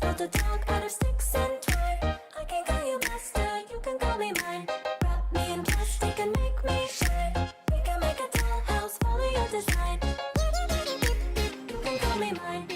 build a dog out of sticks and twine. I can call you master, you can call me mine. Wrap me in plastic and make me shine. We can make a dollhouse, follow your design. You can call me mine.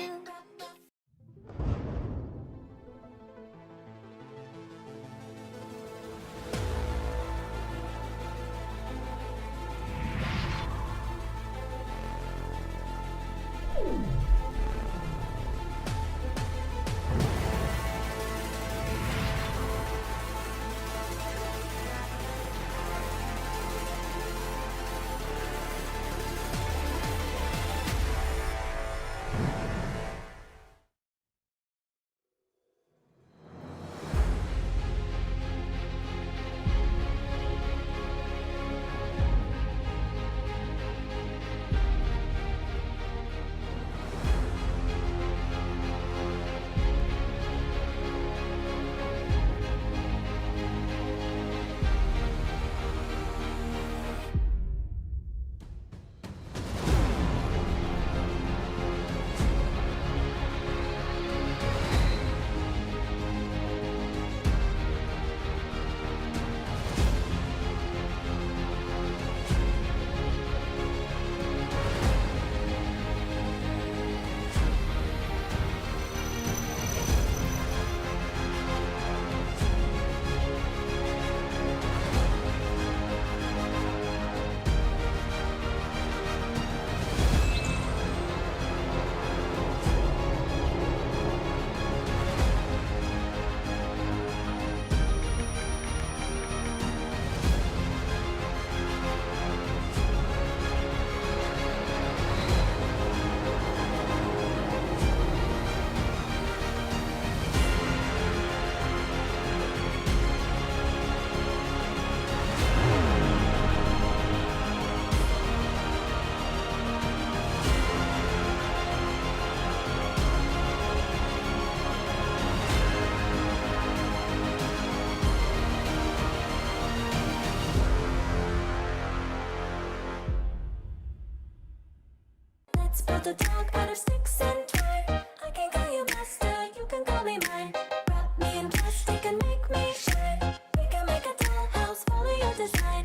Let's build a dog out of sticks and twine. I can call you master, you can call me mine. Wrap me in plastic and make me shine. We can make a dollhouse, follow your design.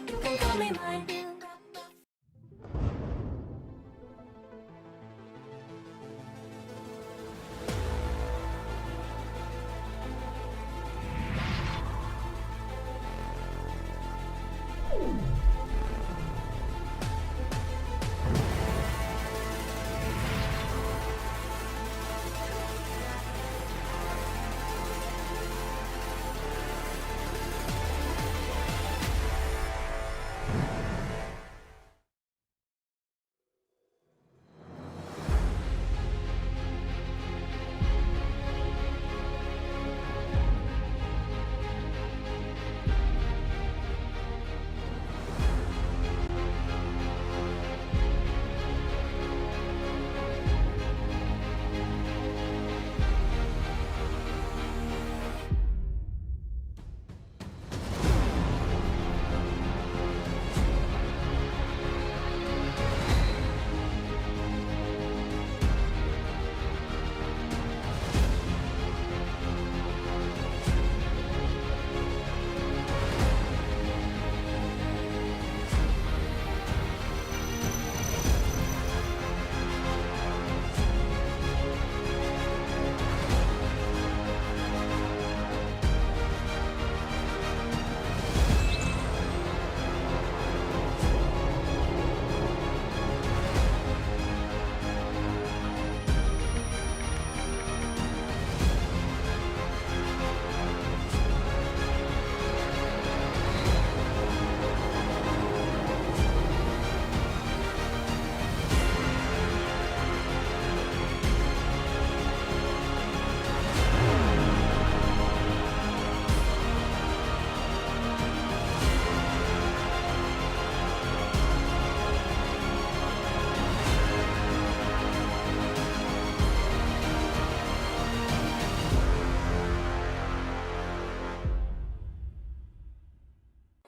You can call me mine.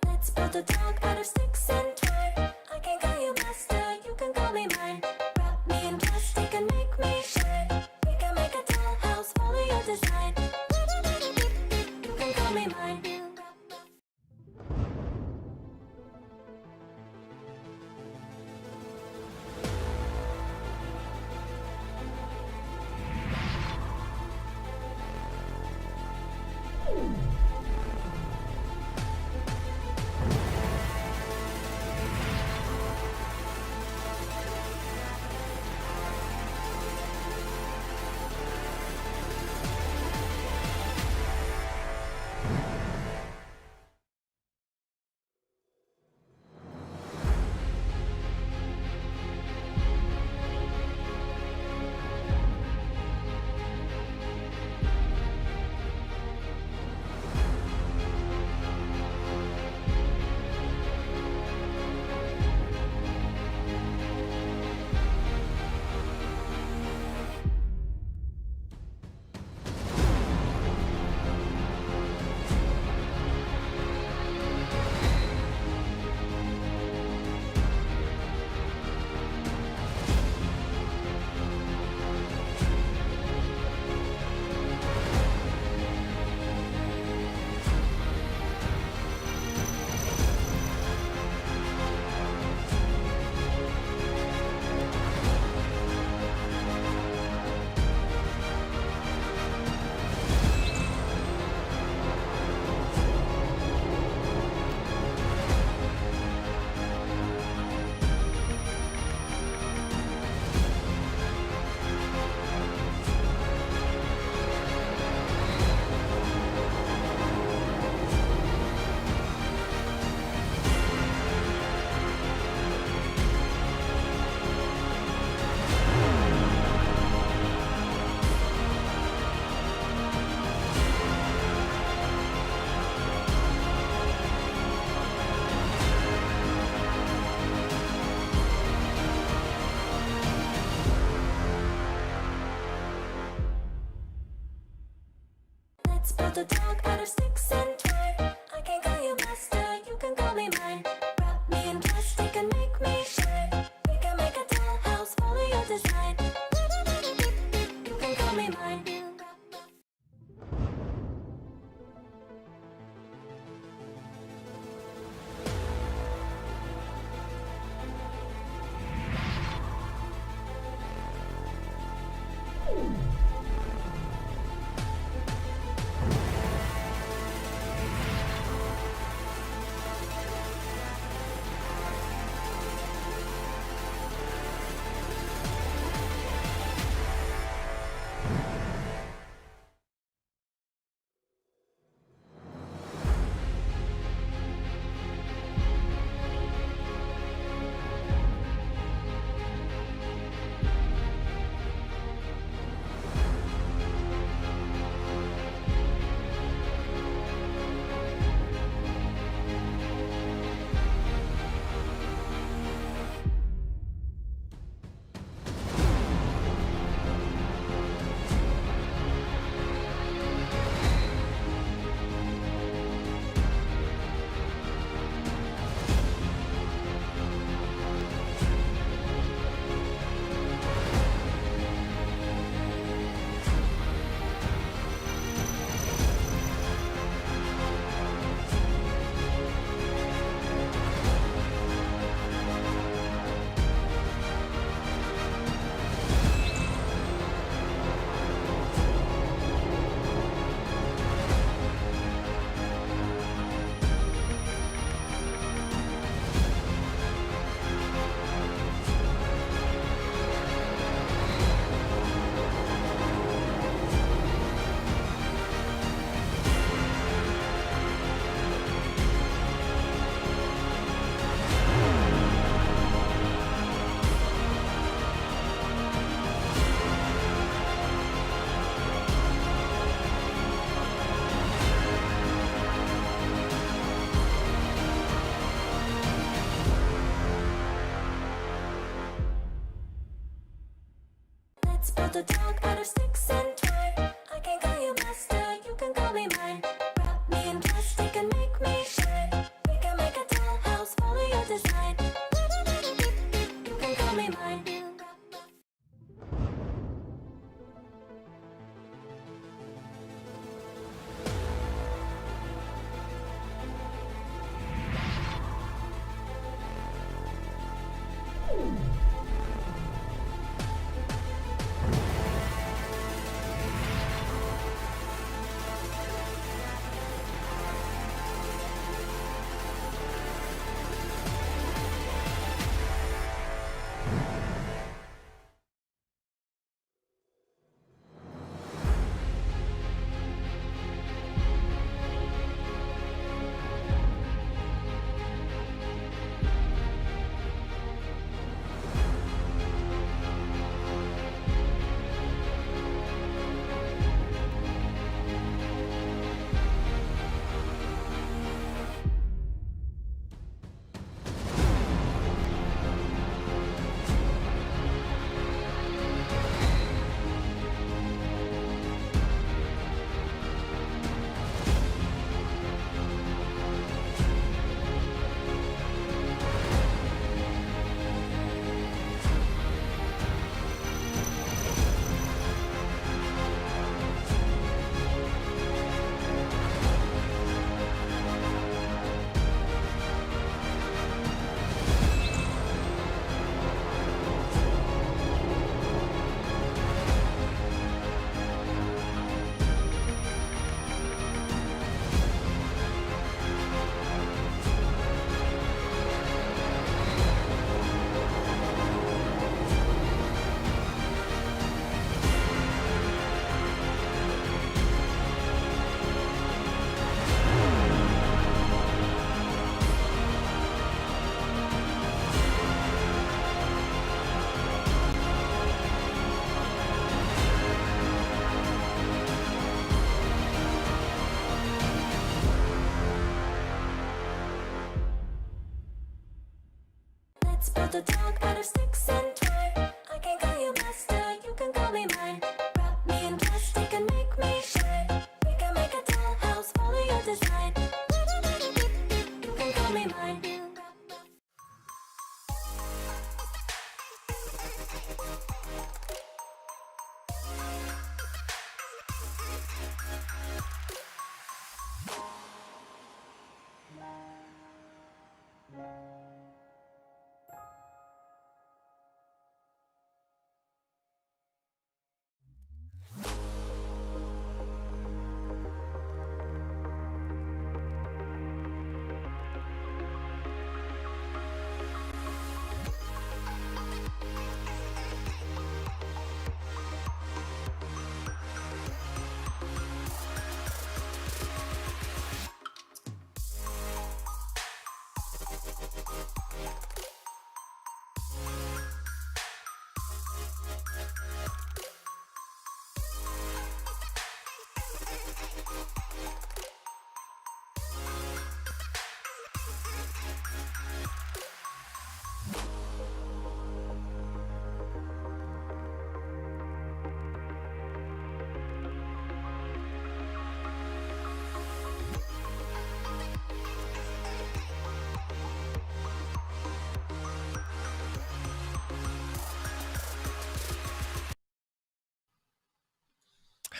Let's build a dog out of sticks and twine. I can call you master, you can call me mine. Wrap me in plastic and make me shine. We can make a build a dog out of sticks and twine. I can call you master, you can call me mine. Wrap me in plastic and make me shine. We can make a dollhouse, follow your design. You can call me mine. Let's build a dog out of sticks and twine. I can call you master, you can call me mine. Wrap me in plastic and make me shine. We can make a dollhouse, follow your design. You can call me mine. build a dog out of sticks and twine. I can call you master, you can call me mine. Wrap me in plastic and make me shine. We can make a dog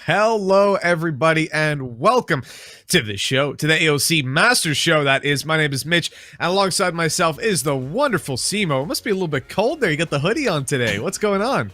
Hello, everybody, and welcome to the show, to the AOC Masters show. That is, my name is Mitch, and alongside myself is the wonderful Simo. It must be a little bit cold there. You got the hoodie on today. What's going on?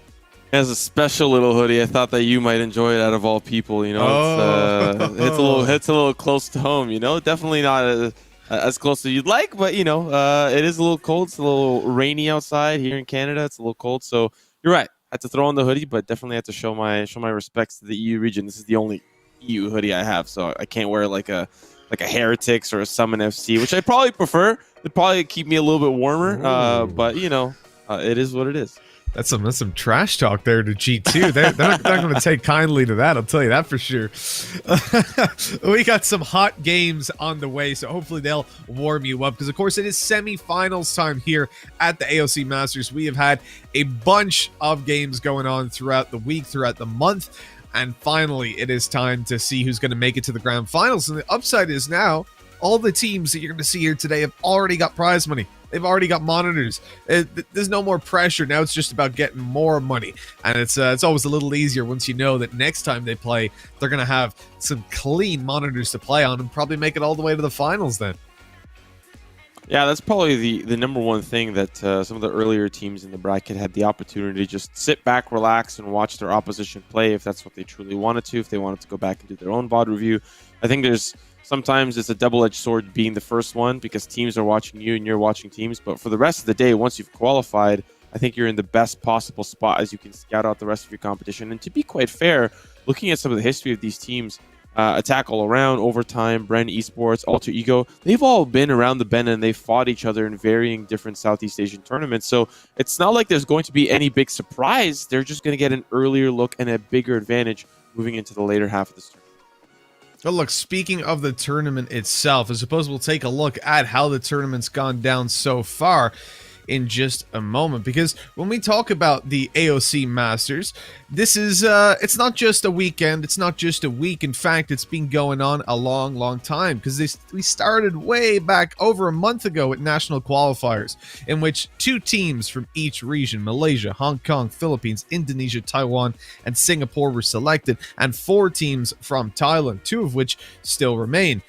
It has a special little hoodie. I thought that you might enjoy it out of all people. You know, it's a little close to home. You know, definitely not as close as you'd like, but you know, it is a little cold. It's a little rainy outside here in Canada. It's a little cold, so you're right. I had to throw on the hoodie, but definitely have to show my respects to the EU region. This is the only EU hoodie I have, so I can't wear like a Heretics or a Summon FC, which I probably prefer. It'd probably keep me a little bit warmer. But you know, it is what it is. That's some trash talk there to G2. They're not going to take kindly to that, I'll tell you that for sure. We got some hot games on the way, so hopefully they'll warm you up. Because, of course, it is semifinals time here at the AOC Masters. We have had a bunch of games going on throughout the week, throughout the month. And finally, it is time to see who's going to make it to the grand finals. And the upside is now, all the teams that you're going to see here today have already got prize money. They've already got monitors. There's no more pressure. Now it's just about getting more money. And it's always a little easier once you know that next time they play, they're going to have some clean monitors to play on and probably make it all the way to the finals then. Yeah, that's probably the number one thing that some of the earlier teams in the bracket had the opportunity to just sit back, relax, and watch their opposition play if that's what they truly wanted to, if they wanted to go back and do their own VOD review. I think sometimes it's a double-edged sword being the first one because teams are watching you and you're watching teams. But for the rest of the day, once you've qualified, I think you're in the best possible spot as you can scout out the rest of your competition. And to be quite fair, looking at some of the history of these teams, Attack All Around, Overtime, Bren, Esports, Alter Ego, they've all been around the bend and they've fought each other in varying different Southeast Asian tournaments. So it's not like there's going to be any big surprise. They're just going to get an earlier look and a bigger advantage moving into the later half of this tournament. But look, speaking of the tournament itself, I suppose we'll take a look at how the tournament's gone down so far in just a moment, because when we talk about the AOC Masters, this is it's not just a weekend, it's not just a week. In fact, it's been going on a long time, because we started way back over a month ago with national qualifiers in which 2 teams from each region, Malaysia, Hong Kong, Philippines, Indonesia, Taiwan, and Singapore, were selected, and 4 teams from Thailand, 2 of which still remain.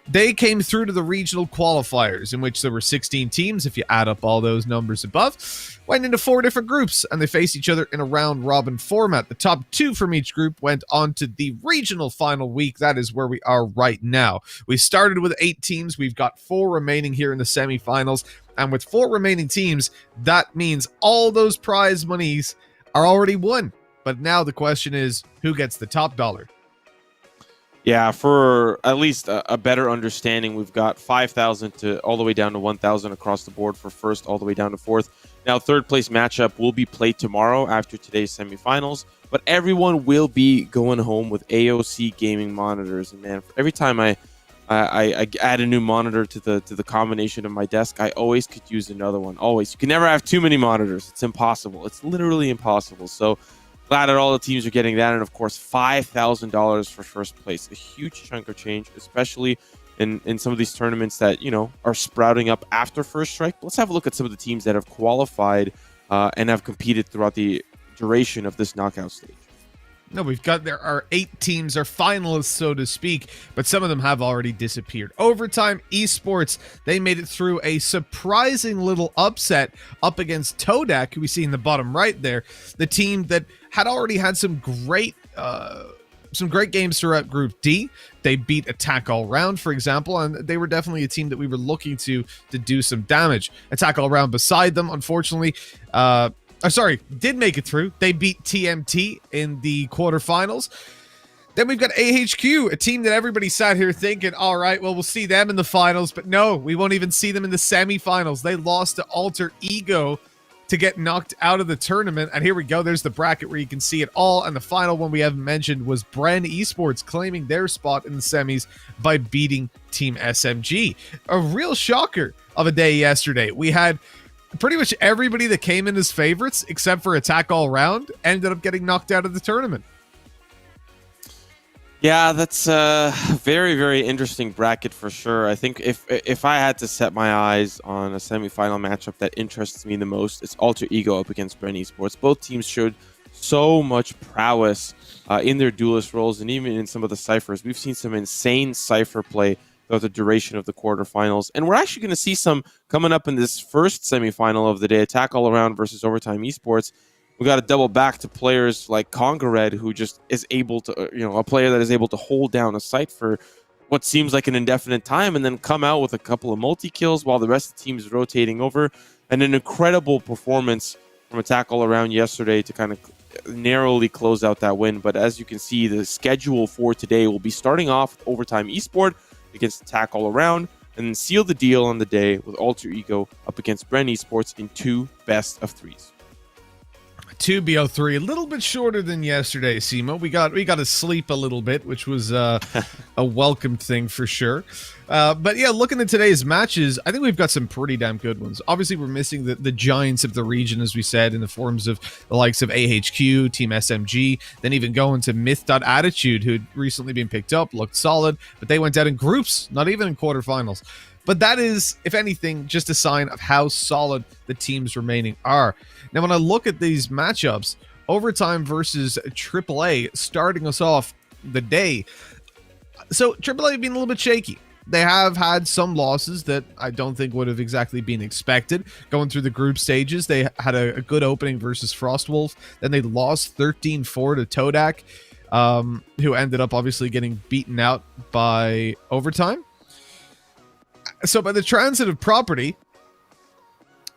They came through to the regional qualifiers, in which there were 16 teams, if you add up all those numbers above, went into 4 different groups, and they faced each other in a round-robin format. The top 2 from each group went on to the regional final week. That is where we are right now. We started with 8 teams. We've got 4 remaining here in the semifinals, and with 4 remaining teams, that means all those prize monies are already won. But now the question is, who gets the top dollar? Yeah, for at least a better understanding, we've got 5,000 to all the way down to 1,000 across the board for first, all the way down to fourth. Now, third place matchup will be played tomorrow after today's semifinals, but everyone will be going home with AOC gaming monitors. And man, every time I add a new monitor to the combination of my desk, I always could use another one. Always. You can never have too many monitors. It's impossible. It's literally impossible. So glad that all the teams are getting that, and of course $5,000 for first place, a huge chunk of change, especially in some of these tournaments that, you know, are sprouting up after First Strike. Let's have a look at some of the teams that have qualified and have competed throughout the duration of this knockout stage. No, there are 8 teams, are finalists, so to speak, but some of them have already disappeared. Overtime Esports, they made it through a surprising little upset up against Todak, who we see in the bottom right there, the team that had already had some great games throughout Group D. They beat Attack All Round, for example, and they were definitely a team that we were looking to do some damage. Attack All Round beside them, unfortunately, did make it through. They beat TMT in the quarterfinals. Then we've got AHQ, a team that everybody sat here thinking, all right, well, we'll see them in the finals. But no, we won't even see them in the semifinals. They lost to Alter Ego to get knocked out of the tournament. And here we go. There's the bracket where you can see it all. And the final one we haven't mentioned was Bren Esports claiming their spot in the semis by beating Team SMG. A real shocker of a day yesterday. We had pretty much everybody that came in as favorites, except for Attack All Round, ended up getting knocked out of the tournament. Yeah, that's a very, very interesting bracket for sure. I think if I had to set my eyes on a semifinal matchup that interests me the most, it's Alter Ego up against Bren Esports. Both teams showed so much prowess in their duelist roles, and even in some of the ciphers. We've seen some insane cipher play throughout the duration of the quarterfinals, and we're actually going to see some coming up in this first semifinal of the day, Attack All Around versus Overtime Esports. We got to double back to players like Congared, who just is able to, a player that is able to hold down a site for what seems like an indefinite time, and then come out with a couple of multi-kills while the rest of the team is rotating over. And an incredible performance from Attack All Around yesterday to kind of narrowly close out that win. But as you can see, the schedule for today will be starting off with Overtime Esport against Attack All Around, and then seal the deal on the day with Alter Ego up against Bren Esports in 2 best-of-3s. 2 BO3, a little bit shorter than yesterday, Simo. We got to sleep a little bit, which was a welcome thing for sure. But yeah, looking at today's matches, I think we've got some pretty damn good ones. Obviously, we're missing the giants of the region, as we said, in the forms of the likes of AHQ, Team SMG, then even going to Myth.Attitude, who'd recently been picked up, looked solid, but they went out in groups, not even in quarterfinals. But that is, if anything, just a sign of how solid the teams remaining are. Now, when I look at these matchups, Overtime versus AAA starting us off the day. So AAA have been a little bit shaky. They have had some losses that I don't think would have exactly been expected. Going through the group stages, they had a good opening versus Frostwolf. Then they lost 13-4 to Todak, who ended up obviously getting beaten out by Overtime. So by the transitive property,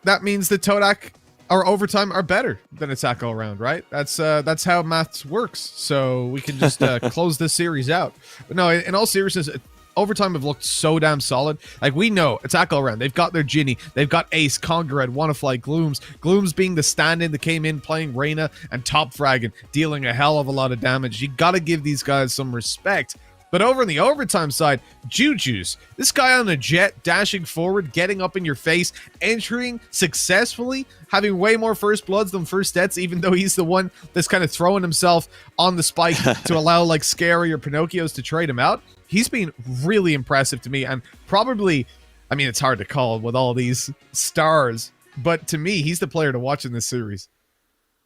that means that Todak or Overtime are better than Attack All Around, right? That's how maths works. So we can just close this series out. But no, in all seriousness, Overtime have looked so damn solid. Like, we know Attack All Around, they've got their Ginny, they've got Ace, Congared, Wannafly, Glooms being the stand-in that came in playing Reyna and top fragging, dealing a hell of a lot of damage. You gotta give these guys some respect. But over on the Overtime side, Juju's, this guy on a jet, dashing forward, getting up in your face, entering successfully, having way more first bloods than first deaths, even though he's the one that's kind of throwing himself on the spike to allow like Scary or Pinocchio's to trade him out. He's been really impressive to me, and probably, I mean, it's hard to call with all these stars, but to me, he's the player to watch in this series.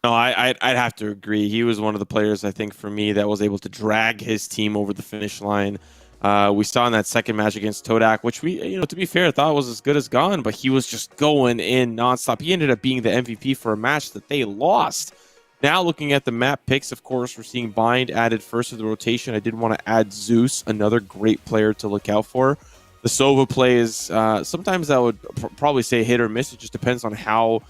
No, I'd have to agree. He was one of the players, I think, for me, that was able to drag his team over the finish line. We saw in that second match against Todak, which we, to be fair, thought was as good as gone, but he was just going in nonstop. He ended up being the MVP for a match that they lost. Now, looking at the map picks, of course, we're seeing Bind added first to the rotation. I did want to add Zeus, another great player to look out for. The Sova play is, sometimes I would probably say hit or miss. It just depends on how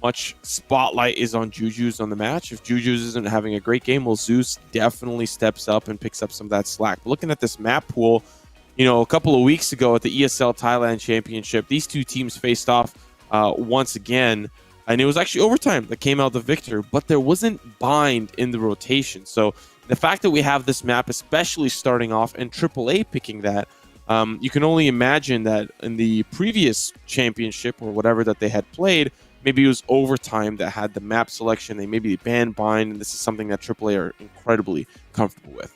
much spotlight is on Juju's on the match. If Juju's isn't having a great game, well, Zeus definitely steps up and picks up some of that slack. But looking at this map pool, a couple of weeks ago at the ESL Thailand Championship, these two teams faced off once again, and it was actually Overtime that came out the victor, but there wasn't Bind in the rotation. So the fact that we have this map, especially starting off, and AAA picking that, you can only imagine that in the previous championship or whatever that they had played, maybe it was Overtime that had the map selection. They maybe banned Bind, and this is something that AAA are incredibly comfortable with.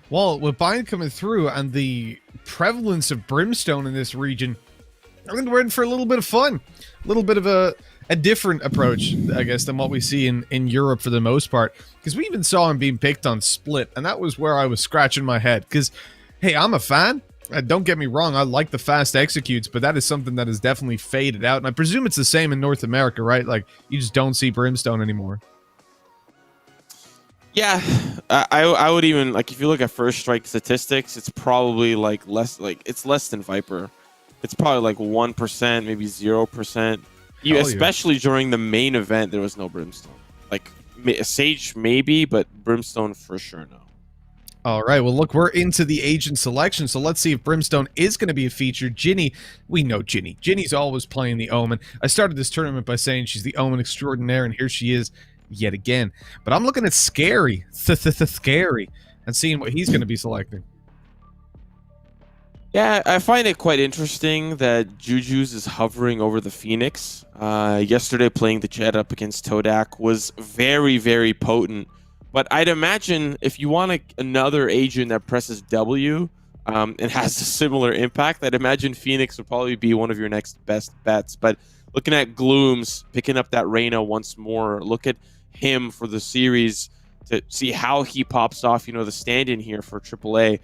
Well, with Bind coming through and the prevalence of Brimstone in this region, I think we're in for a little bit of fun. A little bit of a different approach, I guess, than what we see in Europe for the most part. Because we even saw him being picked on Split, and that was where I was scratching my head. Because, hey, I'm a fan. Don't get me wrong, I like the fast executes, but that is something that has definitely faded out. And I presume it's the same in North America, right? Like, you just don't see Brimstone anymore. Yeah, I would even, like, if you look at first strike statistics, it's probably like less, like, it's less than Viper. It's probably like 1%, maybe 0%. Especially during the main event, there was no Brimstone. Like, Sage maybe, but Brimstone for sure no. All right, well, look, we're into the agent selection, so let's see if Brimstone is going to be a feature. Ginny, we know Ginny. Ginny's always playing the Omen. I started this tournament by saying she's the Omen extraordinaire, and here she is yet again. But I'm looking at Scary, Scary, and seeing what he's going to be selecting. Yeah, I find it quite interesting that Juju's is hovering over the Phoenix. Yesterday, playing the Jet up against Todak was very, very potent. But I'd imagine if you want another agent that presses W and has a similar impact, I'd imagine Phoenix would probably be one of your next best bets. But looking at Glooms, picking up that Reyna once more, look at him for the series to see how he pops off, the stand-in here for AAA.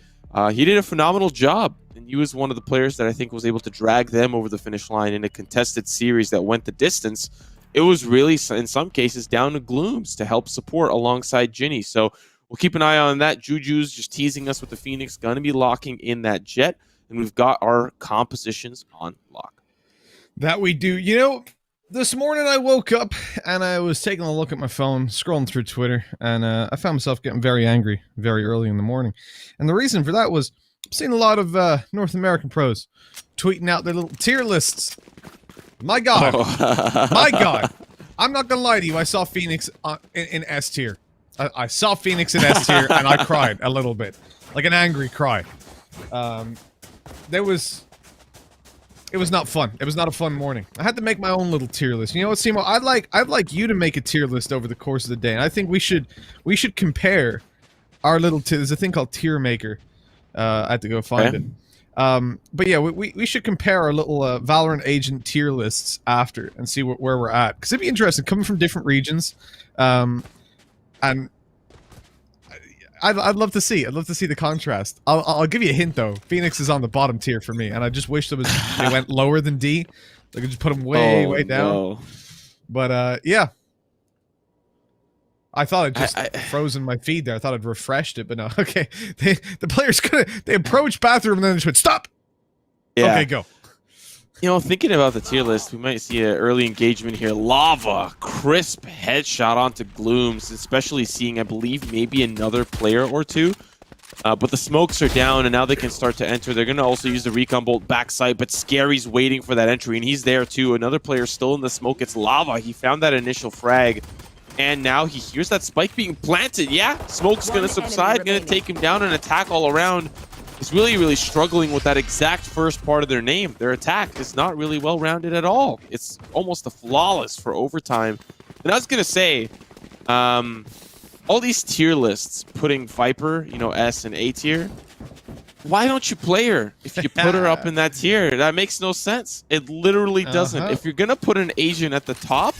He did a phenomenal job, and he was one of the players that I think was able to drag them over the finish line in a contested series that went the distance. It was really, in some cases, down to Glooms to help support alongside Ginny. So we'll keep an eye on that. Juju's just teasing us with the Phoenix, going to be locking in that Jet, and we've got our compositions on lock. That we do. This morning I woke up and I was taking a look at my phone, scrolling through Twitter, and I found myself getting very angry very early in the morning. And the reason for that was I've seen a lot of North American pros tweeting out their little tier lists. My God. My God. I'm not going to lie to you. I saw Phoenix in S tier. I saw Phoenix in S tier and I cried a little bit. Like an angry cry. It was not fun. It was not a fun morning. I had to make my own little tier list. You know what, Simo? I'd like you to make a tier list over the course of the day. And I think we should compare our little tier. There's a thing called Tier Maker. I had to go find it. But yeah, we should compare our little Valorant agent tier lists after and see where we're at. Because it'd be interesting coming from different regions. And I'd love to see. I'd love to see the contrast. I'll give you a hint though. Phoenix is on the bottom tier for me, and I just wish they went lower than D. They could just put them way down. No. But yeah, I thought I'd just frozen my feed there. I thought I'd refreshed it, but no. Okay, the players they approached bathroom and then they just went stop. Yeah. Okay, go. Thinking about the tier list, we might see an early engagement here. Lava, crisp headshot onto Glooms, especially seeing, I believe, maybe another player or two. But the smokes are down, and now they can start to enter. They're going to also use the recon bolt backside, but Scary's waiting for that entry, and he's there too. Another player still in the smoke. It's Lava. He found that initial frag, and now he hears that spike being planted. Yeah, smoke's going to subside, going to take him down and attack all around. Is really struggling with that exact first part of their name. Their attack is not really well-rounded at all. It's almost a flawless for overtime. And I was going to say, all these tier lists putting Viper, S and A tier, why don't you play her if you put her up in that tier? That makes no sense. It literally doesn't. If you're going to put an Asian at the top,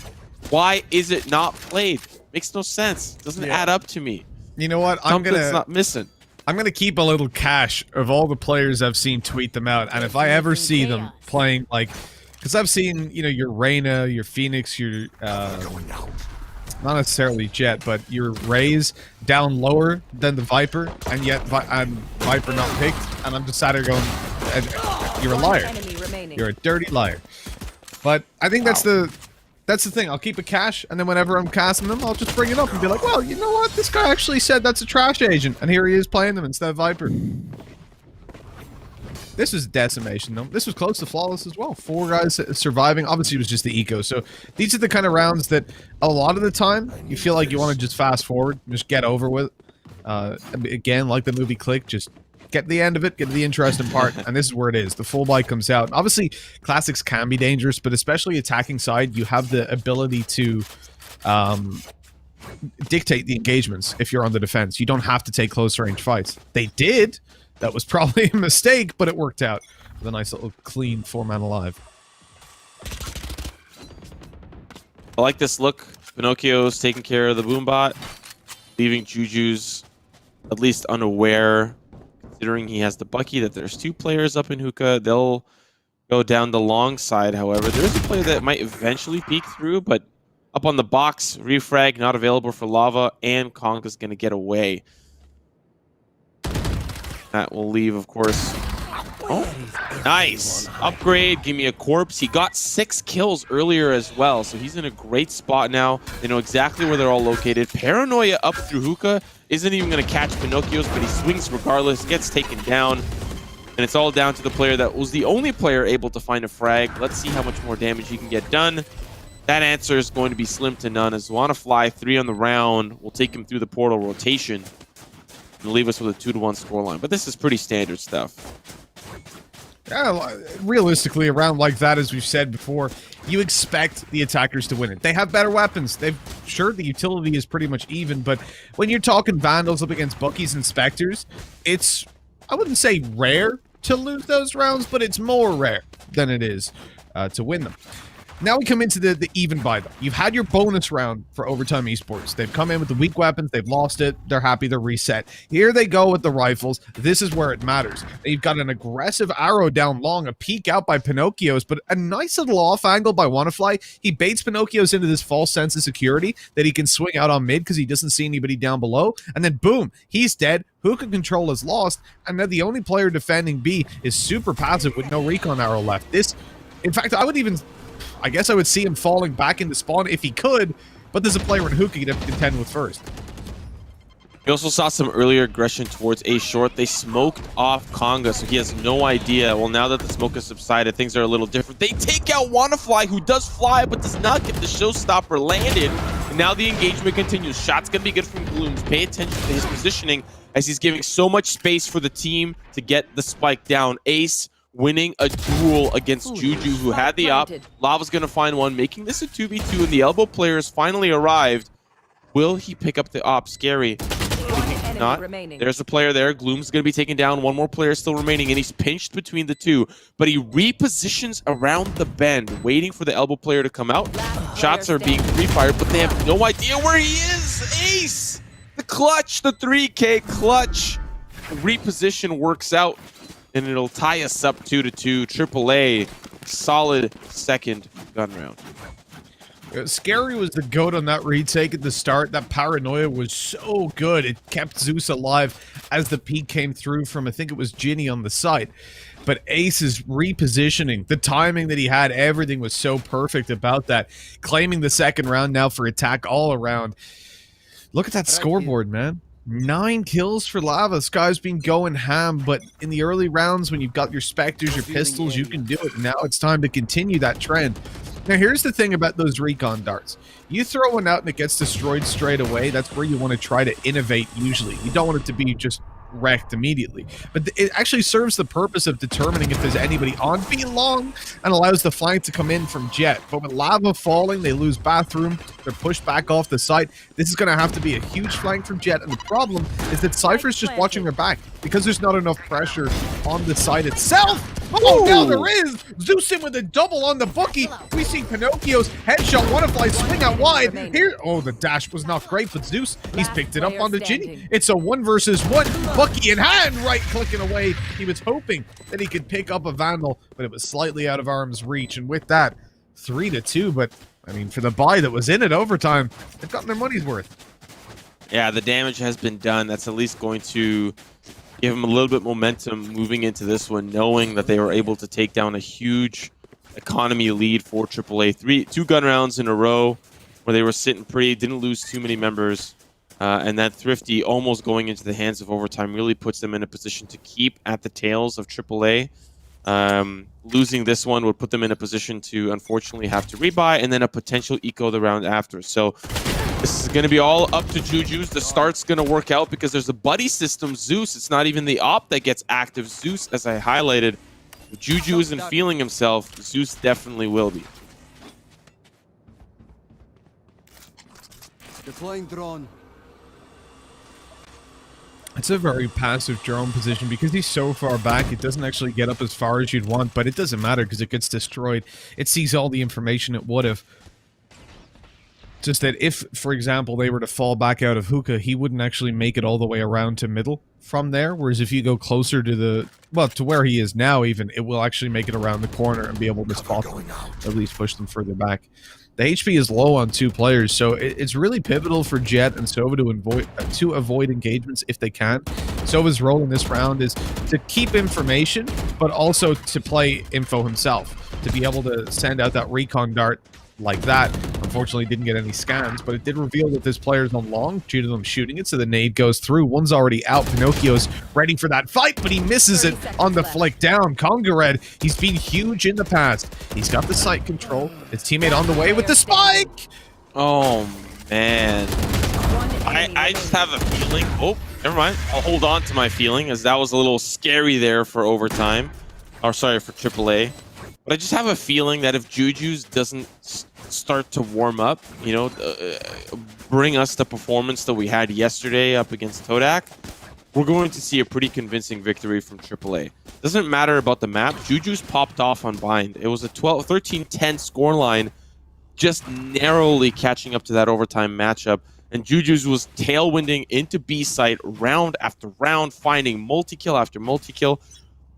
why is it not played? Makes no sense. Doesn't add up to me. You know what? Something's not missing. I'm going to keep a little cache of all the players I've seen tweet them out. And if I ever see them playing, because I've seen, your Reyna, your Phoenix, your, not necessarily Jet, but your Raze down lower than the Viper, and yet Viper not picked. And I'm just sat here going, you're a liar. You're a dirty liar. But I think that's the thing. I'll keep a cache, and then whenever I'm casting them, I'll just bring it up and be like, well, you know what? This guy actually said that's a trash agent, and here he is playing them instead of Viper. This was decimation, though. This was close to flawless as well. 4 guys surviving. Obviously, it was just the eco. So these are the kind of rounds that a lot of the time, you feel like you want to just fast forward, just get over with. Again, like the movie Click, just get to the end of it, get to the interesting part, and this is where it is. The full buy comes out. Obviously, classics can be dangerous, but especially attacking side, you have the ability to dictate the engagements if you're on the defense. You don't have to take close range fights. They did. That was probably a mistake, but it worked out with a nice little clean 4-man alive. I like this look. Pinocchio's taking care of the boombot, leaving Juju's at least unaware. Considering he has the Bucky, that there's 2 players up in hookah. They'll go down the long side, however. There's a player that might eventually peek through, but up on the box, refrag not available for Lava, and Konga's going to get away. That will leave, of course. Oh, nice. Upgrade, give me a corpse. He got 6 kills earlier as well, so he's in a great spot now. They know exactly where they're all located. Paranoia up through hookah. Isn't even going to catch Pinocchio's, but he swings regardless, gets taken down. And it's all down to the player that was the only player able to find a frag. Let's see how much more damage he can get done. That answer is going to be slim to none, as Wanna 3 on the round will take him through the portal rotation and leave us with a 2-1 scoreline. But this is pretty standard stuff. Yeah, realistically, a round like that, as we've said before, you expect the attackers to win it. They have better weapons. Sure, the utility is pretty much even, but when you're talking Vandals up against Buckies and Spectres, it's, I wouldn't say rare to lose those rounds, but it's more rare than it is to win them. Now we come into the even buy though. You've had your bonus round for Overtime Esports. They've come in with the weak weapons. They've lost it. They're happy. They're reset. Here they go with the rifles. This is where it matters. You've got an aggressive arrow down long, a peek out by Pinocchio's, but a nice little off angle by Wannafly. He baits Pinocchio's into this false sense of security that he can swing out on mid because he doesn't see anybody down below. And then boom, he's dead. Hookah control is lost. And now the only player defending B is super passive with no recon arrow left. This, in fact, I guess I would see him falling back into spawn if he could, but there's a player in Hookah he'd have to contend with first. We also saw some earlier aggression towards A short. They smoked off Conga, so he has no idea. Well, now that the smoke has subsided, things are a little different. They take out Wannafly, who does fly, but does not get the showstopper landed. And now the engagement continues. Shot's going to be good from Glooms. Pay attention to his positioning as he's giving so much space for the team to get the spike down. Ace winning a duel against Juju, who had the op. Lava's going to find one, making this a 2v2, and the elbow player has finally arrived. Will he pick up the op? Scary. Not. There's the player there. Gloom's going to be taken down. One more player still remaining, and he's pinched between the two. But he repositions around the bend, waiting for the elbow player to come out. Shots are being pre-fired, but they have no idea where he is. Ace! The clutch, the 3K clutch. Reposition works out, and it'll tie us up 2-2. AAA, solid second gun round. Scary was the GOAT on that retake at the start. That paranoia was so good. It kept Zeus alive as the peak came through from, I think it was Ginny on the side. But Ace's repositioning, the timing that he had, everything was so perfect about that. Claiming the second round now for attack all around. Look at that scoreboard, man. 9 kills for Lava. This guy's been going ham, but in the early rounds when you've got your Spectres, your pistols, you can do it. Now it's time to continue that trend. Now, here's the thing about those recon darts. You throw one out and it gets destroyed straight away. That's where you want to try to innovate usually. You don't want it to be just wrecked immediately. But it actually serves the purpose of determining if there's anybody on B long and allows the flank to come in from Jet. But with Lava falling, they lose bathroom. They're pushed back off the site. This is going to have to be a huge flank from Jet. And the problem is that Cypher's just watching their back because there's not enough pressure on the site itself. Oh, now there is! Zeus in with a double on the bookie. We see Pinocchio's headshot, Wannafly swing out wide. Here, oh, the dash was not great, but Zeus, he's picked it up on the Ginny. It's a 1 versus 1. Bucky in hand, right clicking away. He was hoping that he could pick up a Vandal, but it was slightly out of arm's reach. And with that, 3-2. But, I mean, for the buy that was in at overtime, they've gotten their money's worth. Yeah, the damage has been done. That's at least going to give them a little bit momentum moving into this one, knowing that they were able to take down a huge economy lead for AAA. 2 gun rounds in a row where they were sitting pretty, didn't lose too many members. And that Thrifty almost going into the hands of overtime really puts them in a position to keep at the tails of AAA. Losing this one would put them in a position to unfortunately have to rebuy and then a potential eco the round after. So this is going to be all up to Juju's. The start's going to work out because there's a buddy system, Zeus. It's not even the op that gets active. Zeus, as I highlighted, if Juju isn't feeling himself, Zeus definitely will be. Deploying drone. It's a very passive drone position because he's so far back. It doesn't actually get up as far as you'd want, but it doesn't matter because it gets destroyed. It sees all the information it would have. Just that if, for example, they were to fall back out of Hookah, he wouldn't actually make it all the way around to middle from there. Whereas if you go closer to the, well, to where he is now even, it will actually make it around the corner and be able to spot them, at least push them further back. The HP is low on 2 players, so it's really pivotal for Jet and Sova to avoid engagements if they can. Sova's role in this round is to keep information, but also to play info himself, to be able to send out that recon dart like that. Unfortunately, didn't get any scans, but it did reveal that this player's on long due to them shooting it, so the nade goes through. One's already out. Pinocchio's ready for that fight, but he misses it on the flick down. Congared, he's been huge in the past. He's got the site control. His teammate on the way with the spike! Oh, man. I just have a feeling. Oh, never mind. I'll hold on to my feeling, as that was a little scary there for overtime. Or, sorry, for AAA. But I just have a feeling that if Juju's doesn't start to warm up, you know, bring us the performance that we had yesterday up against Todak, we're going to see a pretty convincing victory from AAA. Doesn't matter about the map. Juju's popped off on bind. It was a 13-10 scoreline, just narrowly catching up to that overtime matchup. And Juju's was tailwinding into B site round after round, finding multi-kill after multi-kill.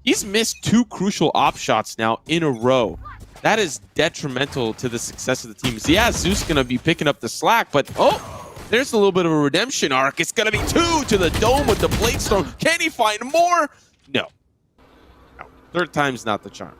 He's missed 2 crucial op shots now in a row. That is detrimental to the success of the team. So yeah, Zeus going to be picking up the slack, but there's a little bit of a redemption arc. It's going to be 2 to the dome with the Blade Storm. Can he find more? No. Third time's not the charm.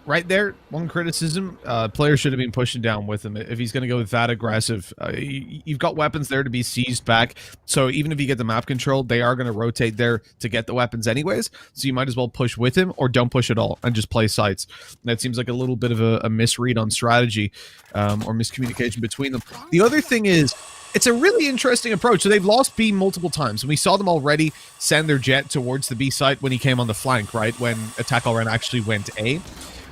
Right there, one criticism, players should have been pushing down with him. If he's going to go that aggressive, you've got weapons there to be seized back. So even if you get the map control, they are going to rotate there to get the weapons anyways. So you might as well push with him or don't push at all and just play sites. That seems like a little bit of a misread on strategy or miscommunication between them. The other thing is, it's a really interesting approach. So they've lost B multiple times, and we saw them already send their jet towards the B site when he came on the flank, right? When Attack All Round actually went A.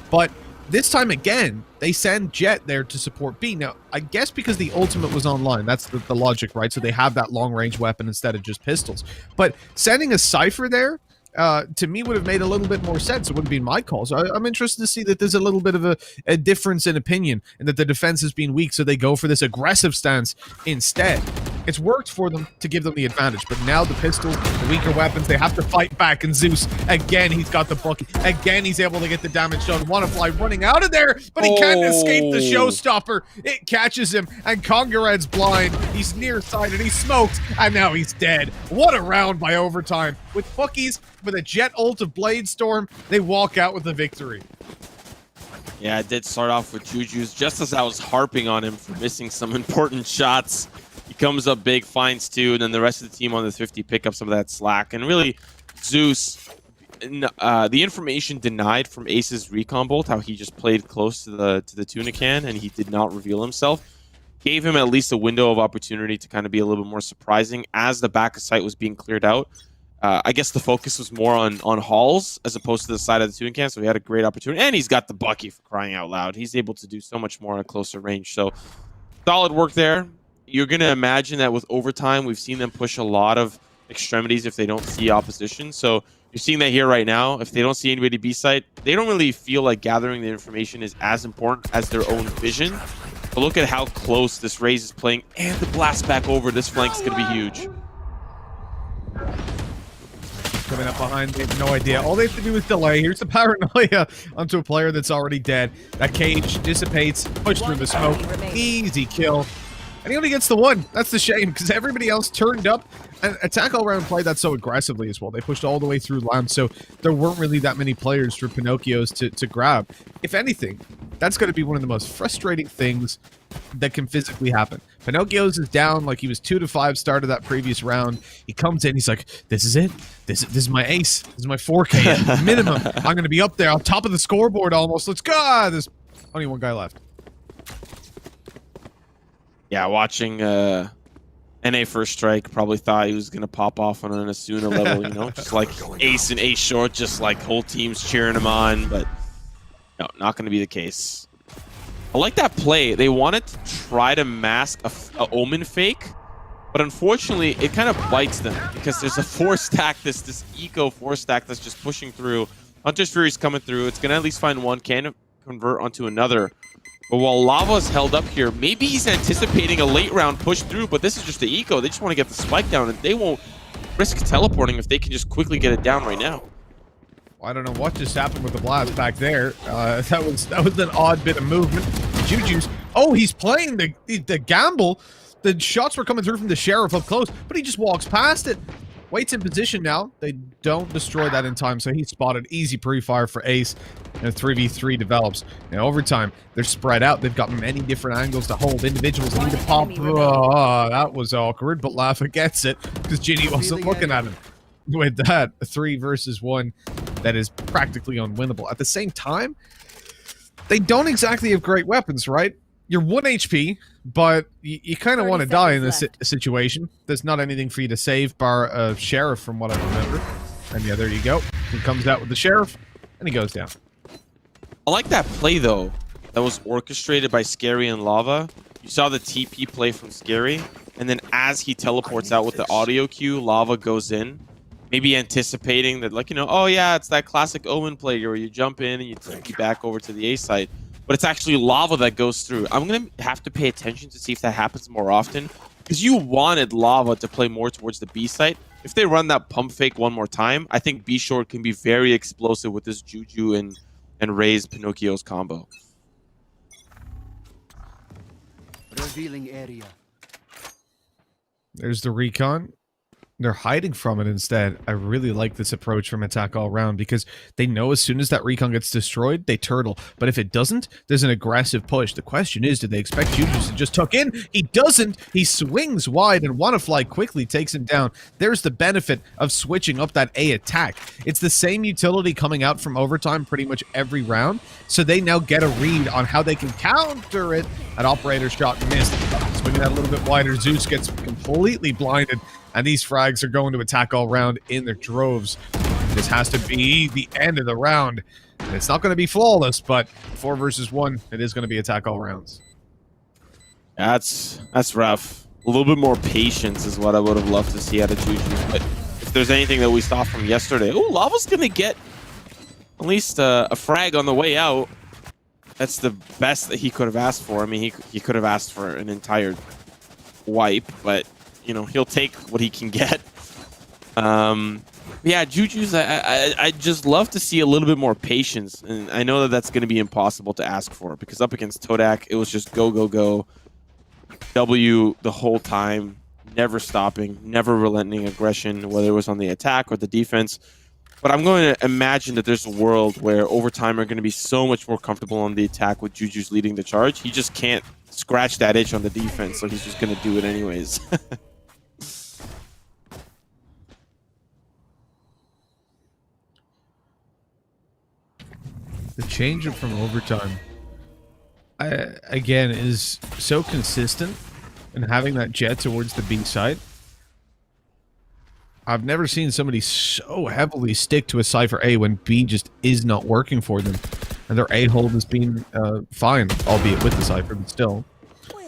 But this time again, they send Jet there to support B. Now, I guess because the ultimate was online, that's the logic, right? So they have that long-range weapon instead of just pistols. But sending a Cypher there, to me, would have made a little bit more sense. It wouldn't be my call. So I'm interested to see that there's a little bit of a difference in opinion and that the defense has been weak, so they go for this aggressive stance instead. It's worked for them to give them the advantage, but now the pistols, the weaker weapons, they have to fight back, and Zeus, again, he's got the bucket. Again, he's able to get the damage done. Wannafly running out of there, but he can't escape the showstopper. It catches him, and Congared's blind. He's nearsighted, he's smoked, and now he's dead. What a round by overtime. With Bookies, with a jet ult of Blade Storm, they walk out with the victory. Yeah, it did start off with Juju's, just as I was harping on him for missing some important shots. He comes up big, finds 2, and then the rest of the team on the 50 pick up some of that slack. And really, Zeus, the information denied from Ace's recon bolt, how he just played close to the tuna can and he did not reveal himself, gave him at least a window of opportunity to kind of be a little bit more surprising as the back of site was being cleared out. I guess the focus was more on halls as opposed to the side of the tuna can, so he had a great opportunity. And he's got the Bucky, for crying out loud. He's able to do so much more on a closer range. So solid work there. You're going to imagine that with overtime, we've seen them push a lot of extremities if they don't see opposition. So you're seeing that here right now. If they don't see anybody B site, they don't really feel like gathering the information is as important as their own vision. But look at how close this Raze is playing, and the blast back over. This flank is going to be huge. Coming up behind, they have no idea. All they have to do is delay. Here's the paranoia onto a player that's already dead. That cage dissipates, push through the smoke. Easy kill. And he only gets the 1. That's the shame, because everybody else turned up. And Attack All Round played that so aggressively as well. They pushed all the way through Lamb, so there weren't really that many players for Pinocchios to grab. If anything, that's going to be one of the most frustrating things that can physically happen. Pinocchios is down, like he was 2-5 start of that previous round. He comes in, he's like, this is it. This is my ace. This is my 4K at minimum. I'm going to be up there on top of the scoreboard almost. Let's go. There's only one guy left. Yeah, watching NA First Strike, probably thought he was going to pop off on an Asuna level, you know? Just like ace and ace short, just like whole teams cheering him on, but no, not going to be the case. I like that play. They wanted to try to mask a Omen fake, but unfortunately, it kind of bites them because there's a 4-stack, this eco 4-stack that's just pushing through. Hunter's Fury's coming through. It's going to at least find one, can convert onto another. But while Lava's held up here, maybe he's anticipating a late round push through, but this is just the eco. They just want to get the spike down, and they won't risk teleporting if they can just quickly get it down right now. I don't know what just happened with the blast back there. That was an odd bit of movement. Juju's, oh, he's playing the gamble. The shots were coming through from the Sheriff up close, but he just walks past it. Waits in position now. They don't destroy that in time, so he's spotted. Easy pre-fire for Ace, and 3v3 develops. Now, overtime, they're spread out. They've got many different angles to hold. Individuals need to pop. Oh, that was awkward, but Lava gets it because Ginny wasn't looking at him. With that, a 3 versus 1 that is practically unwinnable. At the same time, they don't exactly have great weapons, right? You're 1 HP, but you kind of want to die in this situation. There's not anything for you to save, bar a Sheriff from what I remember. And yeah, there you go. He comes out with the Sheriff, and he goes down. I like that play, though, that was orchestrated by Scary and Lava. You saw the TP play from Scary, and then as he teleports out with the audio cue, Lava goes in. maybe anticipating that, like, oh yeah, it's that classic Omen play where you jump in and you take you back over to the A site. But it's actually Lava that goes through. I'm going to have to pay attention to see if that happens more often. Because you wanted Lava to play more towards the B site. If they run that pump fake one more time, I think B short can be very explosive with this Juju and Ray's Pinocchio's combo. Revealing area. There's the recon. They're hiding from it instead. I really like this approach from Attack All Round because they know as soon as that recon gets destroyed, they turtle. But if it doesn't, there's an aggressive push. The question is, do they expect Juju to just tuck in? He doesn't. He swings wide and Wannafly quickly takes him down. There's the benefit of switching up that A attack. It's the same utility coming out from overtime pretty much every round. So they now get a read on how they can counter it. That operator shot missed. Swinging that a little bit wider. Zeus gets completely blinded. And these frags are going to Attack All Round in their droves. This has to be the end of the round. And it's not going to be flawless, but 4 versus 1, it is going to be Attack All Rounds. That's rough. A little bit more patience is what I would have loved to see out of Juju. But if there's anything that we saw from yesterday, Lava's going to get at least a frag on the way out. That's the best that he could have asked for. I mean, he could have asked for an entire wipe, but he'll take what he can get. Yeah, Juju's, I just love to see a little bit more patience. And I know that that's going to be impossible to ask for because up against Todak, it was just go, go, go. W the whole time, never stopping, never relenting aggression, whether it was on the attack or the defense. But I'm going to imagine that there's a world where overtime are going to be so much more comfortable on the attack with Juju's leading the charge. He just can't scratch that itch on the defense, so he's just going to do it anyways. The change from overtime, again, is so consistent in having that jet towards the B side. I've never seen somebody so heavily stick to a Cypher A when B just is not working for them. And their A hold has been fine, albeit with the Cypher, but still.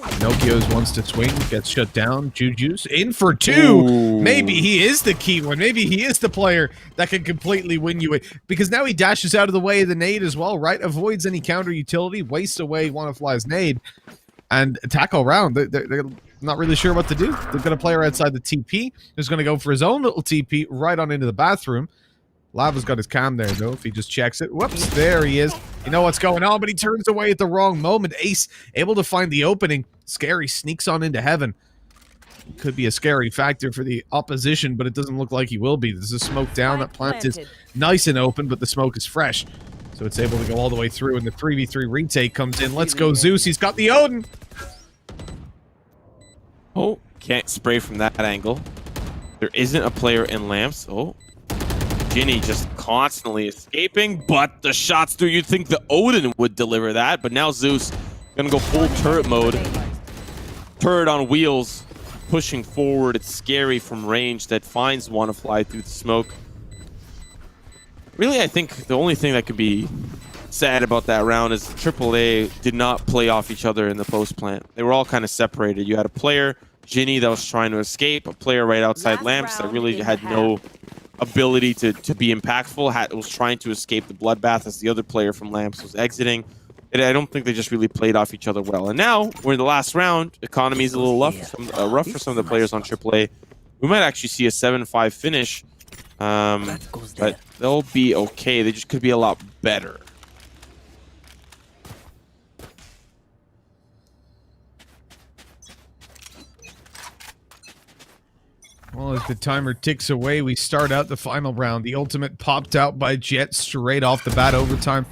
Pinocchio's wants to swing, gets shut down. Juju's in for 2. Ooh. Maybe he is the key one. Maybe he is the player that can completely win you it. Because now he dashes out of the way of the nade as well, right? Avoids any counter utility, wastes away Wannafly's nade. And Attack All Round, they're not really sure what to do. They've got a player outside the TP who's going to go for his own little TP right on into the bathroom. Lava's got his cam there, though, if he just checks it. Whoops, there he is. You know what's going on, but he turns away at the wrong moment. Ace able to find the opening. Scary sneaks on into heaven. Could be a scary factor for the opposition, but it doesn't look like he will be. There's a smoke down. That plant is nice and open, but the smoke is fresh. So it's able to go all the way through, and the 3v3 retake comes in. Let's go, Zeus. He's got the Odin. Oh, can't spray from that angle. There isn't a player in lamps. Oh. Ginny just constantly escaping, but the shots through, you'd think the Odin would deliver that, but now Zeus gonna go full turret mode. Turret on wheels, pushing forward. It's scary from range that finds Wannafly through the smoke. Really, I think the only thing that could be sad about that round is AAA did not play off each other in the post plant. They were all kind of separated. You had a player, Ginny, that was trying to escape, a player right outside lamps that really had no ability to be impactful, was trying to escape the bloodbath as the other player from lamps was exiting. And I don't think they just really played off each other well. And now we're in the last round. Economy is a little rough for some of the players on AAA. We might actually see a 7-5 finish, but they'll be okay. They just could be a lot better. Well, as the timer ticks away, we start out the final round. The ultimate popped out by Jet straight off the bat overtime.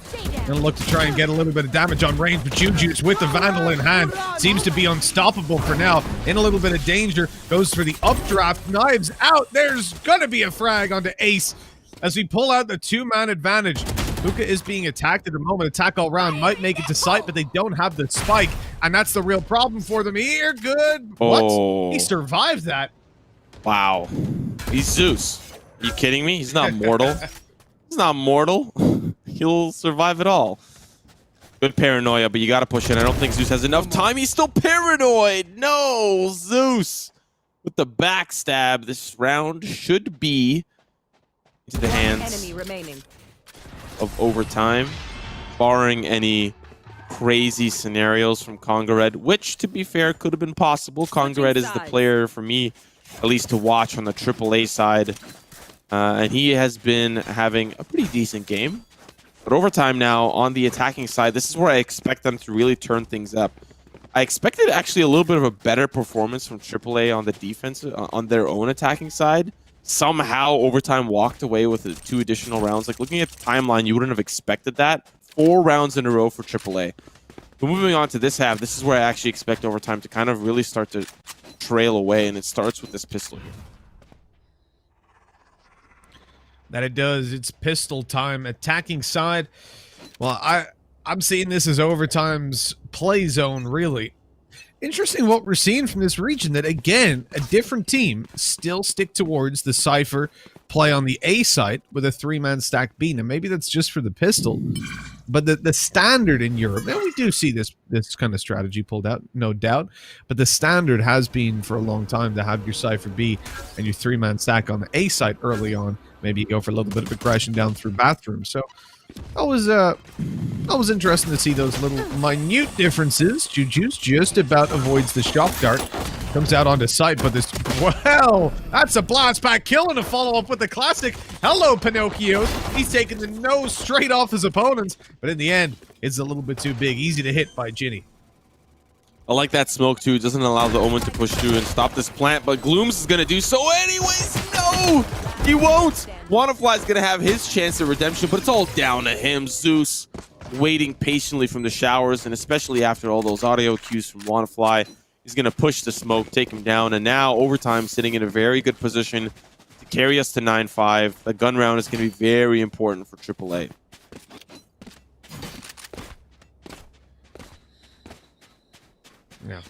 Gonna look to try and get a little bit of damage on range, but Juju's with the Vandal in hand. Seems to be unstoppable for now. In a little bit of danger. Goes for the updraft. Knives out. There's gonna be a frag onto Ace. As we pull out the 2-man advantage. Luca is being attacked at the moment. Attack All Round might make it to sight, but they don't have the spike. And that's the real problem for them here. Good. Oh. What? He survived that. Wow. He's Zeus. Are you kidding me? He's not mortal. He's not mortal. He'll survive it all. Good paranoia, but you got to push it. I don't think Zeus has enough time. He's still paranoid. No, Zeus with the backstab. This round should be into the One hands enemy remaining. of overtime, barring any crazy scenarios from Congared, which, to be fair, could have been possible. Congared is the player, for me, at least to watch on the AAA side. And he has been having a pretty decent game. But overtime now, on the attacking side, this is where I expect them to really turn things up. I expected actually a little bit of a better performance from AAA on the defense, on their own attacking side. Somehow, overtime walked away with the 2 additional rounds. Like, looking at the timeline, you wouldn't have expected that. 4 rounds in a row for AAA. But moving on to this half, this is where I actually expect overtime to kind of really start to trail away, and it starts with this pistol here. That it does. It's pistol time. Attacking side. Well, I'm seeing this as overtime's play zone, really. Interesting what we're seeing from this region, that again, a different team still stick towards the Cypher play on the A side with a 3-man stack B. Now, maybe that's just for the pistol, but the standard in Europe, and we do see this kind of strategy pulled out, no doubt, but the standard has been for a long time to have your Cypher B and your 3-man stack on the A side early on. Maybe you go for a little bit of aggression down through bathrooms. So that was interesting to see those little minute differences. Juju's just about avoids the shot dart. Comes out onto site, but this... Well, that's a blast pack kill and a follow-up with the classic. Hello, Pinocchio. He's taking the nose straight off his opponents, but in the end, it's a little bit too big. Easy to hit by Ginny. I like that smoke, too. It doesn't allow the Omen to push through and stop this plant, but Glooms is going to do so anyways. No! He won't! Wannafly's going to have his chance at redemption, but it's all down to him. Zeus waiting patiently from the showers, and especially after all those audio cues from Wannafly, he's going to push the smoke, take him down, and now overtime sitting in a very good position to carry us to 9-5. The gun round is going to be very important for AAA. Yeah,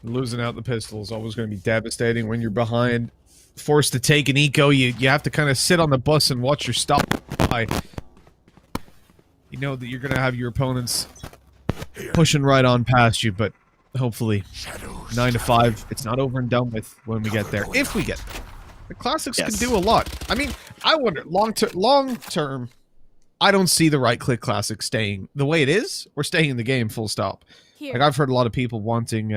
losing out the pistol is always going to be devastating when you're behind, forced to take an eco. You have to kind of sit on the bus and watch your stop by. You know that you're going to have your opponents pushing right on past you, but hopefully 9-5, it's not over and done with when we get there. If we get there. The classics can do a lot. I mean, I wonder, long term, I don't see the right-click classic staying the way it is or staying in the game full stop. Like, I've heard a lot of people wanting it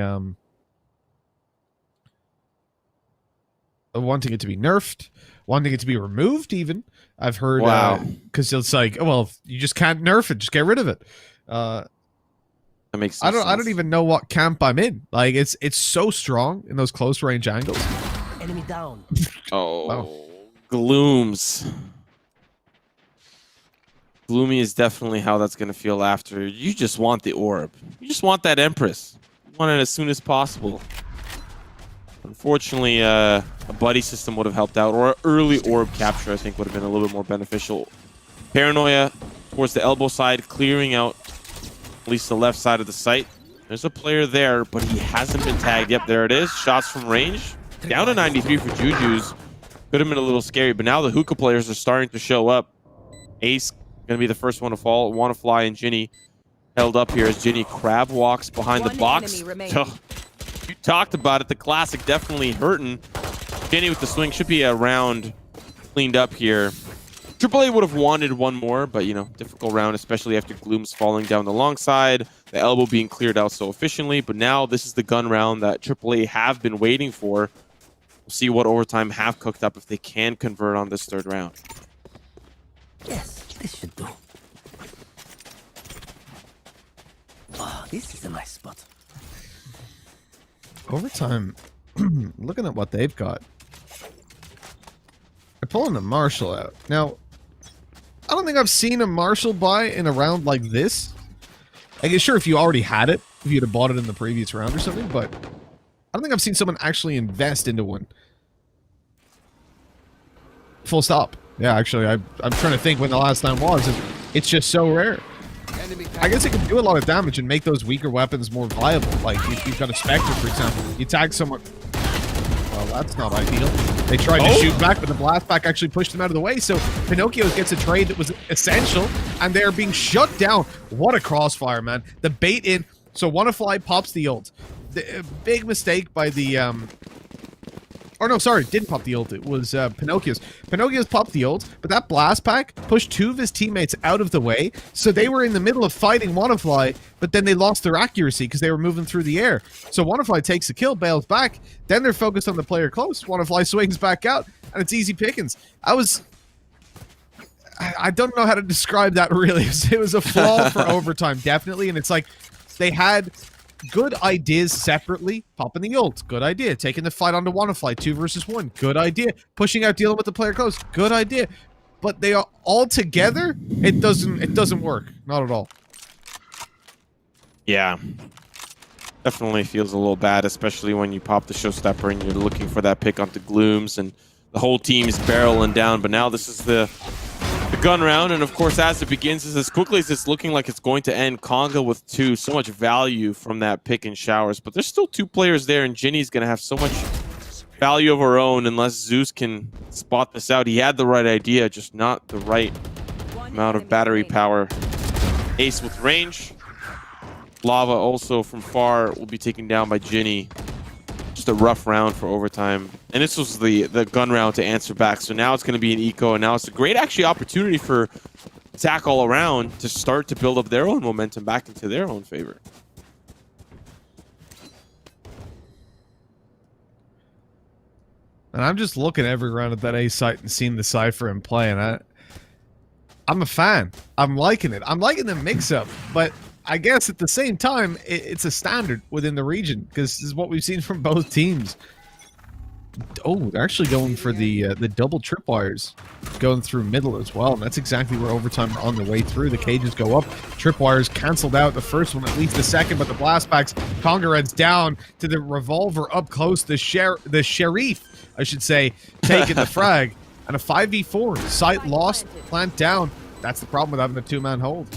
to be nerfed, wanting it to be removed even. I've heard, because it's like, oh, well, you just can't nerf it, just get rid of it. That makes I sense. don't even know what camp I'm in. Like, it's so strong in those close range angles. Enemy down. Oh, wow. Glooms. Gloomy is definitely how that's going to feel after. You just want the orb. You just want that Empress. You want it as soon as possible. Unfortunately, a buddy system would have helped out, or an early orb capture, I think, would have been a little bit more beneficial. Paranoia towards the elbow side, clearing out at least the left side of the site. There's a player there, but he hasn't been tagged. Yep, there it is. Shots from range. Down to 93 for Juju's. Could have been a little scary, but now the hookah players are starting to show up. Ace going to be the first one to fall. Wannafly and Ginny held up here as Ginny crab walks behind the box. You talked about it. The classic definitely hurting. Ginny with the swing. Should be a round cleaned up here. AAA would have wanted one more, but, you know, difficult round, especially after Gloom's falling down the long side, the elbow being cleared out so efficiently. But now this is the gun round that AAA have been waiting for. We'll see what overtime have cooked up if they can convert on this third round. Yes, this should do. Oh, this is a nice spot. Overtime, looking at what they've got. They're pulling a Marshall out. Now, I don't think I've seen a Marshall buy in a round like this. I guess, sure, if you already had it, if you'd have bought it in the previous round or something, but I don't think I've seen someone actually invest into one. Full stop. Yeah, actually, I'm trying to think when the last time was. It's just so rare. I guess it can do a lot of damage and make those weaker weapons more viable. Like, if you've got a Spectre, for example. You tag someone... Well, that's not ideal. They tried to shoot back, but the blast pack actually pushed them out of the way. So Pinocchio gets a trade that was essential, and they're being shut down. What a crossfire, man. The bait in. So Wannafly pops the ult. The big mistake by the Or no, sorry, didn't pop the ult. It was Pinocchio's. Pinocchio's popped the ult, but that blast pack pushed 2 of his teammates out of the way, so they were in the middle of fighting Wannafly, but then they lost their accuracy because they were moving through the air. So Wannafly takes the kill, bails back, then they're focused on the player close. Wannafly swings back out, and it's easy pickings. I don't know how to describe that really. It was a flaw for overtime, definitely, and it's like they had good ideas separately. Popping the ult, good idea. Taking the fight onto Wannafly, 2 versus 1, good idea. Pushing out, dealing with the player close, good idea. But they are all together, it doesn't work. Not at all. Yeah. Definitely feels a little bad, especially when you pop the showstopper and you're looking for that pick onto Glooms and the whole team is barreling down. But now this is the gun round, and of course, as it begins, as quickly as it's looking like it's going to end, Conga with 2, so much value from that pick and showers. But there's still 2 players there, and Ginny's going to have so much value of her own unless Zeus can spot this out. He had the right idea, just not the right amount of battery power. Ace with range. Lava also from far will be taken down by Ginny. Just a rough round for overtime. And this was the gun round to answer back. So now it's going to be an eco, and now it's a great actually opportunity for Attack All Around to start to build up their own momentum back into their own favor. And I'm just looking every round at that A site and seeing the Cypher in play, and I'm a fan. I'm liking it. I'm liking the mix-up, but I guess at the same time, it's a standard within the region, because this is what we've seen from both teams. Oh, they're actually going for the double tripwires, going through middle as well, and that's exactly where overtime on the way through. The cages go up, tripwires canceled out the first one, at least the second, but the blast packs, Conga Red's down to the revolver up close, the Sheriff, I should say, taking the frag, and a 5v4, site lost, plant down. That's the problem with having a 2-man hold.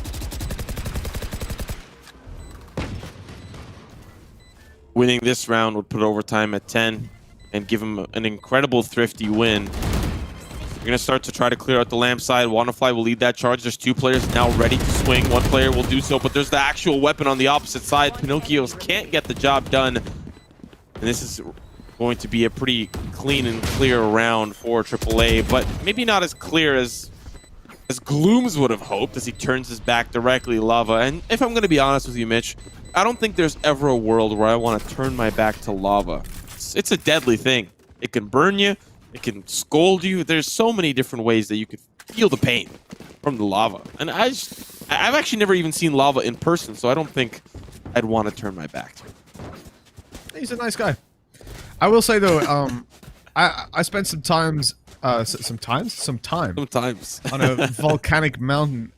Winning this round would put overtime at 10 and give him an incredible thrifty win. You're going to start to try to clear out the lamp side. Wannafly will lead that charge. There's 2 players now ready to swing. 1 player will do so, but there's the actual weapon on the opposite side. Pinocchios can't get the job done. And this is going to be a pretty clean and clear round for AAA, but maybe not as clear as Glooms would have hoped as he turns his back directly Lava. And if I'm going to be honest with you, Mitch, I don't think there's ever a world where I want to turn my back to lava. It's a deadly thing. It can burn you. It can scold you. There's so many different ways that you could feel the pain from the lava. And I've actually never even seen lava in person, so I don't think I'd want to turn my back to it. He's a nice guy. I will say though, I spent some time on a volcanic mountain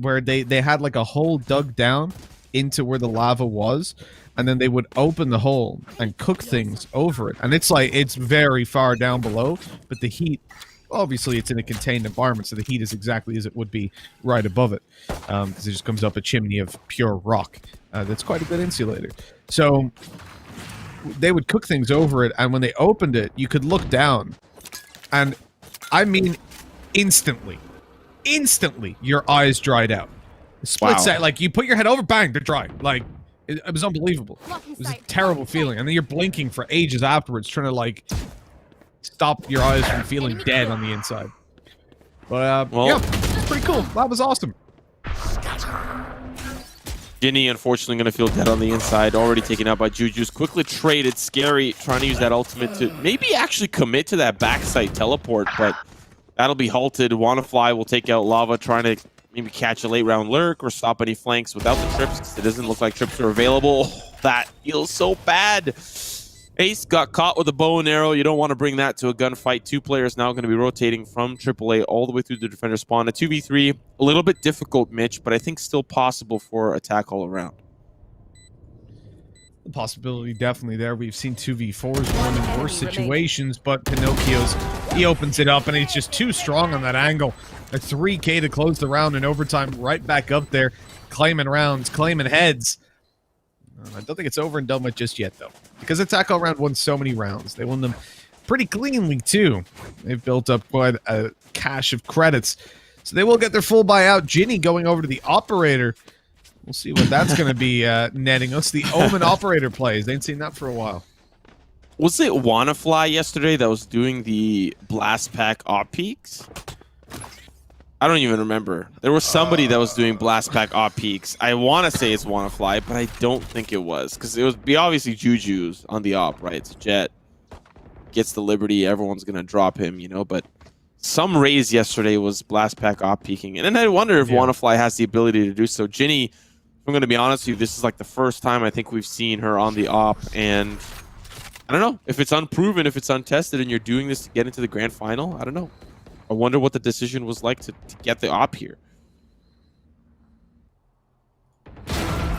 where they had like a hole dug down into where the lava was, and then they would open the hole and cook things over it. And it's like, it's very far down below, but the heat, obviously it's in a contained environment, so the heat is exactly as it would be right above it, because it just comes up a chimney of pure rock. That's quite a good insulator. So they would cook things over it, and when they opened it, you could look down, and I mean instantly, your eyes dried out. Split set, like you put your head over, bang, they're dry. Like it was unbelievable. It was a terrible feeling, and then you're blinking for ages afterwards, trying to like stop your eyes from feeling dead on the inside. But well, yeah, it's pretty cool. That was awesome. Ginny, unfortunately, going to feel dead on the inside. Already taken out by Juju's. Quickly traded. Scary, trying to use that ultimate to maybe actually commit to that backside teleport, but that'll be halted. Wannafly will take out Lava, trying to maybe catch a late round lurk or stop any flanks without the trips, because it doesn't look like trips are available. Oh, that feels so bad. Ace got caught with a bow and arrow. You don't want to bring that to a gunfight. 2 players now going to be rotating from AAA all the way through the defender spawn. A 2v3, a little bit difficult, Mitch, but I think still possible for Attack All Around. The possibility definitely there. We've seen 2v4s won in worse situations, but Pinocchio's, he opens it up, and it's just too strong on that angle. A 3K to close the round in overtime, right back up there, claiming rounds, claiming heads. I don't think it's over and done with just yet, though, because Attack All Around won so many rounds. They won them pretty cleanly, too. They've built up quite a cache of credits, so they will get their full buyout. Ginny going over to the operator. We'll see what that's going to be netting us. The Omen operator plays. They ain't seen that for a while. Was it Wannafly yesterday that was doing the blast pack op peaks? I don't even remember. There was somebody that was doing blast pack op peaks. I want to say it's Wannafly, but I don't think it was, because it would be obviously Juju's on the op, right? It's Jet gets the Liberty, everyone's gonna drop him, you know. But some raise yesterday was blast pack op peaking, and then I wonder if Wannafly has the ability to do so. Ginny, if I'm gonna be honest with you, this is like the first time I think we've seen her on the op, and I don't know if it's unproven, if it's untested, and you're doing this to get into the grand final. I don't know. I wonder what the decision was like to get the op here.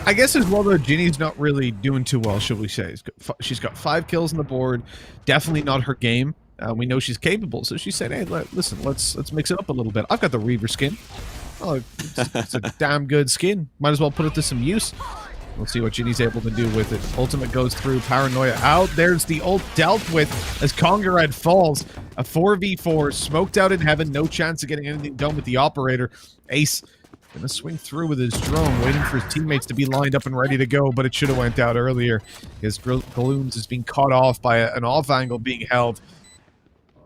I guess as well, though, Ginny's not really doing too well, shall we say. She's got 5 kills on the board. Definitely not her game. We know she's capable, so she said, hey, listen, let's mix it up a little bit. I've got the Reaver skin. Oh, it's a damn good skin. Might as well put it to some use. We'll see what Ginny's able to do with it. Ultimate goes through. Paranoia out. There's the ult dealt with as Congarad falls. A 4v4 smoked out in heaven. No chance of getting anything done with the operator. Ace gonna swing through with his drone, waiting for his teammates to be lined up and ready to go, but it should have went out earlier. His Galooms is being caught off by an off angle being held.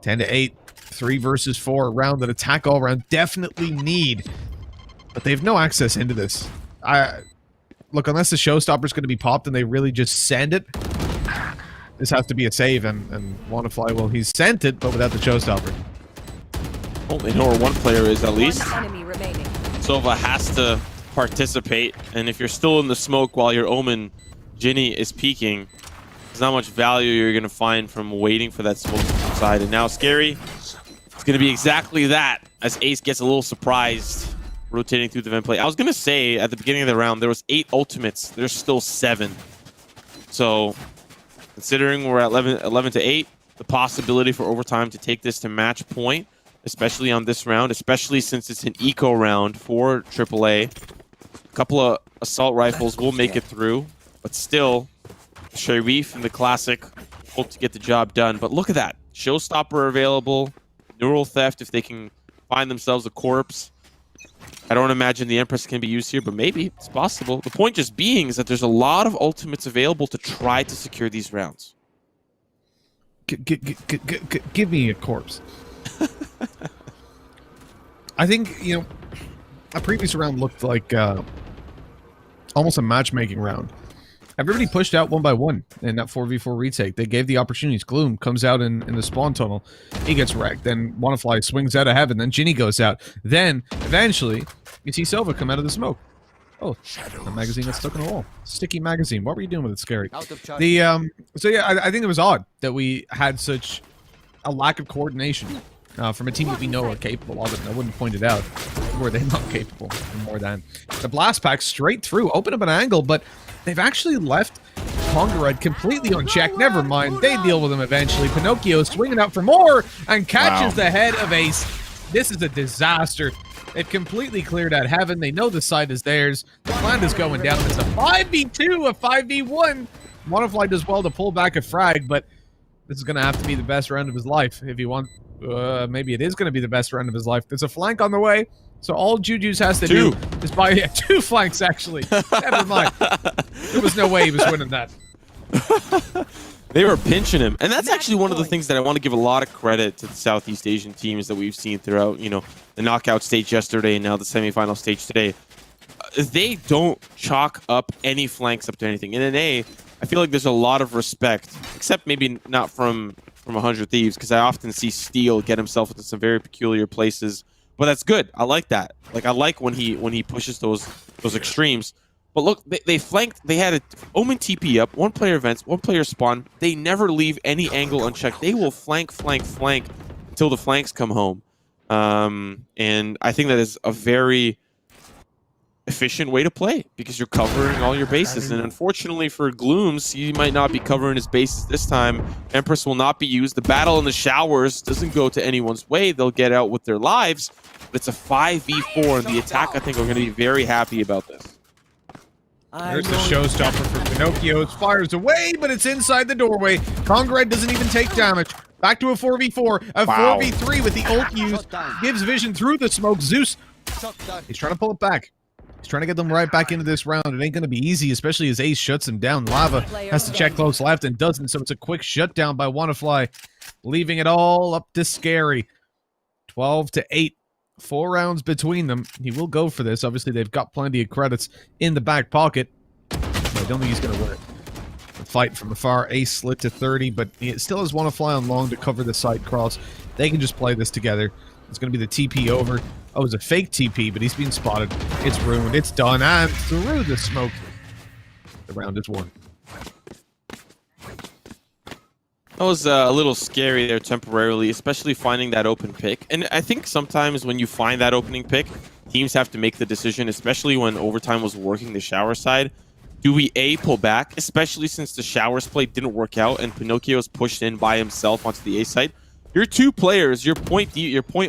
10-8. 3 versus 4 round that attack all round. Definitely need, but they have no access into this. Look, unless the showstopper is going to be popped and they really just send it, this has to be a save, and Wannafly, well, he's sent it, but without the showstopper. Well, they know where one player is at least. One enemy remaining. Sova has to participate, and if you're still in the smoke while your Omen Ginny is peeking, there's not much value you're going to find from waiting for that smoke to subside. And now Scary, it's going to be exactly that, as Ace gets a little surprised, rotating through the vent play. I was going to say, at the beginning of the round, there was 8 ultimates. There's still 7. So, considering we're at 11 to 8, the possibility for overtime to take this to match point, especially on this round, especially since it's an eco round for AAA. A couple of assault rifles will make it through, but still, Sharif and the Classic hope to get the job done. But look at that. Showstopper available, neural theft if they can find themselves a corpse. I don't imagine the Empress can be used here, but maybe it's possible. The point just being is that there's a lot of ultimates available to try to secure these rounds. Give me a corpse. I think, you know, a previous round looked like almost a matchmaking round. Everybody pushed out one by one in that 4v4 retake. They gave the opportunities. Gloom comes out in the spawn tunnel. He gets wrecked. Then Wannafly swings out of heaven. Then Ginny goes out. Then, eventually, you see Sova come out of the smoke. Oh, a magazine that's stuck in the wall. Sticky magazine. What were you doing with it, Scary? So yeah, I think it was odd that we had such a lack of coordination from a team that we know are capable of it, and I wouldn't point it out. Were they not capable more than the blast pack straight through, open up an angle, but they've actually left Congarad completely unchecked. Never mind, they deal with him eventually. Pinocchio swinging out for more and catches the head of Ace. This is a disaster. They've completely cleared out heaven. They know the site is theirs. The plant is going down. It's a 5v2, a 5v1. Wannafly does well to pull back a frag, but this is going to have to be the best round of his life if you want. Maybe it is going to be the best round of his life. There's a flank on the way, so all Juju's has to do is buy 2 flanks, actually. Never mind. There was no way he was winning that. They were pinching him. And that's actually one of the things that I want to give a lot of credit to the Southeast Asian teams that we've seen throughout, you know, the knockout stage yesterday and now the semifinal stage today. They don't chalk up any flanks up to anything. In NA, I feel like there's a lot of respect, except maybe not from 100 Thieves, because I often see Steel get himself into some very peculiar places. But that's good. I like that. Like, I like when he pushes those extremes. But look, they flanked. They had a Omen TP up, 1 player vents, 1 player spawn. They never leave any angle unchecked. They will flank until the flanks come home. And I think that is a very efficient way to play because you're covering all your bases. And unfortunately for Glooms, he might not be covering his bases this time. Empress will not be used. The battle in the showers doesn't go to anyone's way. They'll get out with their lives. But it's a 5v4, and the attack, I think, are going to be very happy about this. There's the showstopper for Pinocchio. It fires away, but it's inside the doorway. Congarad doesn't even take damage. Back to a 4v4. A 4v3 with the ult used. Gives vision through the smoke. Zeus, he's trying to pull it back. He's trying to get them right back into this round. It ain't going to be easy, especially as Ace shuts him down. Lava has to check close left and doesn't, so it's a quick shutdown by Wannafly, leaving it all up to Scary. 12-8. 4 rounds between them. He will go for this. Obviously, they've got plenty of credits in the back pocket. I don't think he's going to win it. The fight from afar. Ace slid to 30, but he still has Wannafly on long to cover the side cross. They can just play this together. It's going to be the TP over. Oh, it's a fake TP, but he's being spotted. It's ruined. It's done. And through the smoke, the round is won. That was a little scary there temporarily, especially finding that open pick. And I think sometimes when you find that opening pick, teams have to make the decision, especially when overtime was working the shower side. Do we A, pull back, especially since the showers play didn't work out and Pinocchio's pushed in by himself onto the A side? Your 2 players, your point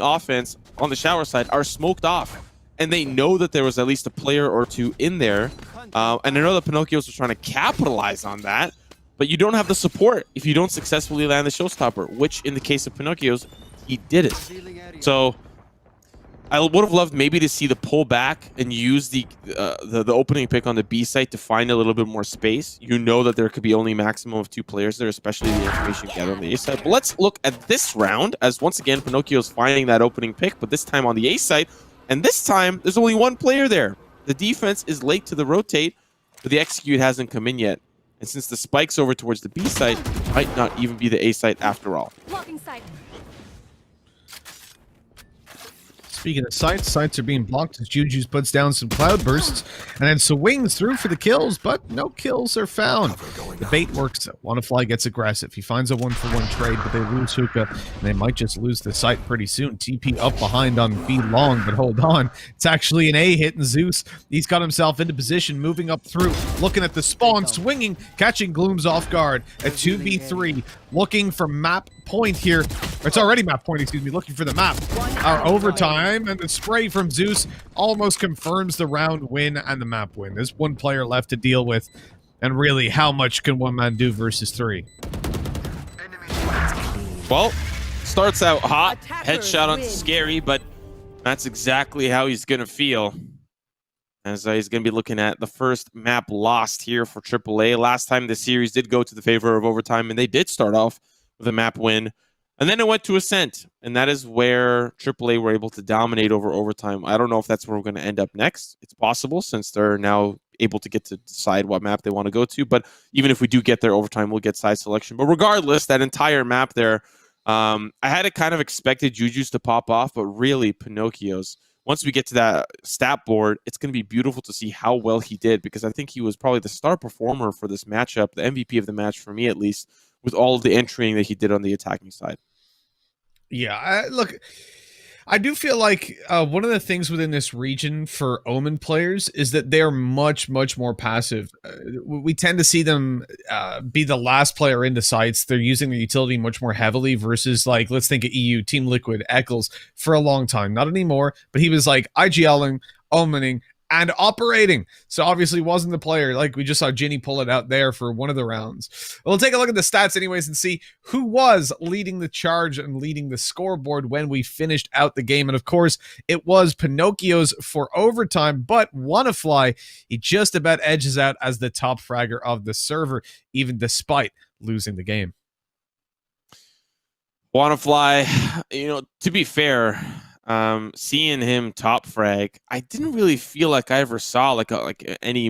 offense on the shower side are smoked off. And they know that there was at least a player or 2 in there. And I know that Pinocchio's was trying to capitalize on that. But you don't have the support if you don't successfully land the showstopper, which in the case of Pinocchio's, he did it. So I would have loved maybe to see the pull back and use the opening pick on the B site to find a little bit more space. You know that there could be only maximum of 2 players there, especially the information you gather on the A side. But let's look at this round as once again Pinocchio's finding that opening pick, but this time on the A side. And this time there's only 1 player there. The defense is late to the rotate, but the execute hasn't come in yet. And since the spike's over towards the B site, it might not even be the A site after all. Blocking sight. Speaking of sights are being blocked as Juju's puts down some cloud bursts and then swings through for the kills, but no kills are found. The bait works. Wannafly gets aggressive. He finds a 1-for-1 trade, but they lose Hookah, and they might just lose the site pretty soon. TP up behind on B long, but hold on. It's actually an A hit, and Zeus, he's got himself into position, moving up through, looking at the spawn, swinging, catching Glooms off guard. A 2v3, looking for map point here. Or it's already map point, excuse me, looking for the map. Our overtime, and the spray from Zeus almost confirms the round win and the map win. There's 1 player left to deal with, and really, how much can 1 man do versus 3? Well, starts out hot, headshot on Scary, but that's exactly how he's going to feel. As he's going to be looking at the first map lost here for AAA. Last time the series did go to the favor of overtime, and they did start off with a map win. And then it went to Ascent, and that is where AAA were able to dominate over overtime. I don't know if that's where we're going to end up next. It's possible, since they're now able to get to decide what map they want to go to. But even if we do get there overtime, we'll get side selection. But regardless, that entire map there, I had it kind of expected Juju's to pop off, but really Pinocchio's. Once we get to that stat board, it's going to be beautiful to see how well he did, because I think he was probably the star performer for this matchup, the MVP of the match for me at least, with all of the entering that he did on the attacking side. Yeah, look, I do feel like one of the things within this region for Omen players is that they're much, much more passive. We tend to see them be the last player into sites. They're using the utility much more heavily versus, like, let's think of EU, Team Liquid, Eccles for a long time. Not anymore, but he was like IGLing, omening, and operating. So obviously wasn't the player. Like we just saw Ginny pull it out there for one of the rounds. We'll take a look at the stats anyways and see who was leading the charge and leading the scoreboard when we finished out the game. And of course, it was Pinocchio's for overtime, but Wannafly, he just about edges out as the top fragger of the server, even despite losing the game. Wannafly, you know, to be fair, seeing him top frag, I didn't really feel like I ever saw like any,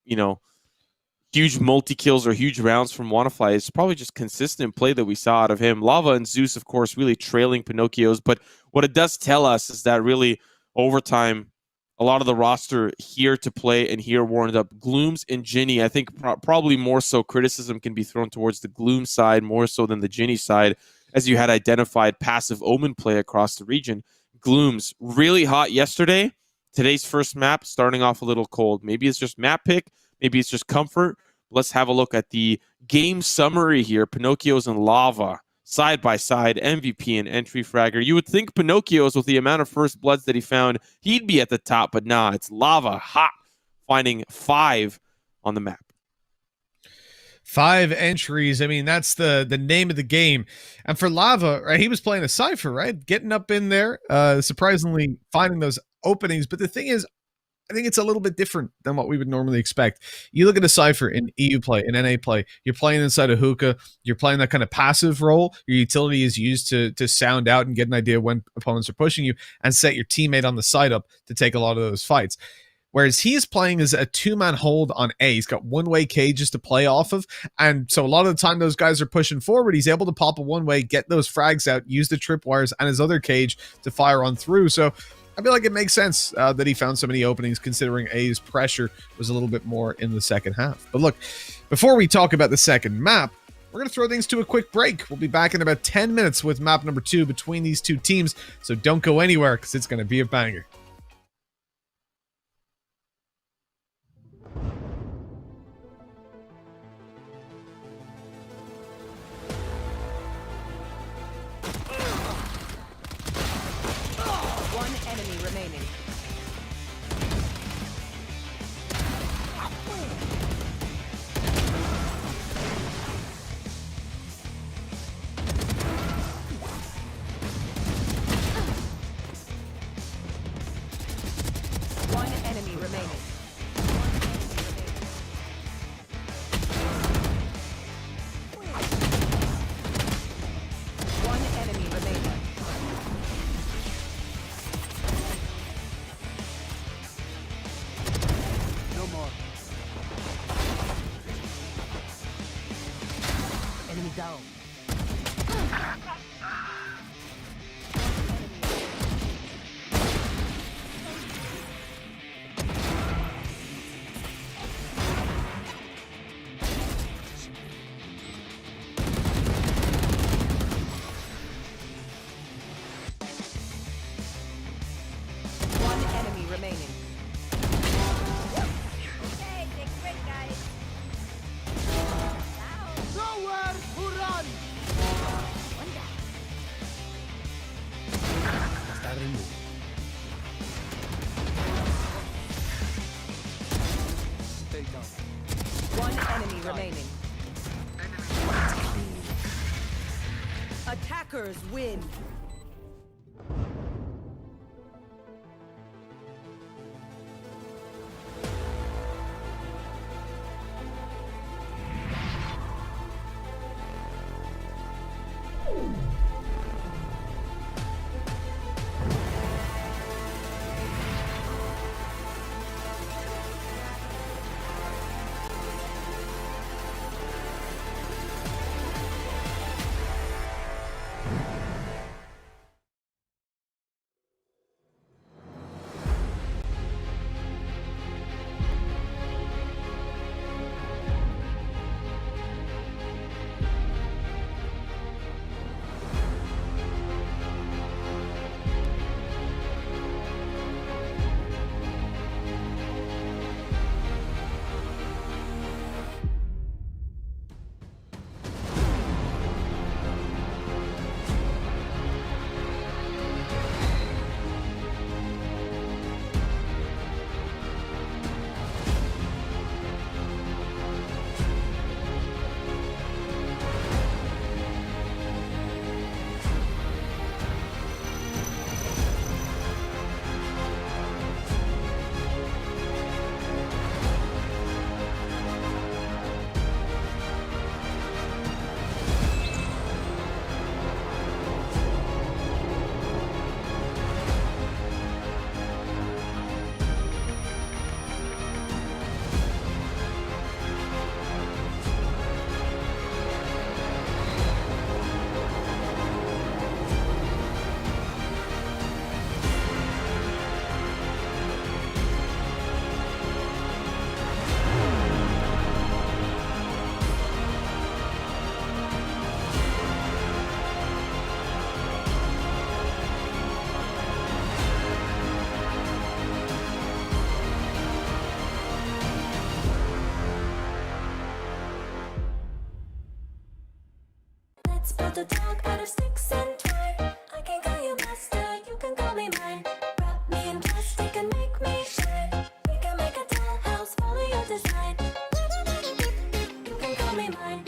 you know, huge multi kills or huge rounds from Wannafly. It's probably just consistent play that we saw out of him. Lava and Zeus, of course, really trailing Pinocchio's, but what it does tell us is that really overtime, a lot of the roster here to play and here warmed up. Glooms and Ginny, I think probably more so criticism can be thrown towards the Gloom side more so than the Ginny side, as you had identified passive Omen play across the region. Glooms really hot yesterday. Today's first map starting off a little cold. Maybe it's just map pick. Maybe it's just comfort. Let's have a look at the game summary here. Pinocchio's and Lava side by side, MVP and entry fragger. You would think Pinocchio's, with the amount of first bloods that he found, he'd be at the top, but nah, it's Lava hot, finding 5 on the map. 5 entries. I mean, that's the name of the game. And for Lava, right, he was playing a Cypher, right? Getting up in there, surprisingly finding those openings. But the thing is, I think it's a little bit different than what we would normally expect. You look at a Cypher in EU play, in NA play, you're playing inside a hookah, you're playing that kind of passive role. Your utility is used to sound out and get an idea when opponents are pushing you and set your teammate on the side up to take a lot of those fights. Whereas he is playing as a two-man hold on A. He's got one-way cages to play off of. And so a lot of the time those guys are pushing forward. He's able to pop a one-way, get those frags out, use the tripwires and his other cage to fire on through. So I feel like it makes sense that he found so many openings, considering A's pressure was a little bit more in the second half. But look, before we talk about the second map, we're going to throw things to a quick break. We'll be back in about 10 minutes with map number 2 between these two teams. So don't go anywhere because it's going to be a banger. One enemy remaining. One enemy remaining. One enemy remaining. No more. Enemy down. One enemy remaining. Okay, take a break, guys. Nowhere to run! One down. Start remove. Stay down. One enemy remaining. Attackers win. Let's build a dog out of sticks and twine. I can call you master, you can call me mine. Wrap me in plastic and make me shine. We can make a dollhouse, follow your design. You can call me mine.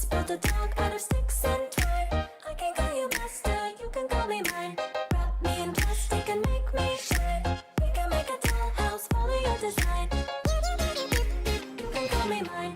build a dog out of sticks and twine. I can call you master, you can call me mine. Wrap me in plastic and make me shine. We can make a dollhouse, follow your design. You can call me mine.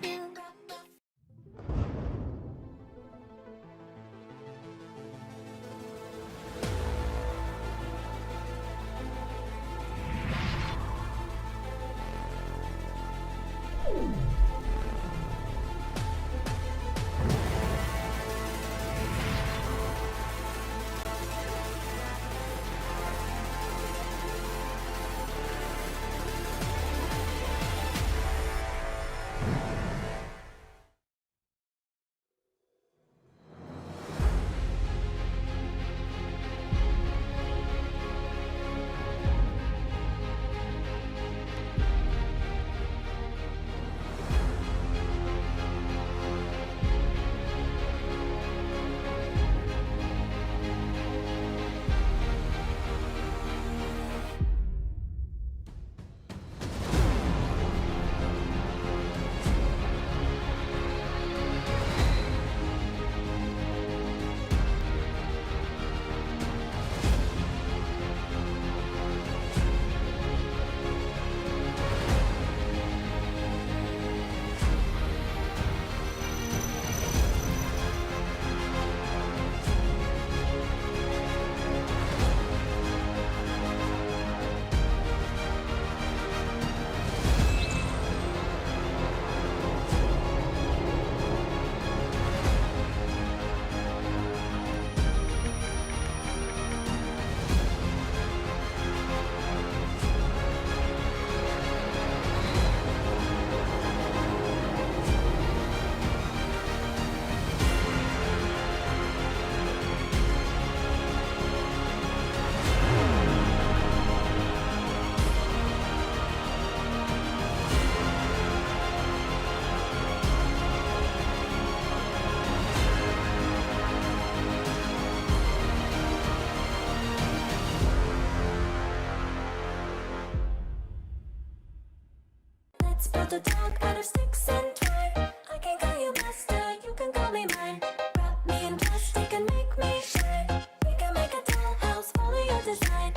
Let's build a dog out of sticks and twine. I can call you master, you can call me mine. Wrap me in plastic and make me shine. We can make a dollhouse, follow your design.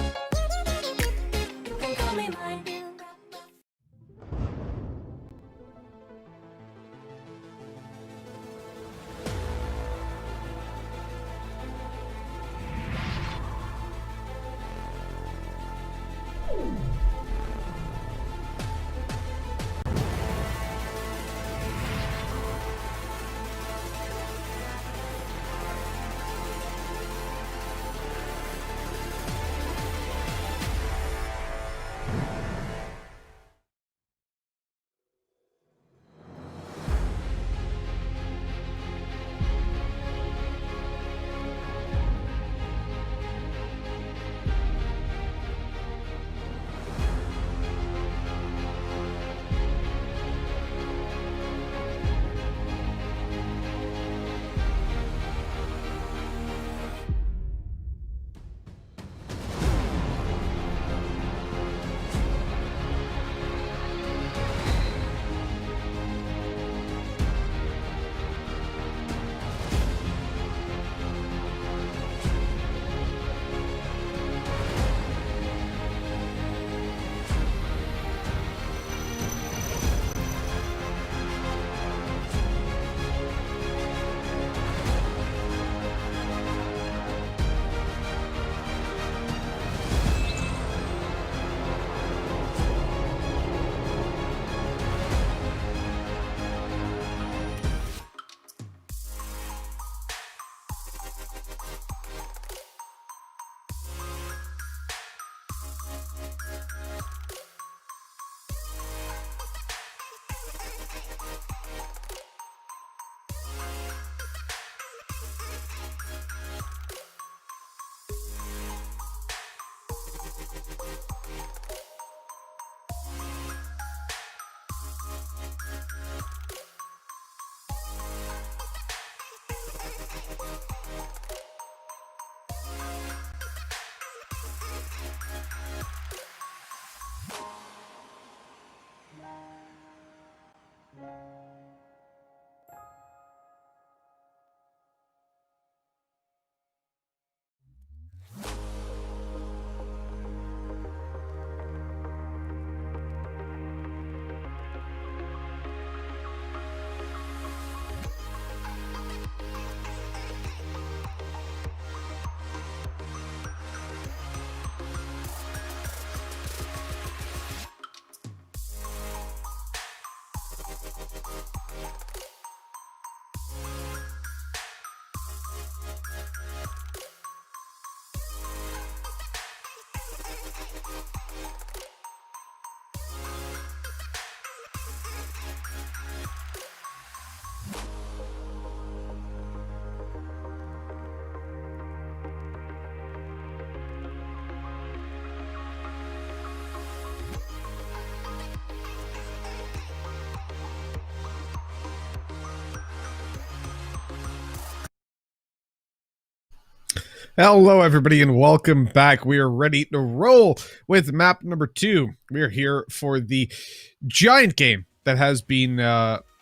You can call me mine. Hello, everybody, and welcome back. We are ready to roll with map number 2. We are here for the giant game that has been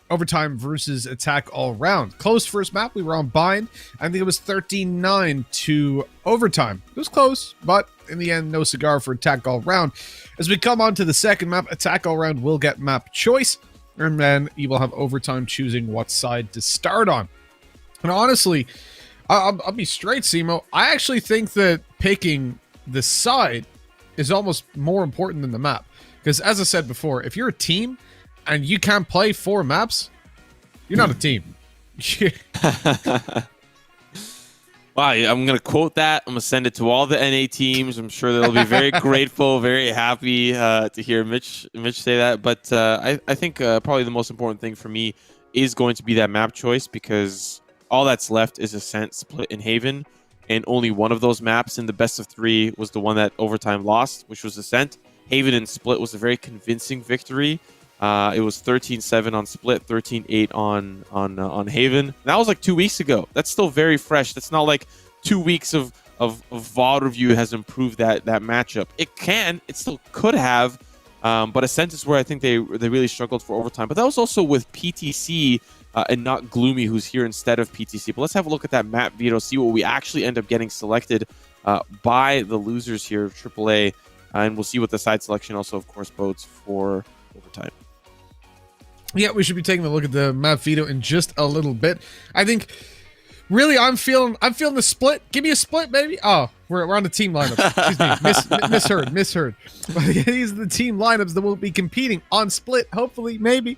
overtime versus attack all round. Close first map. We were on bind. I think it was 13-9 to overtime. It was close, but in the end, no cigar for attack all round. As we come on to the second map, attack all round will get map choice, and then you will have overtime choosing what side to start on. And honestly, I'll be straight, Simo. I actually think that picking the side is almost more important than the map. Because as I said before, if you're a team and you can't play 4 maps, you're not a team. Wow, I'm going to quote that. I'm going to send it to all the NA teams. I'm sure they'll be very grateful, very happy to hear Mitch say that. But I think probably the most important thing for me is going to be that map choice, because all that's left is Ascent, Split, and Haven, and only one of those maps in the best of 3 was the one that overtime lost, which was Ascent. Haven and Split was a very convincing victory. It was 13-7 on Split, 13-8 on Haven. And that was like 2 weeks ago. That's still very fresh. That's not like 2 weeks of VOD review has improved that matchup. It still could have, but Ascent is where I think they really struggled for overtime. But that was also with PTC. And not Gloomy, who's here instead of PTC. But let's have a look at that map veto, see what we actually end up getting selected by the losers here of AAA. And we'll see what the side selection also, of course, bodes for overtime. Yeah, we should be taking a look at the map veto in just a little bit. I think, really, I'm feeling the split. Give me a split, baby. Oh, we're on the team lineups. Excuse me, misheard. But these are the team lineups that will be competing on Split, hopefully, maybe.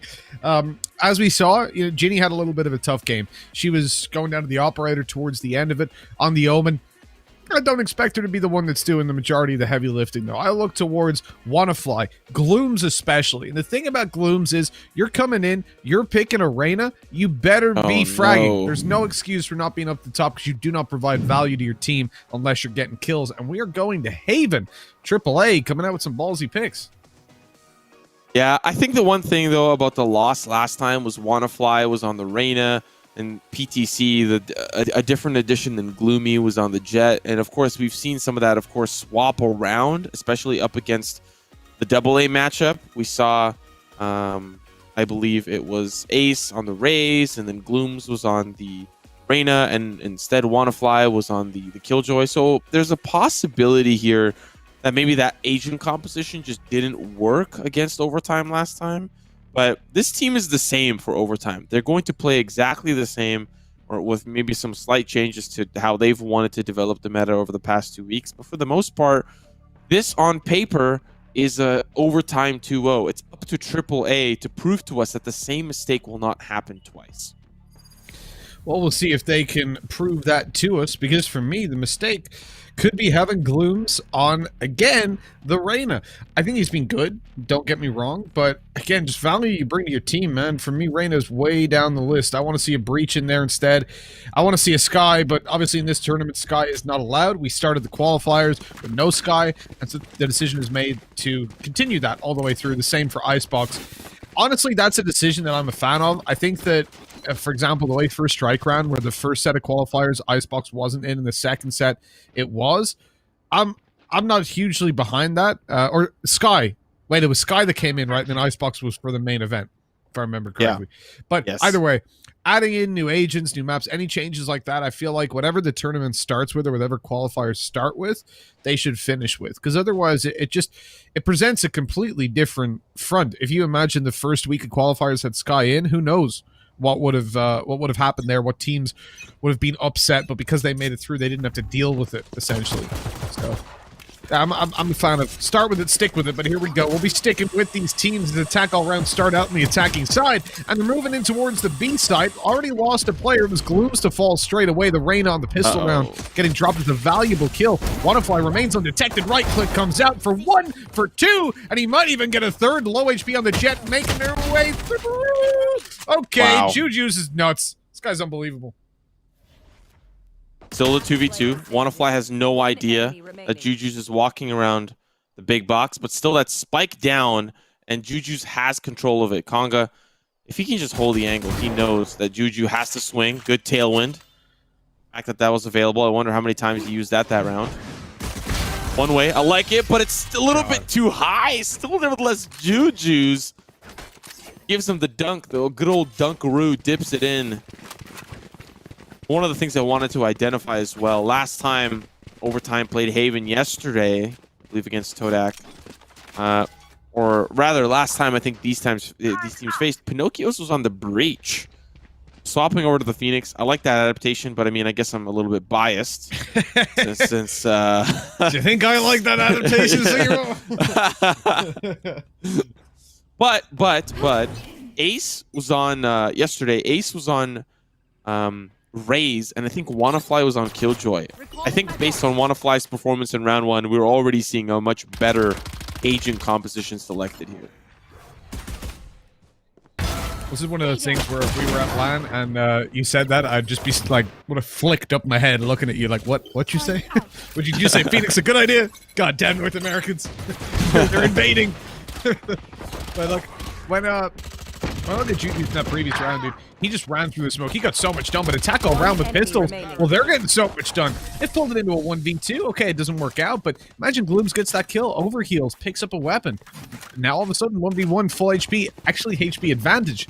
As we saw, Ginny had a little bit of a tough game. She was going down to the operator towards the end of it on the Omen. I don't expect her to be the one that's doing the majority of the heavy lifting, though. I look towards Wannafly, Glooms especially. And the thing about Glooms is you're coming in, you're picking Arena, you better be fragging. No. There's no excuse for not being up the top, because you do not provide value to your team unless you're getting kills. And we are going to Haven. AAA coming out with some ballsy picks. Yeah, I think the one thing, though, about the loss last time was Wannafly was on the Reyna, and PTC, a different edition than Gloomy, was on the Jet. And of course, we've seen some of that, of course, swap around, especially up against the AA matchup. We saw, I believe it was Ace on the Raze, and then Glooms was on the Reyna, and instead Wannafly was on the Killjoy. So there's a possibility here that maybe that Asian composition just didn't work against overtime last time. But this team is the same for overtime. They're going to play exactly the same, or with maybe some slight changes to how they've wanted to develop the meta over the past 2 weeks. But for the most part, this on paper is a overtime 2-0. It's up to AAA to prove to us that the same mistake will not happen twice. Well, we'll see if they can prove that to us, because for me, the mistake could be having Glooms on, again, the Reyna. I think he's been good, don't get me wrong, but again, just value you bring to your team, man. For me, Reyna's way down the list. I want to see a Breach in there instead. I want to see a Skye, but obviously in this tournament, Skye is not allowed. We started the qualifiers with no Skye, and so the decision is made to continue that all the way through. The same for Icebox. Honestly, that's a decision that I'm a fan of. I think that, for example, the way first strike round, where the first set of qualifiers Icebox wasn't in, and the second set it was, I'm not hugely behind that. Or Skye. Wait, it was Skye that came in, right? And then Icebox was for the main event, if I remember correctly. Yeah. But yes. Either way, adding in new agents, new maps, any changes like that, I feel like whatever the tournament starts with, or whatever qualifiers start with, they should finish with. Because otherwise, it presents a completely different front. If you imagine the first week of qualifiers had Skye in, who knows what would have happened there, what teams would have been upset, but because they made it through, they didn't have to deal with it, essentially. So I'm a fan of start with it, stick with it, but here we go. We'll be sticking with these teams. The attack all round start out on the attacking side, and they're moving in towards the B side. Already lost a player. It was Glooms to fall straight away. The Reyna on the pistol round getting dropped with a valuable kill. Wannafly remains undetected. Right click comes out for 1, for 2, and he might even get a third. Low HP on the Jet, making their way through. Okay, wow. Juju's is nuts. This guy's unbelievable. Still a 2v2. Wannafly has no idea that Juju's is walking around the big box, but still that spike down, and Juju's has control of it. Konga, if he can just hold the angle, he knows that Juju has to swing. Good tailwind. fact that that was available. I wonder how many times he used that round. One way, I like it, but it's a little bit too high. Still nevertheless, Juju's gives him the dunk, though. Good old dunkaroo, dips it in. One of the things I wanted to identify as well. Last time, Overtime played Haven yesterday, I believe against Todak. Or rather, last time I think these teams faced, Pinocchio's was on the breach. Swapping over to the Phoenix. I like that adaptation, but I mean, I guess I'm a little bit biased. since Do you think I like that adaptation, Zero? But Ace was on yesterday. Ace was on Raze, and I think WannaFly was on Killjoy. I think based on WannaFly's performance in round 1, we were already seeing a much better agent composition selected here. This is one of those things where if we were at LAN and you said that, I'd just be like, would have flicked up my head looking at you like, what'd you say? What'd you say? Phoenix, a good idea? God damn North Americans. They're invading. But like, when I did you use that previous round, dude, he just ran through the smoke. He got so much done, but attack all round with pistols, well, they're getting so much done. It pulled it into a 1v2. Okay, it doesn't work out, but imagine Glooms gets that kill, overheals, picks up a weapon. Now all of a sudden, 1v1, full HP, actually HP advantage.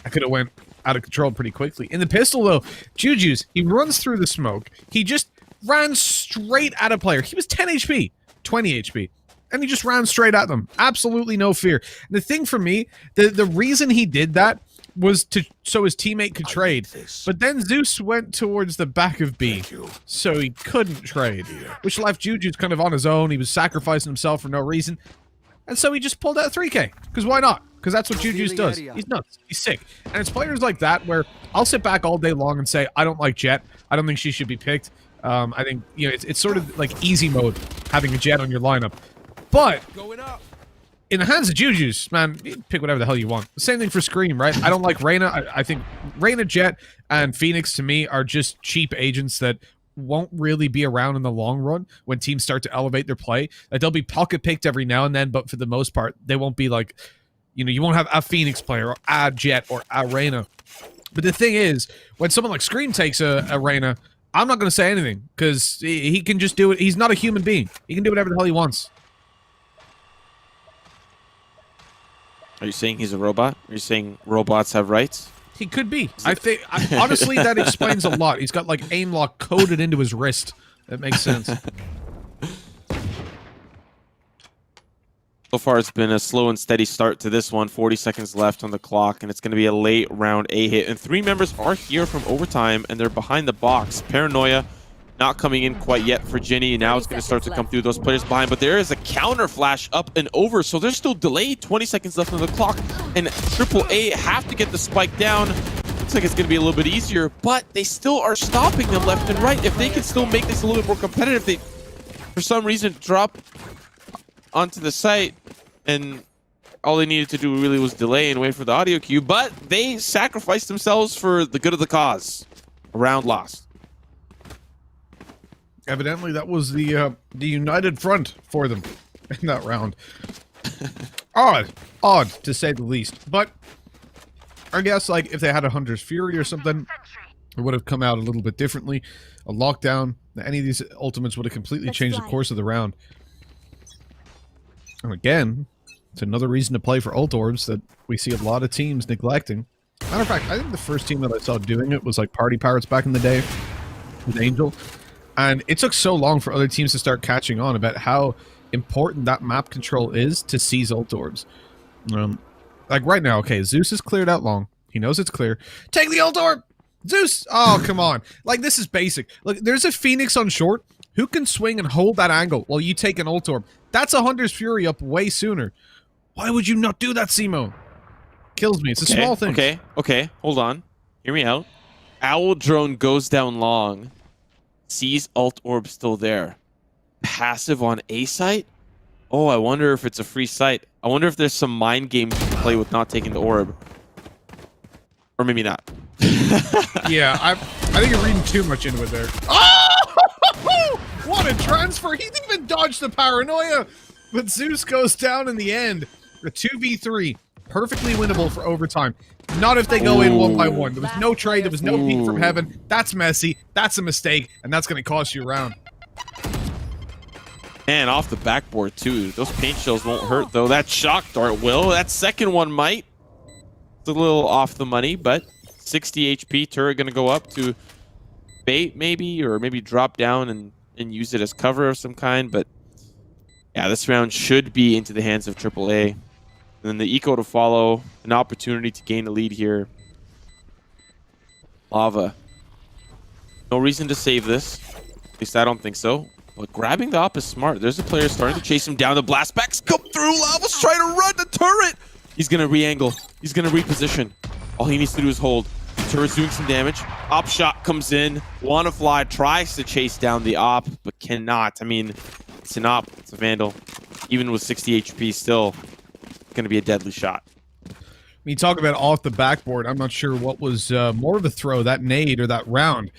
I could have went out of control pretty quickly. In the pistol, though, Juju's, he runs through the smoke. He just ran straight at a player. He was 10 HP, 20 HP. And he just ran straight at them. Absolutely no fear. And the thing for me, the reason he did that was so his teammate could trade. But then Zeus went towards the back of B, so he couldn't trade, which left Juju's kind of on his own. He was sacrificing himself for no reason. And so he just pulled out 3K. Because why not? Because that's what Juju's does. He's nuts. He's sick. And it's players like that where I'll sit back all day long and say, I don't like Jet. I don't think she should be picked. I think, you know, it's sort of like easy mode, having a Jet on your lineup. But in the hands of Juju's, man, you pick whatever the hell you want. Same thing for Scream, right? I don't like Reyna. I think Reyna, Jet, and Phoenix, to me, are just cheap agents that won't really be around in the long run when teams start to elevate their play. Like, they'll be pocket picked every now and then, but for the most part, they won't be like, you know, you won't have a Phoenix player or a Jet or a Reyna. But the thing is, when someone like Scream takes a Reyna, I'm not going to say anything because he can just do it. He's not a human being. He can do whatever the hell he wants. Are you saying he's a robot? Are you saying robots have rights? He could be. I think honestly that explains a lot. He's got like aim lock coded into his wrist. That makes sense. So far, it's been a slow and steady start to this one. 40 seconds left on the clock, and it's going to be a late round A hit. And 3 members are here from Overtime, and they're behind the box. Paranoia not coming in quite yet for Ginny. Now it's going to start to come through those players behind, but there is a counter flash up and over, so there's still delayed. 20 seconds left on the clock, and AAA have to get the spike down. Looks like it's going to be a little bit easier, but they still are stopping them left and right. If they can still make this a little bit more competitive, they, for some reason, drop onto the site, and all they needed to do really was delay and wait for the audio cue, but they sacrificed themselves for the good of the cause. A round lost. Evidently, that was the united front for them in that round. Odd to say the least. But I guess like if they had a Hunter's Fury or something, it would have come out a little bit differently. A lockdown, any of these ultimates would have completely changed the course of the round. And again, it's another reason to play for ult orbs that we see a lot of teams neglecting. Matter of fact, I think the first team that I saw doing it was like Party Pirates back in the day with Angel. And it took so long for other teams to start catching on about how important that map control is to seize ult orbs. Like right now, okay, Zeus is cleared out long. He knows it's clear. Take the ult orb! Zeus! Oh, come on. Like, this is basic. Look, there's a Phoenix on short who can swing and hold that angle while you take an ult orb. That's a Hunter's Fury up way sooner. Why would you not do that, Simo? Kills me. It's a small thing. Okay. Hold on. Hear me out. Owl drone goes down long. Sees ult orb still there. Passive on A site? Oh, I wonder if it's a free site. I wonder if there's some mind games you can play with not taking the orb. Or maybe not. Yeah, I think you're reading too much into it there. Oh! What a transfer! He didn't even dodge the paranoia! But Zeus goes down in the end. A 2v3. perfectly winnable for overtime. Not if they go in one by one. There was no trade. There was no peek from heaven. That's messy. That's a mistake, and that's going to cost you a round. And off the backboard too. Those paint shells won't hurt though. That shock dart will. That second one might. It's a little off the money, but 60 HP. Turret going to go up to bait maybe, or maybe drop down and use it as cover of some kind. But yeah, this round should be into the hands of AAA. And then the eco to follow. An opportunity to gain a lead here. Lava. No reason to save this. At least I don't think so. But grabbing the op is smart. There's a player starting to chase him down. The blast backs come through. Lava's trying to run the turret. He's going to re-angle. He's going to reposition. All he needs to do is hold. The turret's doing some damage. Op shot comes in. Wanna Fly tries to chase down the op, but cannot. I mean, it's an op. It's a Vandal. Even with 60 HP, still going to be a deadly shot. When you talk about off the backboard, I'm not sure what was more of a throw, that nade or that round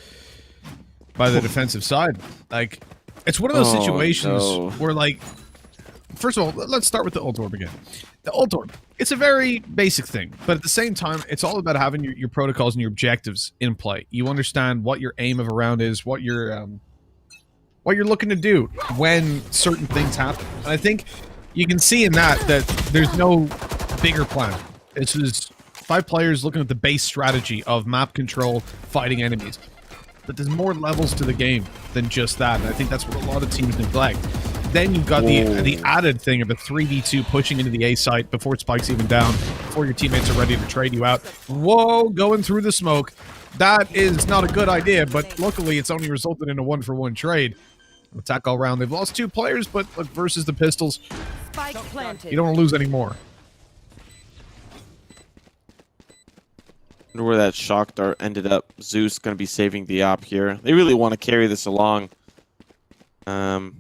by the defensive side. Like, it's one of those situations where, like, first of all, let's start with the ult orb again. The ult orb, it's a very basic thing, but at the same time, it's all about having your protocols and your objectives in play. You understand what your aim of a round is, what you're looking to do when certain things happen. And I think you can see in that there's no bigger plan. This is 5 players looking at the base strategy of map control, fighting enemies. But there's more levels to the game than just that, and I think that's what a lot of teams neglect. Then you've got the added thing of a 3v2 pushing into the A site before spike's even down, before your teammates are ready to trade you out. Whoa, going through the smoke. That is not a good idea, but luckily it's only resulted in a 1-for-1 trade. Attack all round. They've lost 2 players, but look, versus the pistols, Spike planted. you don't want to lose any more. Wonder where that shock dart ended up. Zeus going to be saving the op here. They really want to carry this along. And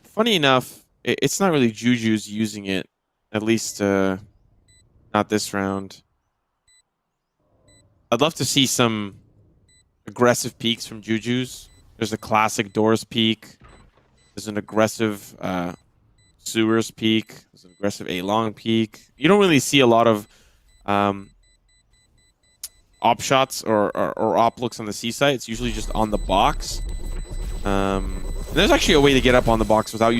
funny enough, it's not really Juju's using it. At least not this round. I'd love to see some aggressive peeks from Juju's. There's a classic doors peek. There's an aggressive sewers peek. There's an aggressive A-long peek. You don't really see a lot of op shots or op looks on the C site. It's usually just on the box. And there's actually a way to get up on the box without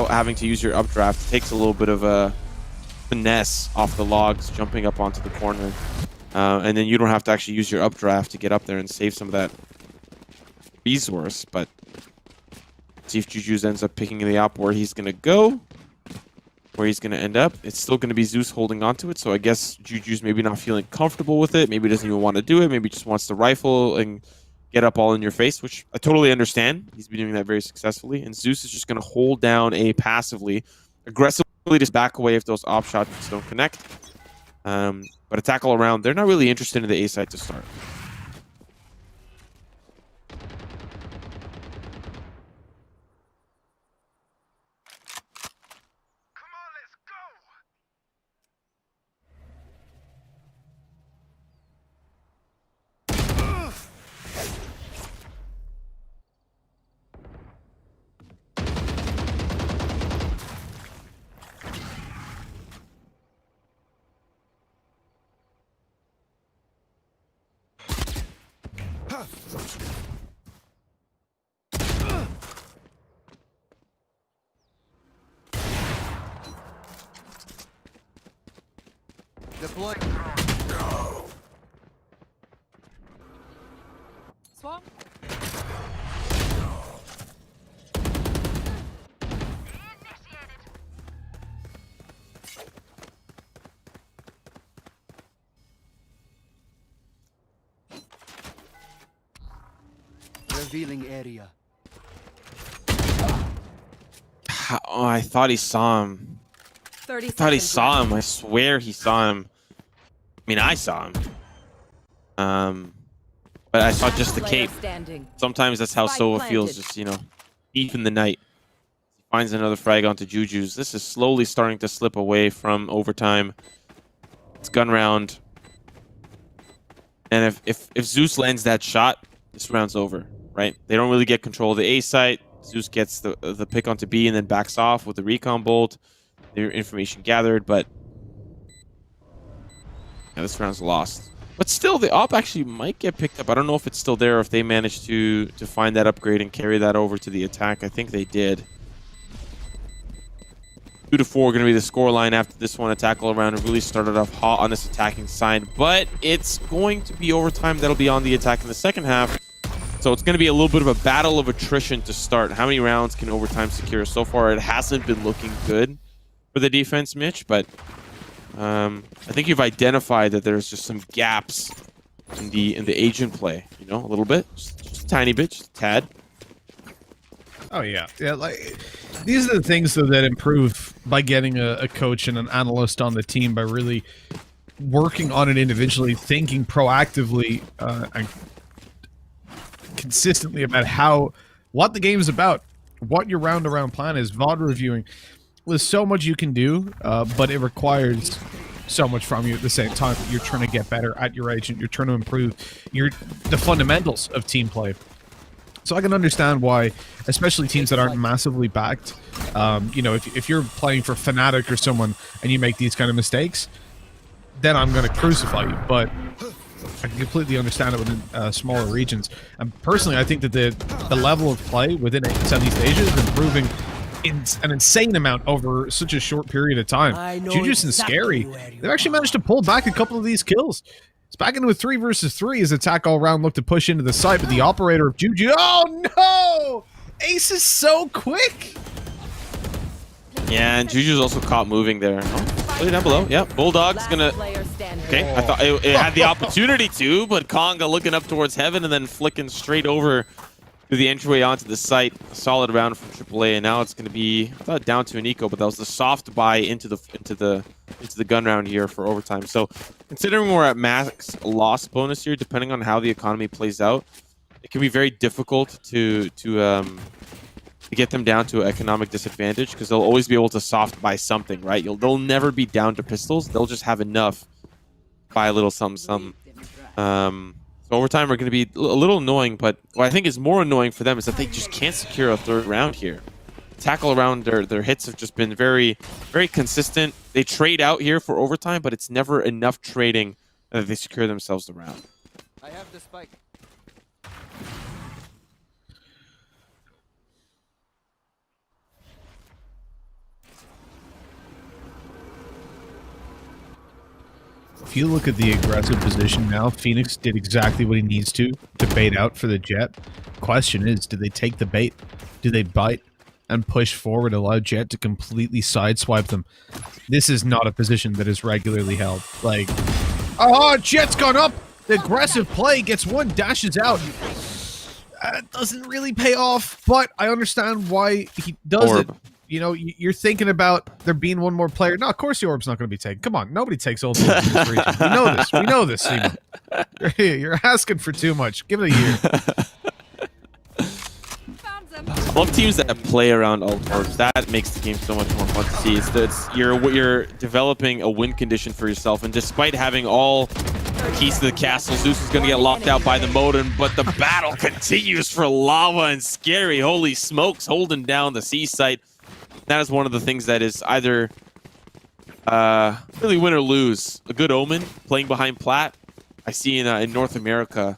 having to use your updraft. It takes a little bit of a finesse off the logs, jumping up onto the corner. And then you don't have to actually use your updraft to get up there and save some of that resource. But see if Juju's ends up picking the op where he's going to go. Where he's going to end up. It's still going to be Zeus holding onto it, so I guess Juju's maybe not feeling comfortable with it. Maybe doesn't even want to do it. Maybe just wants to rifle and get up all in your face, which I totally understand. He's been doing that very successfully. And Zeus is just going to hold down A passively, aggressively just back away if those op shots don't connect. But attack all around. They're not really interested in the A side to start. Deploy. Swap. Revealing area. Oh, I thought he saw him. 30 I thought he seconds saw left. him. I swear he saw him. I mean, I saw him. But I saw just the Player cape. standing. Sometimes that's how Spike Sova planted. feels, just, you know, deep in the night. He finds another frag onto Juju's. This is slowly starting to slip away from overtime. It's gun round. And if Zeus lands that shot, this round's over, right? They don't really get control of the A site. Zeus gets the pick onto B and then backs off with the recon bolt. Their information gathered, but Yeah, this round's lost. But still, the op actually might get picked up. I don't know if it's still there or if they managed to find that upgrade and carry that over to the attack. I think they did. 2-4 going to be the scoreline after this one. Attack all around. It really started off hot on this attacking side, but it's going to be overtime. That'll be on the attack in the second half. So it's going to be a little bit of a battle of attrition to start. How many rounds can overtime secure? So far, it hasn't been looking good for the defense, Mitch, but I think you've identified that there's just some gaps in the agent play, you know, a little bit, just a tiny bit, just a tad. Oh yeah, yeah. Like these are the things though that improve by getting a coach and an analyst on the team by really working on it individually, thinking proactively and consistently about what the game is about, what your round-to-round plan is. VOD reviewing. There's so much you can do, but it requires so much from you at the same time. You're trying to get better at your agent. You're trying to improve the fundamentals of team play. So I can understand why, especially teams that aren't massively backed, you know, if you're playing for Fnatic or someone and you make these kind of mistakes, then I'm going to crucify you. But I can completely understand it within smaller regions. And personally, I think that the level of play within Southeast Asia is improving an insane amount over such a short period of time. Juju's and Scary, they've actually managed to pull back a couple of these kills. It's back into a 3 versus 3 as attack all round looked to push into the site, but the operator of Juju, oh no! Ace is so quick! Yeah, and Juju's also caught moving there. Oh, down below. Yeah, Bulldog's gonna... Okay, I thought it had the opportunity to, but Konga looking up towards heaven and then flicking straight over to the entryway onto the site. A solid round from AAA, and now it's going to be, I thought, down to an eco, but that was the soft buy into the gun round here for overtime. So considering we're at max loss bonus here, depending on how the economy plays out, it can be very difficult to get them down to economic disadvantage, because they'll always be able to soft buy something, right? They'll never be down to pistols. They'll just have enough, buy a little something. So overtime are going to be a little annoying, but what I think is more annoying for them is that they just can't secure a third round here. Tackle around their hits have just been very, very consistent. They trade out here for overtime, but it's never enough trading that they secure themselves the round. I have the spike. If you look at the aggressive position now, Phoenix did exactly what he needs to bait out for the Jet. Question is, do they take the bait? Do they bite and push forward, allow Jet to completely sideswipe them? This is not a position that is regularly held. Like, oh, Jet's gone up! The aggressive play gets one, dashes out. It doesn't really pay off, but I understand why he does it. You know, you're thinking about there being one more player. No, of course the orb's not going to be taken. Come on, nobody takes old orbs in this region. We know this. We know this, Simo. You're asking for too much. Give it a year. I love teams that play around ult orbs. That makes the game so much more fun to see. You're developing a win condition for yourself, and despite having all keys to the castle, Zeus is going to get locked out by the modem, but the battle continues for Lava and Scary. Holy smokes, holding down the C site. That is one of the things that is either really win or lose. A good omen, playing behind Plat. I see in North America,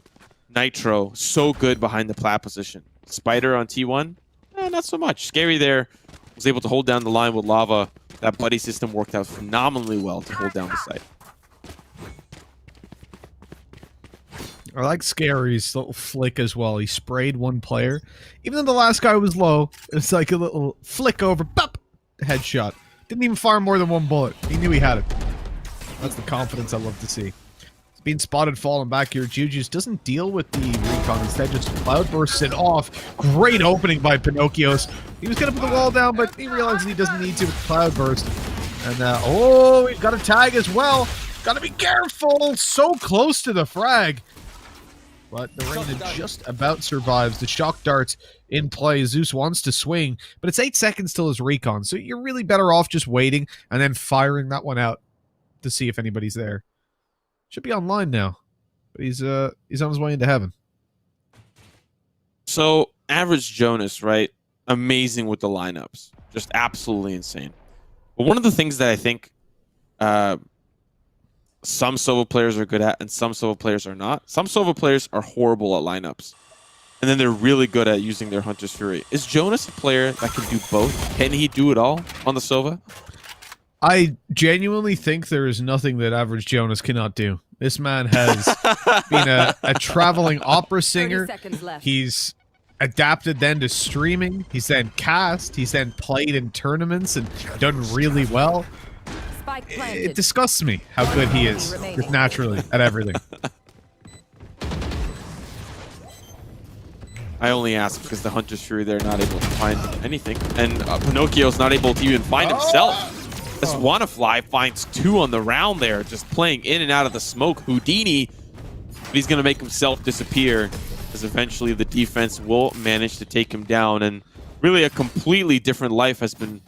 Nitro, so good behind the Plat position. Spider on T1, not so much. Scary there, was able to hold down the line with Lava. That buddy system worked out phenomenally well to hold down the site. I like Scary's little flick as well. He sprayed one player. Even though the last guy was low, it's like a little flick over, bop, headshot. Didn't even fire more than one bullet. He knew he had it. That's the confidence I love to see. It's being spotted falling back here. Juju's doesn't deal with the recon. Instead, just cloudbursts it off. Great opening by Pinocchios. He was going to put the wall down, but he realizes he doesn't need to with cloudburst. And, oh, he's got a tag as well. Got to be careful. So close to the frag. But the Reina just about survives. The shock darts in play. Zeus wants to swing, but it's 8 seconds till his recon, so you're really better off just waiting and then firing that one out to see if anybody's there. Should be online now, but he's on his way into heaven. So, average Jonas, right? Amazing with the lineups. Just absolutely insane. But one of the things that I think some Sova players are good at and some Sova players are not. Some Sova players are horrible at lineups. And then they're really good at using their Hunter's Fury. Is Jonas a player that can do both? Can he do it all on the Sova? I genuinely think there is nothing that average Jonas cannot do. This man has been a traveling opera 30 singer. seconds left. He's adapted then to streaming. He's then cast. He's then played in tournaments and done really well. Spike planted. It disgusts me how good he is just naturally at everything. I only ask because the Hunter's Fury, they're not able to find anything. And Pinocchio's not able to even find himself. This Wannafly finds 2 on the round there, just playing in and out of the smoke. Houdini, but he's going to make himself disappear because eventually the defense will manage to take him down. And really a completely different life has been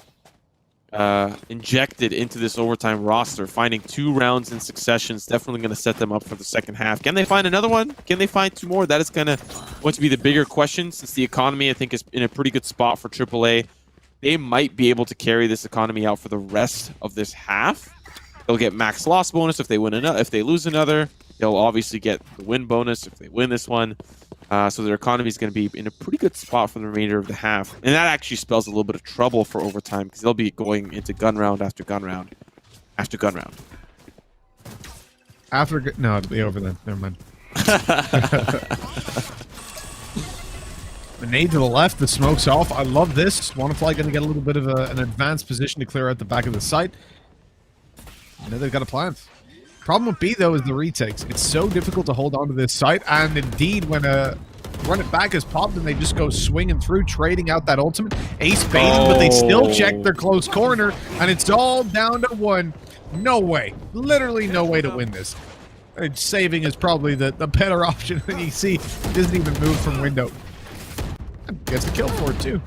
injected into this overtime roster. Finding 2 rounds in succession is definitely going to set them up for the second half. Can they find another one? Can they find 2 more? That is going to be the bigger question, since the economy, I think, is in a pretty good spot for AAA. They might be able to carry this economy out for the rest of this half. They'll get max loss bonus if they win another. If they lose another, they'll obviously get the win bonus if they win this one. So their economy is going to be in a pretty good spot for the remainder of the half. And that actually spells a little bit of trouble for overtime, because they'll be going into gun round after gun round after gun round. No, it'll be over then. Never mind. The nade to the left, the smoke's off. I love this. Wannafly going to get a little bit of an advanced position to clear out the back of the site. You know, they've got a plan. Problem with B, though, is the retakes. It's so difficult to hold on to this site, and indeed, when run it back is popped and they just go swinging through, trading out that ultimate. Ace baiting, but they still check their close corner, and it's all down to 1. No way. Literally no way to win this. Saving is probably the better option. You see, he doesn't even move from window. Gets the kill for it, too.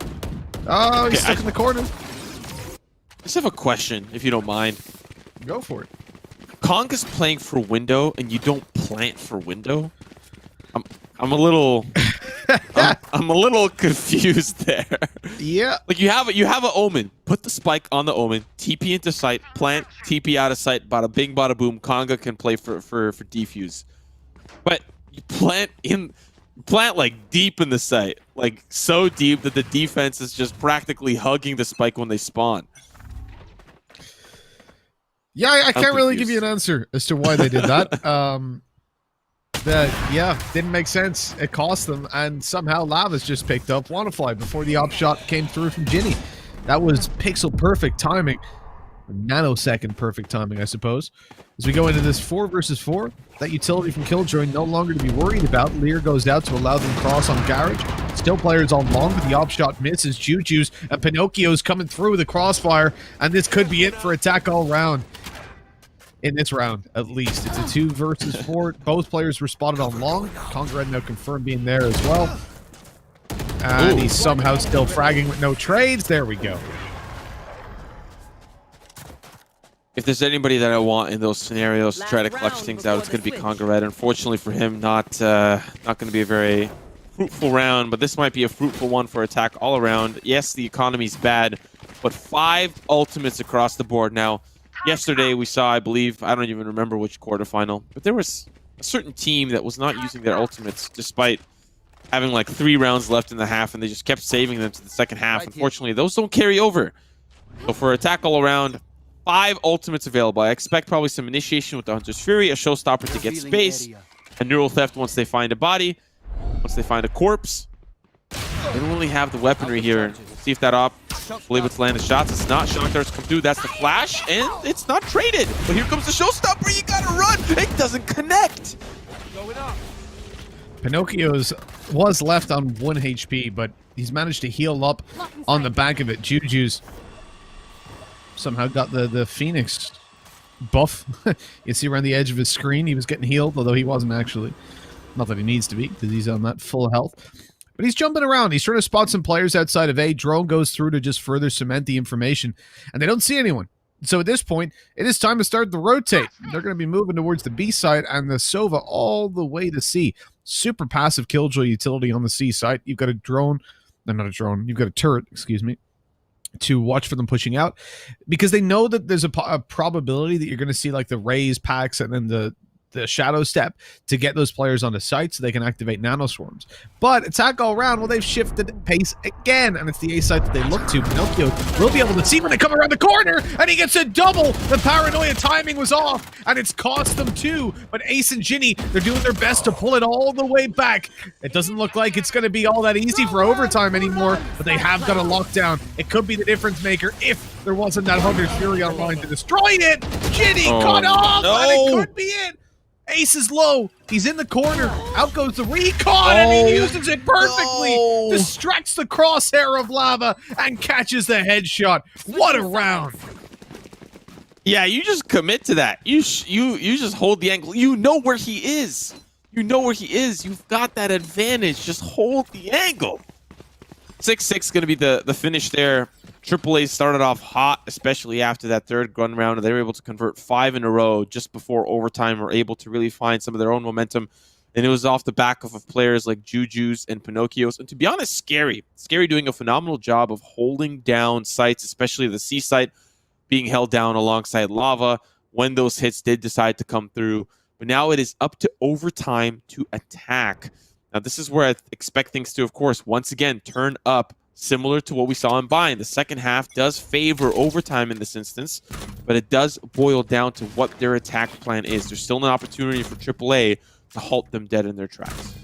Oh, he's stuck in the corner. I just have a question, if you don't mind. Go for it. Konga's playing for window, and you don't plant for window. I'm a little, I'm a little confused there. Yeah. Like you have an omen. Put the spike on the omen. TP into sight. Plant. TP out of sight. Bada bing, bada boom. Konga can play for defuse. But you plant like deep in the site, like so deep that the defense is just practically hugging the spike when they spawn. Yeah, I can't really give you an answer as to why they did that. Didn't make sense. It cost them, and somehow Lava's just picked up Wannafly before the op shot came through from Ginny. That was pixel perfect timing. Nanosecond perfect timing, I suppose. As we go into this 4 versus 4, that utility from Killjoy no longer to be worried about. Lear goes out to allow them cross on Garage. Still players on long, but the op shot misses. Juju's and Pinocchio's coming through with a crossfire, and this could be it for attack all round. In this round, at least. It's a 2 versus 4. Both players were spotted on long. Conrad now confirmed being there as well. And he's somehow still fragging with no trades. There we go. If there's anybody that I want in those scenarios to try to clutch things out, it's going to be Conrad. Unfortunately for him, not going to be a very fruitful round, but this might be a fruitful one for attack all around. Yes, the economy's bad, but 5 ultimates across the board. Now, yesterday we saw, I believe, I don't even remember which quarterfinal, but there was a certain team that was not using their ultimates despite having like 3 rounds left in the half, and they just kept saving them to the second half. Unfortunately, those don't carry over. So for attack all around, 5 ultimates available. I expect probably some initiation with the Hunter's Fury, a showstopper to get space, a neural theft once they find a body, once they find a corpse. They don't really have the weaponry here. See if that op will able to land the shots. It's not. Shock darts come through. That's the flash, and it's not traded. But here comes the showstopper. You gotta run. It doesn't connect. Pinocchio's was left on 1 HP, but he's managed to heal up on the back of it. Juju's somehow got the Phoenix buff. You see around the edge of his screen, he was getting healed, although he wasn't actually. Not that he needs to be, because he's on that full health. But he's jumping around. He's trying to spot some players outside of A. Drone goes through to just further cement the information, and they don't see anyone. So at this point, it is time to start the rotate. They're going to be moving towards the B side and the Sova all the way to C. Super passive Killjoy utility on the C side. You've got a drone. No, not a drone. You've got a turret, excuse me. to watch for them pushing out, because they know that there's a probability that you're going to see like the raise packs and then the shadow step to get those players on the site so they can activate nanoswarms. But attack all around, well, they've shifted pace again, and it's the A site that they look to. Pinocchio will be able to see when they come around the corner, and he gets a double. The paranoia timing was off, and it's cost them two. But Ace and Ginny, they're doing their best to pull it all the way back. It doesn't look like it's going to be all that easy for overtime anymore, but they have got a lockdown. It could be the difference maker if there wasn't that Hunter's Fury online to destroy it. Ginny cut off, and it could be it. Ace is low. He's in the corner. Out goes the recon, and he uses it perfectly. Distracts the crosshair of lava and catches the headshot. What a round! Yeah, you just commit to that. You just hold the angle. You know where he is. You know where he is. You've got that advantage. Just hold the angle. 6-6 going to be the finish there. AAA started off hot, especially after that third gun round, and they were able to convert 5 in a row just before overtime. Were able to really find some of their own momentum, and it was off the back of players like Juju's and Pinocchio's. And to be honest, Scary doing a phenomenal job of holding down sites, especially the C site being held down alongside Lava when those hits did decide to come through. But now it is up to overtime to attack. Now this is where I expect things to, of course, once again turn up. Similar to what we saw in Bind. The second half does favor overtime in this instance, but it does boil down to what their attack plan is. There's still an opportunity for AAA to halt them dead in their tracks.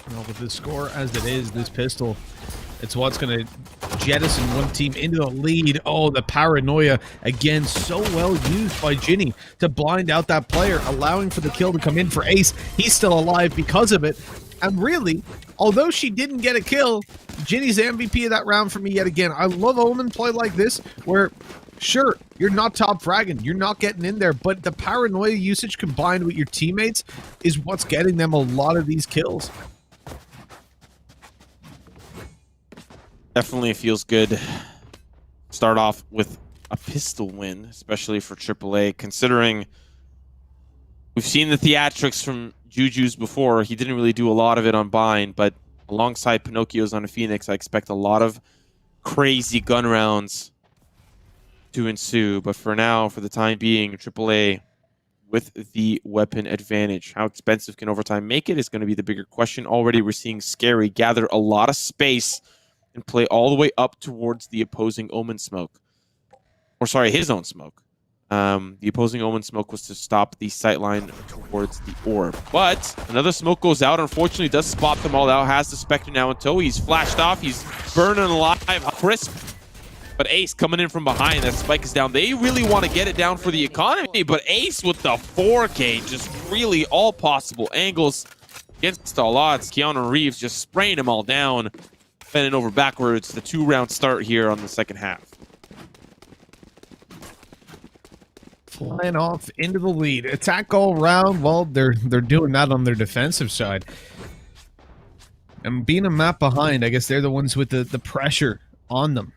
Well, with this score as it is, this pistol, it's what's going to jettison one team into the lead. Oh, the paranoia, again, so well used by Ginny to blind out that player, allowing for the kill to come in for Ace. He's still alive because of it. And really, although she didn't get a kill, Ginny's the MVP of that round for me yet again. I love Omen play like this, where, sure, you're not top fragging, you're not getting in there, but the paranoia usage combined with your teammates is what's getting them a lot of these kills. Definitely feels good. Start off with a pistol win, especially for AAA, considering we've seen the theatrics from Juju's before. He didn't really do a lot of it on Bind, but alongside Pinocchio's on a Phoenix, I expect a lot of crazy gun rounds to ensue. But for now, for the time being, AAA with the weapon advantage. How expensive can overtime make it is going to be the bigger question. Already we're seeing Scary gather a lot of space and play all the way up towards the opposing Omen smoke. Or sorry, his own smoke. The opposing Omen smoke was to stop the sightline towards the orb. But another smoke goes out. Unfortunately, does spot them all out. Has the Spectre now in tow. He's flashed off. He's burning alive. Crisp. But Ace coming in from behind. That spike is down. They really want to get it down for the economy. But Ace with the 4K. Just really all possible angles against all odds. Keanu Reeves just spraying them all down. Bending over backwards. The 2-round start here on the second half. Flying off into the lead. Attack all round. Well, they're doing that on their defensive side. And being a map behind, I guess they're the ones with the pressure on them.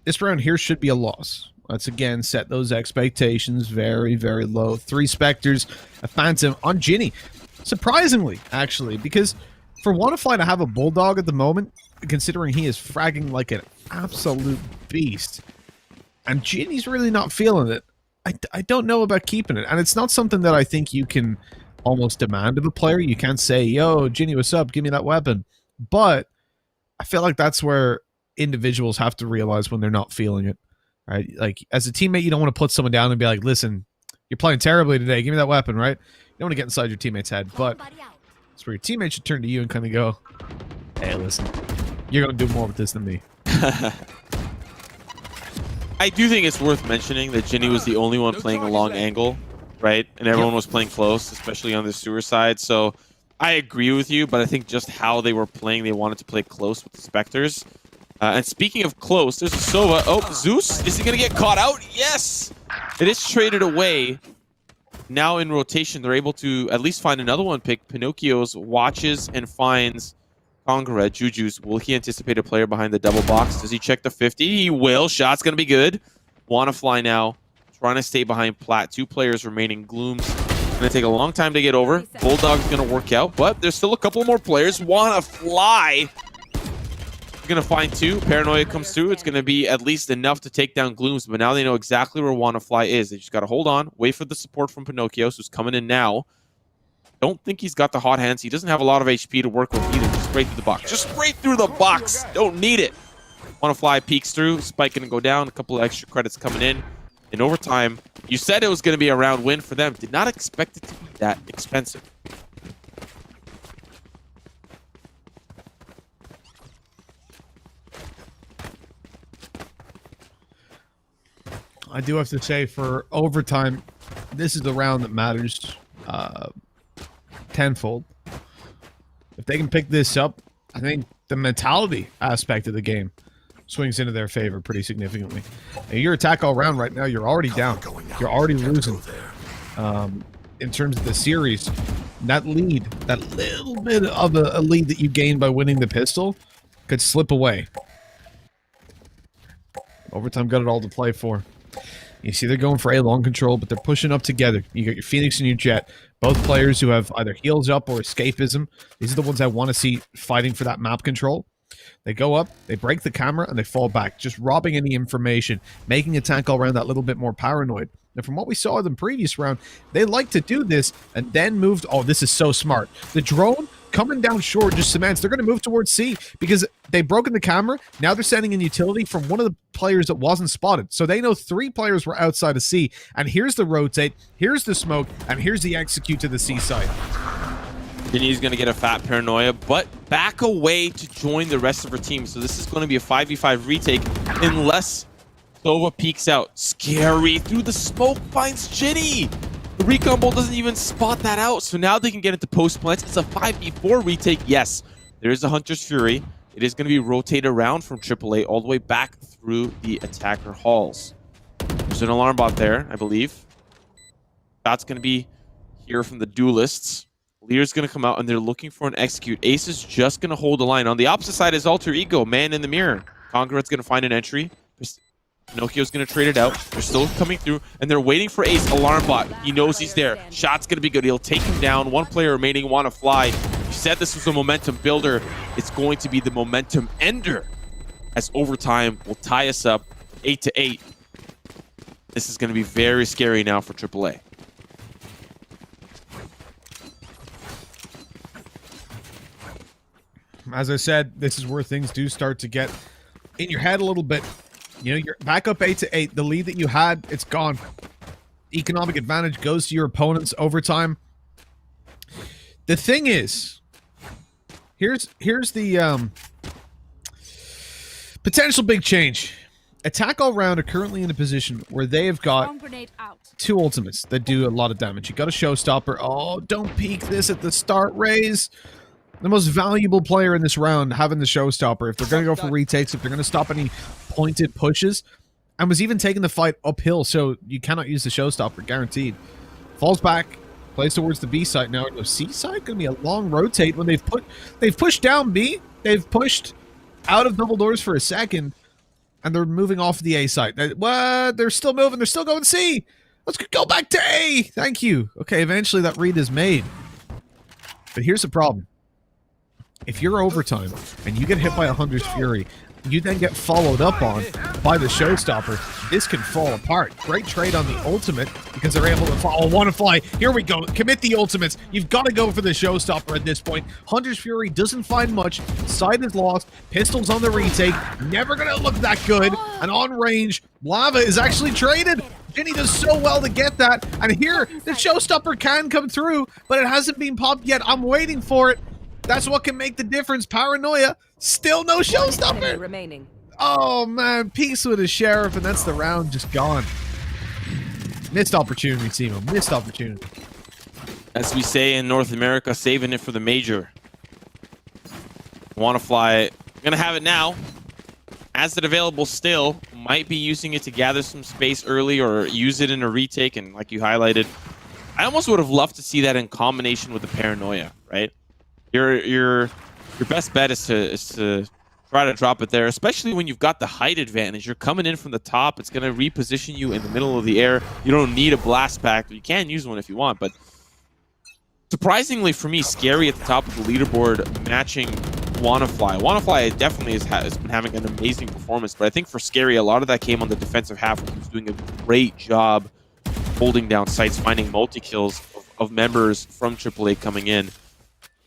This round here should be a loss. Let's again set those expectations very, very low. 3 Spectres, a Phantom on Ginny. Surprisingly, actually, because for Wannafly to have a Bulldog at the moment, considering he is fragging like an absolute beast, and Ginny's really not feeling it, I don't know about keeping it. And it's not something that I think you can almost demand of a player. You can't say, yo, Ginny, what's up? Give me that weapon. But I feel like that's where individuals have to realize when they're not feeling it, right? Like, as a teammate, you don't want to put someone down and be like, listen, you're playing terribly today. Give me that weapon, right? You don't want to get inside your teammate's head. But it's where your teammate should turn to you and kind of go, hey, listen, you're going to do more with this than me. I do think it's worth mentioning that Ginny was the only one playing a long angle, right? And everyone was playing close, especially on the sewer side. So I agree with you, but I think just how they were playing, they wanted to play close with the Spectres. And speaking of close, there's a Sova. Oh, Zeus, is he going to get caught out? Yes! It is traded away. Now in rotation, they're able to at least find another one pick. Pinocchio's watches and finds Conqueror, Juju's, will he anticipate a player behind the double box? Does he check the 50? He will. Shot's going to be good. Wanna fly now. Trying to stay behind Plat. 2 players remaining. Gloom's going to take a long time to get over. Bulldog's going to work out, but there's still a couple more players. Wanna fly. Going to find 2. Paranoia comes through. It's going to be at least enough to take down Glooms, but now they know exactly where Wanna Fly is. They just got to hold on, wait for the support from Pinocchio's, who's coming in now. Don't think he's got the hot hands. He doesn't have a lot of HP to work with either. Just straight through the box. Just straight through the box. Don't need it. Wanna Fly peeks through. Spike going to go down. A couple of extra credits coming in. In overtime, you said it was going to be a round win for them. Did not expect it to be that expensive. I do have to say, for overtime, this is the round that matters tenfold. If they can pick this up, I think the mentality aspect of the game swings into their favor pretty significantly. And your attack all round right now, you're already down. You're already losing. In terms of the series, that lead, that little bit of a lead that you gained by winning the pistol could slip away. Overtime got it all to play for. You see they're going for A long control, but they're pushing up together. You got your Phoenix and your Jet, both players who have either heals up or escapism. These are the ones I want to see fighting for that map control. They go up, they break the camera, and they fall back, just robbing any information, making attack all around that little bit more paranoid. And from what we saw in the previous round, they like to do this and then moved. Oh, this is so smart. The drone coming down short just cements. They're going to move towards C because they've broken the camera. Now they're sending in utility from one of the players that wasn't spotted. So they know 3 players were outside of C. And here's the rotate, here's the smoke, and here's the execute to the C side. He's going to get a fat Paranoia, but back away to join the rest of her team. So this is going to be a 5v5 retake unless Sova peeks out. Scary through the smoke, finds Ginny. The recon bolt doesn't even spot that out, so now they can get into post plants. It's a 5v4 retake. Yes, there is a Hunter's Fury. It is going to be rotated around from AAA all the way back through the attacker halls. There's an alarm bot there, I believe. That's going to be here from the duelists. Lear's going to come out, and they're looking for an execute. Ace is just going to hold the line. On the opposite side is Alter Ego, man in the mirror. Conqueror's going to find an entry. Pinocchio's going to trade it out. They're still coming through, and they're waiting for Ace. Alarm bot. He knows he's there. Shot's going to be good. He'll take him down. 1 player remaining. Wanna Fly. You said this was a momentum builder. It's going to be the momentum ender, as overtime will tie us up 8-8. This is going to be very scary now for AAA. As I said, this is where things do start to get in your head a little bit. You know, you're back up 8-8. The lead that you had, it's gone. Economic advantage goes to your opponents overtime. The thing is, here's the potential big change. Attack all round are currently in a position where they have got 2 ultimates that do a lot of damage. You got a showstopper. Oh, don't peek this at the start, Raze. The most valuable player in this round having the showstopper. If they're going to go for retakes, if they're going to stop any pointed pushes, and was even taking the fight uphill, so you cannot use the showstopper, guaranteed. Falls back, plays towards the B side now. No, C side going to be a long rotate when they've pushed down B. They've pushed out of double doors for a second, and they're moving off the A side. What? They're still moving. They're still going C. Let's go back to A. Thank you. Okay, eventually that read is made. But here's the problem. If you're overtime and you get hit by a Hunter's Fury, you then get followed up on by the showstopper, this can fall apart. Great trade on the ultimate because they're able to follow. Wanna Fly. Here we go. Commit the ultimates. You've got to go for the showstopper at this point. Hunter's Fury doesn't find much. Side is lost. Pistols on the retake. Never going to look that good. And on range, Lava is actually traded. Ginny does so well to get that. And here, the showstopper can come through, but it hasn't been popped yet. I'm waiting for it. That's what can make the difference. Paranoia, still no showstopper. Remaining. Oh man, peace with the sheriff, and that's the round just gone. Missed opportunity, Simo. Missed opportunity. As we say in North America, saving it for the major. Wanna Fly, gonna have it now. As it available still, might be using it to gather some space early or use it in a retake, and like you highlighted, I almost would have loved to see that in combination with the Paranoia, right? You're your best bet is to try to drop it there, especially when you've got the height advantage. You're coming in from the top. It's going to reposition you in the middle of the air. You don't need a blast pack. You can use one if you want, but surprisingly for me, Scary at the top of the leaderboard matching WannaFly. WannaFly definitely has been having an amazing performance, but I think for Scary, a lot of that came on the defensive half, where he was doing a great job holding down sites, finding multi-kills of members from AAA coming in.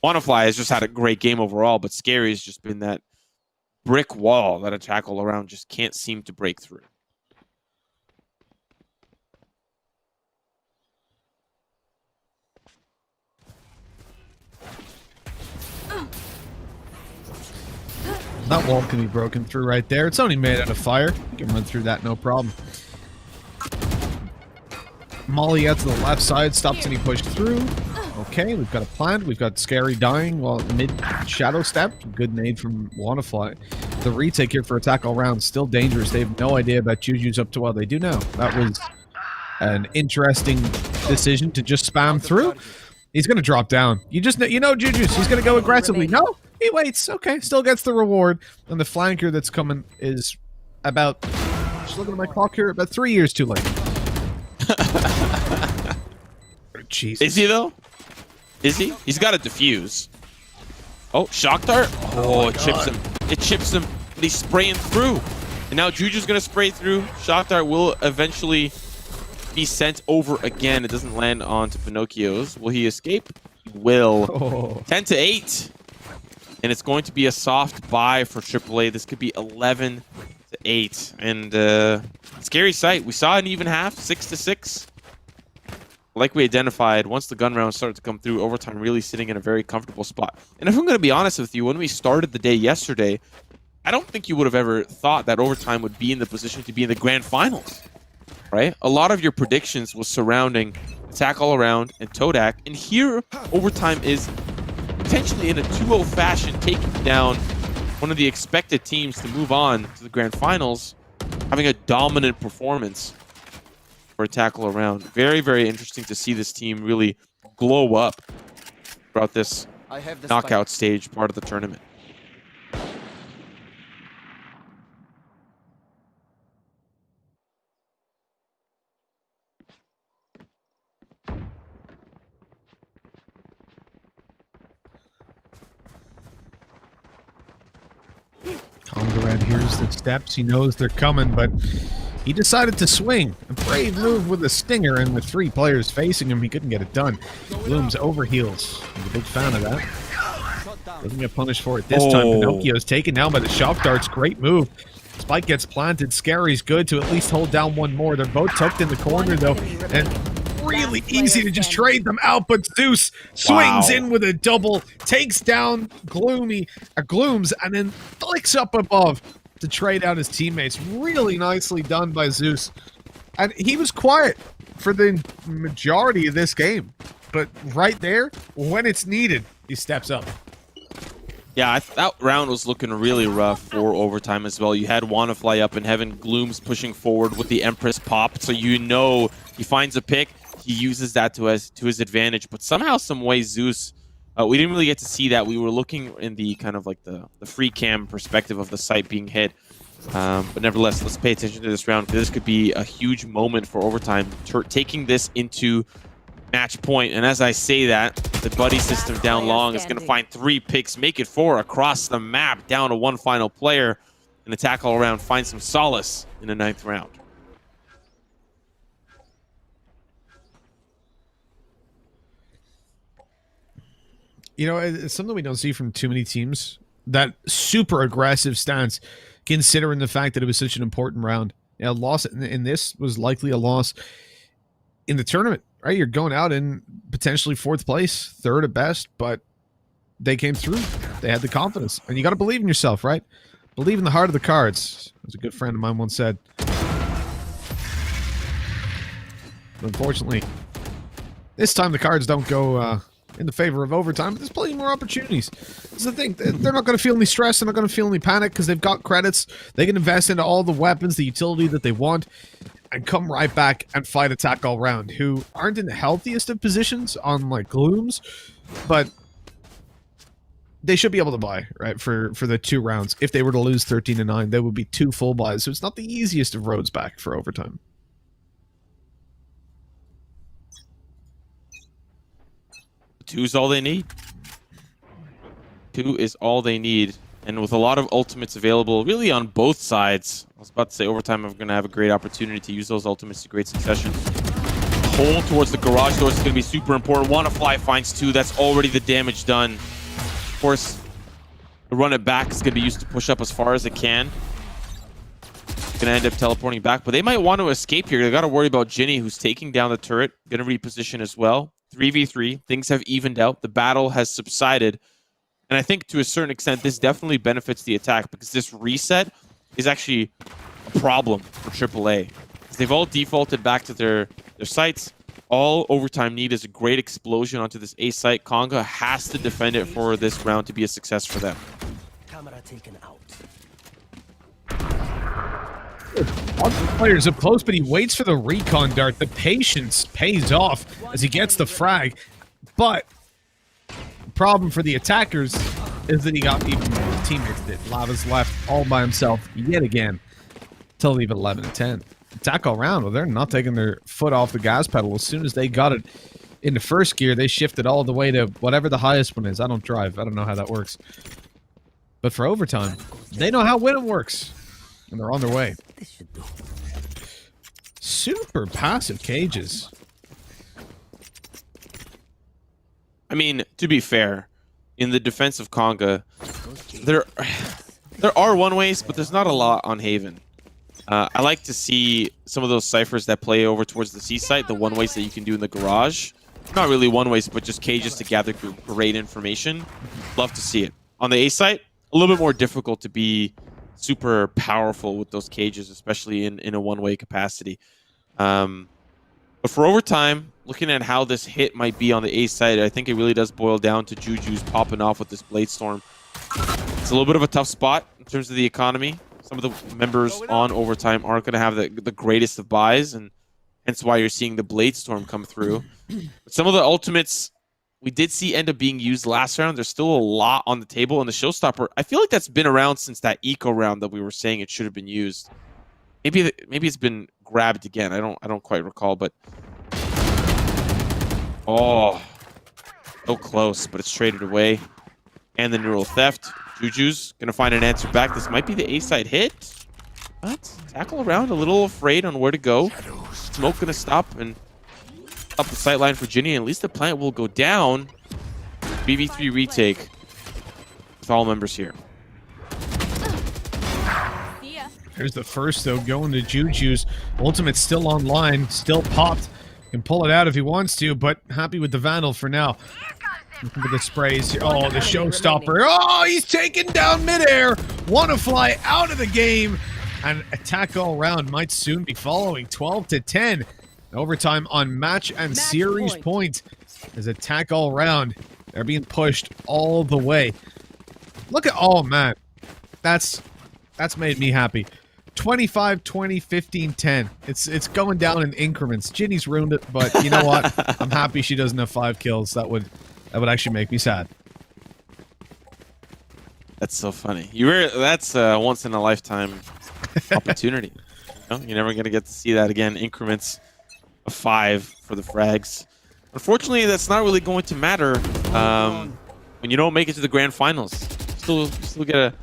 WannaFly has just had a great game overall, but Scary has just been that brick wall that attack all around just can't seem to break through. That wall can be broken through right there. It's only made out of fire. You can run through that, no problem. Molly out to the left side, stops any push through. Okay, we've got a plant. We've got Scary dying while mid shadow step. Good nade from WannaFly. The retake here for attack all round, still dangerous. They have no idea about Juju's up to what they do now. That was an interesting decision to just spam through. He's going to drop down. You know Juju's. He's going to go aggressively. No, he waits. Okay, still gets the reward. And the flanker that's coming is about, just looking at my clock here, about 3 years too late. Jesus. Is he though? Is he? He's got to defuse. Oh, shock dart. Oh, it chips him. It chips him. But he's spraying through. And now Juju's going to spray through. Shock dart will eventually be sent over again. It doesn't land onto Pinocchio's. Will he escape? He will. Oh. 10 to 8. And it's going to be a soft buy for AAA. This could be 11 to 8. And scary sight. We saw an even half, 6 to 6. Like we identified, once the gun rounds started to come through, overtime really sitting in a very comfortable spot. And if I'm going to be honest with you, when we started the day yesterday, I don't think you would have ever thought that overtime would be in the position to be in the grand finals, right? A lot of your predictions was surrounding attack all around and Todak, and here overtime is potentially in a 2-0 fashion, taking down one of the expected teams to move on to the grand finals, having a dominant performance for attack all around. Very, very interesting to see this team really glow up throughout this knockout stage part of the tournament. Congarad hears the steps. He knows they're coming, but he decided to swing. A brave move with a stinger, and with 3 players facing him, he couldn't get it done. Bloom's overheals. I'm a big fan of that. Doesn't get punished for it this time. Pinocchio's taken down by the shock darts. Great move. Spike gets planted. Scary's good to at least hold down one more. They're both tucked in the corner, though, and really easy to just trade them out, but Zeus swings in with a double, takes down Glooms, and then flicks up above to trade out his teammates. Really nicely done by Zeus. And he was quiet for the majority of this game, but right there, when it's needed, he steps up. Yeah, that round was looking really rough for overtime as well. You had WannaFly up in heaven, Glooms pushing forward with the Empress pop, so you know he finds a pick, he uses that to his advantage, but somehow, some way, Zeus, we didn't really get to see that. We were looking in the kind of like the free cam perspective of the site being hit. But nevertheless, let's pay attention to this round. This could be a huge moment for overtime, taking this into match point. And as I say that, the buddy system down long is going to find 3 picks, make it 4 across the map, down to 1 final player, and attack all around, find some solace in the 9th round. You know, it's something we don't see from too many teams. That super aggressive stance, considering the fact that it was such an important round. A loss in this was likely a loss in the tournament, right? You're going out in potentially 4th place, 3rd at best, but they came through. They had the confidence. And you got to believe in yourself, right? Believe in the heart of the cards, as a good friend of mine once said. But unfortunately, this time the cards don't go in the favor of overtime, but there's plenty more opportunities. This is the thing. They're not going to feel any stress. They're not going to feel any panic because they've got credits. They can invest into all the weapons, the utility that they want, and come right back and fight attack all round, who aren't in the healthiest of positions on, like, Glooms, but they should be able to buy, right, for the 2 rounds. If they were to lose 13-9, there would be 2 full buys. So it's not the easiest of roads back for overtime. Two is all they need. 2 is all they need. And with a lot of ultimates available, really on both sides, I was about to say overtime, I'm going to have a great opportunity to use those ultimates to great succession. Hole towards the garage doors is going to be super important. Wanna Fly finds 2. That's already the damage done. Of course, the run it back is going to be used to push up as far as it can. Going to end up teleporting back, but they might want to escape here. They got to worry about Ginny, who's taking down the turret. Going to reposition as well. 3v3. Things have evened out. The battle has subsided. And I think to a certain extent, this definitely benefits the attack because this reset is actually a problem for AAA. They've all defaulted back to their sites. All overtime need is a great explosion onto this A site. Conga has to defend it for this round to be a success for them. Camera taken out. Players up close, but he waits for the recon dart. The patience pays off as he gets the frag. But the problem for the attackers is that he got even more. His teammates did. Lava's left all by himself yet again to leave at 11-10. Attack all round. Well, they're not taking their foot off the gas pedal. As soon as they got it into first gear, they shifted all the way to whatever the highest one is. I don't drive. I don't know how that works. But for overtime, they know how winning works. And they're on their way. This should do. Super passive cages. I mean, to be fair, in the defense of Conga, there are one-ways, but there's not a lot on Haven. I like to see some of those ciphers that play over towards the seaside, the one-ways that you can do in the garage. Not really one-ways, but just cages to gather great information. Love to see it. On the A site, a little bit more difficult to be super powerful with those cages, especially in a one-way capacity. But for overtime, looking at how this hit might be on the A side, I think it really does boil down to Juju's popping off with this Blade Storm. It's a little bit of a tough spot in terms of the economy. Some of the members on overtime aren't going to have the greatest of buys, and hence why you're seeing the Blade Storm come through. But some of the ultimates we did see end up being used last round. There's still a lot on the table, and the Showstopper, I feel like that's been around since that eco round that we were saying it should have been used. Maybe it's been grabbed again. I don't quite recall, but oh, so close, but it's traded away. And the neural theft. Juju's gonna find an answer back. This might be the A side hit. But tackle around, a little afraid on where to go. Smoke gonna stop and up the sight line for Ginny. At least the plant will go down. BV3 retake with all members here. Here's the first, though, going to Juju's. Ultimate's still online, still popped. Can pull it out if he wants to, but happy with the Vandal for now. Looking for the sprays here. Oh, the Showstopper. Oh, he's taken down midair. Wanna Fly out of the game. And attack all round might soon be following. 12-10. Overtime on match and series point. As attack all round. They're being pushed all the way. Look at, oh man. That's made me happy. 25, 20, 15, 10. It's going down in increments. Ginny's ruined it, but you know what? I'm happy she doesn't have 5 kills. That would actually make me sad. That's so funny. That's a once in a lifetime opportunity. You know? You're never gonna get to see that again. Increments of 5 for the frags. Unfortunately, that's not really going to matter when you don't make it to the grand finals. Still get a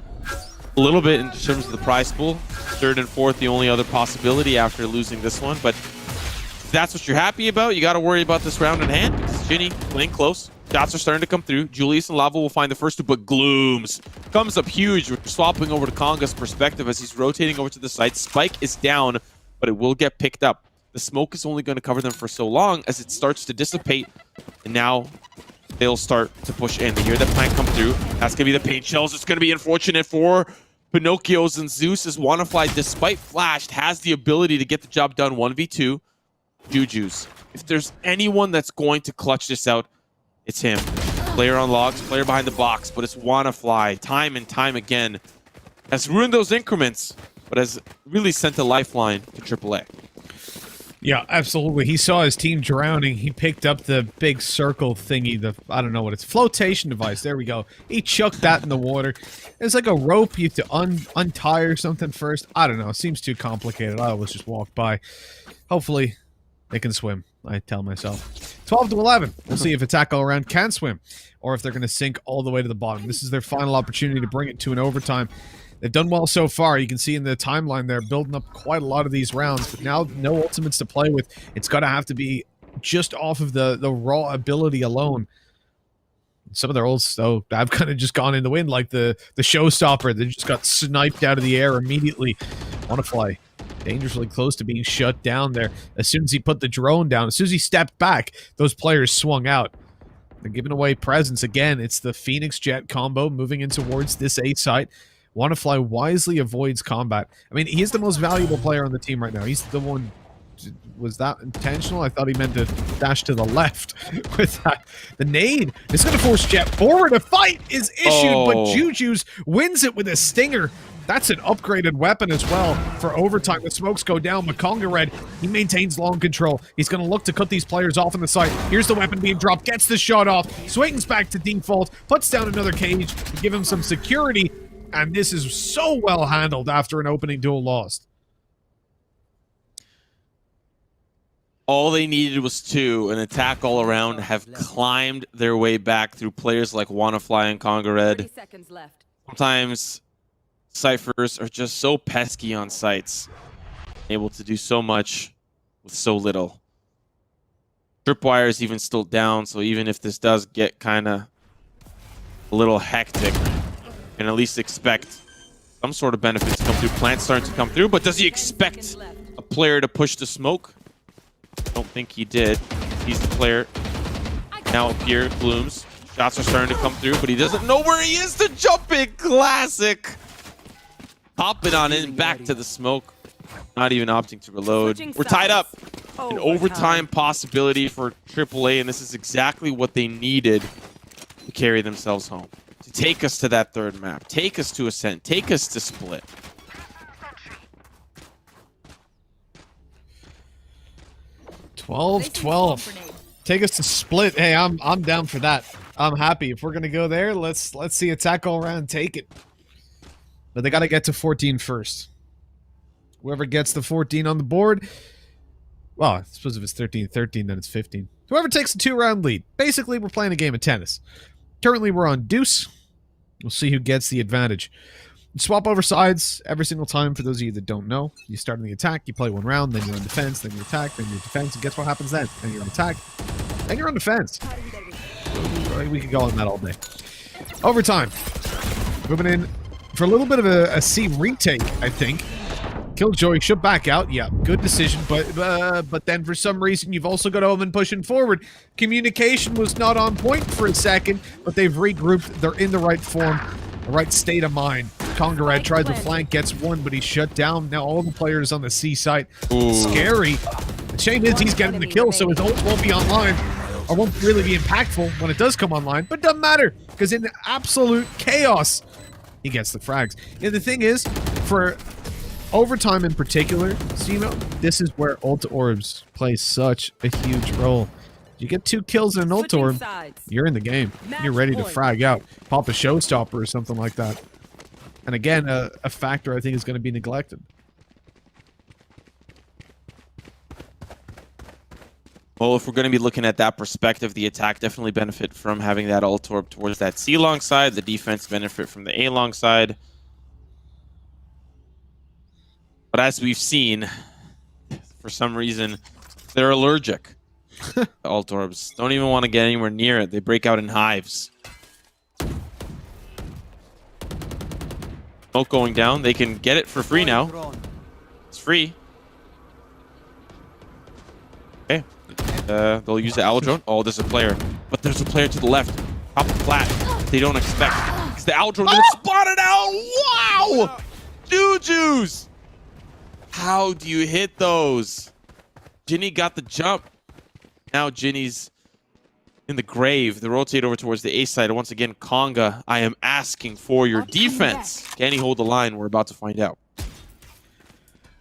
little bit in terms of the prize pool. 3rd and 4th, the only other possibility after losing this one. But if that's what you're happy about, you got to worry about this round in hand. Because Ginny playing close. Shots are starting to come through. Julius and Lava will find the first two, but Glooms comes up huge. We're swapping over to Conga's perspective as he's rotating over to the side. Spike is down, but it will get picked up. The smoke is only going to cover them for so long as it starts to dissipate. And now they'll start to push in. They hear that plant come through. That's going to be the paint shells. It's going to be unfortunate for Pinocchio's and Zeus's. Wanna Fly, despite flashed, has the ability to get the job done. 1v2. Juju's. If there's anyone that's going to clutch this out, it's him. Player on logs, player behind the box, but it's Wanna Fly. Time and time again. Has ruined those increments, but has really sent a lifeline to AAA. Yeah, absolutely. He saw his team drowning. He picked up the big circle thingy, I don't know what it's, flotation device. There we go. He chucked that in the water. It's like a rope you have to untie or something first. I don't know. It seems too complicated. I always just walk by. Hopefully, they can swim, I tell myself. 12 to 11. We'll see if Attack All Around can swim, or if they're going to sink all the way to the bottom. This is their final opportunity to bring it to an overtime. They've done well so far. You can see in the timeline they're building up quite a lot of these rounds, but now no ultimates to play with. It's got to have to be just off of the raw ability alone. Some of their ults, though, have kind of just gone in the wind, like the showstopper. They just got sniped out of the air immediately. Wanna dangerously close to being shut down there. As soon as he put the drone down, as soon as he stepped back, those players swung out. They're giving away presence again. It's the Phoenix Jet combo moving in towards this A site. Wanna wisely avoids combat. I mean, he's the most valuable player on the team right now. He's the one... Was that intentional? I thought he meant to dash to the left with that. The nade is going to force Jet forward. A fight is issued, but Juju's wins it with a stinger. That's an upgraded weapon as well for overtime. The smokes go down. Makonga Red, he maintains long control. He's going to look to cut these players off on the side. Here's the weapon being dropped. Gets the shot off. Swings back to default. Puts down another cage to give him some security. And this is so well handled after an opening duel lost. All they needed was two, an Attack All Around have climbed their way back through players like Wanafly and Conga 30 Red. seconds left. Sometimes Cyphers are just so pesky on sites, able to do so much with so little. Tripwire is even still down, so even if this does get kind of a little hectic, you can at least expect some sort of benefit to come through. Plant's starting to come through, but does he expect a player to push the smoke? I don't think he did. He's the player now up here, Blooms. Shots are starting to come through, but he doesn't know where he is to jump in. Classic. Hopping on in, back to the smoke. Not even opting to reload. We're tied up. An overtime possibility for AAA, and this is exactly what they needed to carry themselves home. To take us to that third map. Take us to Ascent. Take us to Split. $12-12. Take us to Split. Hey, I'm down for that. I'm happy. If we're gonna go there, let's see Attack All Around take it. But they gotta get to 14 first. Whoever gets the 14 on the board, well, I suppose if it's 13-13, then it's 15. Whoever takes the 2-round lead. Basically, we're playing a game of tennis. Currently, we're on deuce. We'll see who gets the advantage. You swap over sides every single time. For those of you that don't know, you start in the attack, you play one round, then you're on defense, then you attack, then you're defense, and guess what happens then? Then you're on attack, then you're on defense. We could go on that all day. Overtime. Moving in for a little bit of a C retake, I think. Killjoy should back out. Yeah, good decision. But then for some reason, you've also got Omen pushing forward. Communication was not on point for a second, but they've regrouped. They're in the right form, the right state of mind. Conga Red tries to flank, gets one, but he's shut down. Now all the players on the C site. Ooh. Scary. The shame is he's getting the kill, so his ult won't be online. Or won't really be impactful when it does come online. But doesn't matter, because in absolute chaos, he gets the frags. And the thing is, for overtime in particular, Simo, this is where ult orbs play such a huge role. You get 2 kills in an ult orb, you're in the game. You're ready to frag out. Pop a showstopper or something like that. And again, a factor I think is going to be neglected. Well, if we're going to be looking at that perspective, the attack definitely benefit from having that ult orb towards that C-long side. The defense benefit from the A-long side. But as we've seen, for some reason, they're allergic. The ult orbs don't even want to get anywhere near it. They break out in hives. Smoke going down. They can get it for free now. It's free. Okay. They'll use the owl drone. Oh, there's a player. But there's a player to the left. Top flat. They don't expect. Because the owl drone spotted out. Wow! Juju's! How do you hit those? Ginny got the jump. Now Ginny's in the grave. They rotate over towards the A side. Once again, Conga, I am asking for your defense. Can he hold the line? We're about to find out.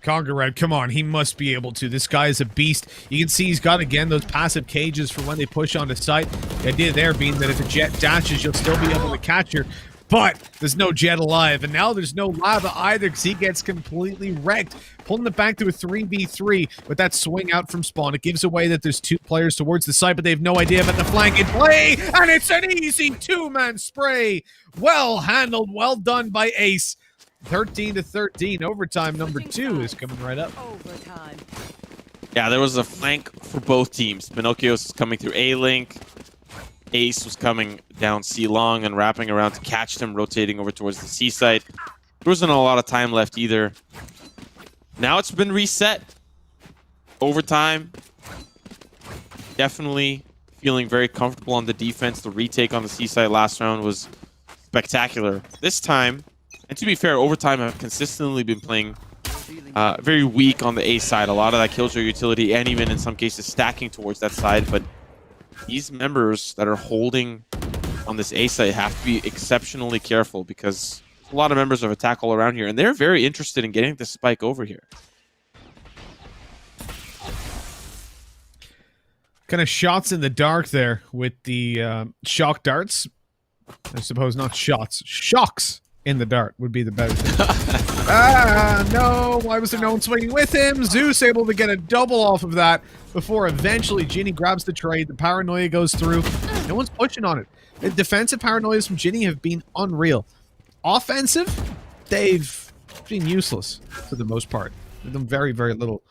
Conga Red, come on, he must be able to. This guy is a beast. You can see he's got, again, those passive cages for when they push onto site. The idea there being that if a jet dashes, you'll still be able to catch her. But there's no jet alive, and now there's no lava either because he gets completely wrecked. Pulling it back to a 3v3 with that swing out from spawn. It gives away that there's 2 players towards the site, but they have no idea about the flank in play, and it's an easy 2-man spray. Well handled, well done by Ace. 13-13, overtime number 2 is coming right up. Overtime. Yeah, there was a flank for both teams. Pinocchio's was coming through A-Link. Ace was coming down C-Long and wrapping around to catch them, rotating over towards the C site. There wasn't a lot of time left either. Now it's been reset. Overtime. Definitely feeling very comfortable on the defense. The retake on the C site last round was spectacular. This time, and to be fair, overtime have consistently been playing very weak on the A side. A lot of that killjoy utility and even in some cases stacking towards that side. But these members that are holding on this A site have to be exceptionally careful because there's a lot of members of attack all around here, and they're very interested in getting the spike over here. Kind of shots in the dark there with the shock darts. I suppose not shots. Shocks in the dart would be the better thing. No. Why was there no one swinging with him? Zeus able to get a double off of that before eventually Ginny grabs the trade. The paranoia goes through. No one's pushing on it. The defensive paranoias from Ginny have been unreal. Offensive, they've been useless for the most part. They've done very, very little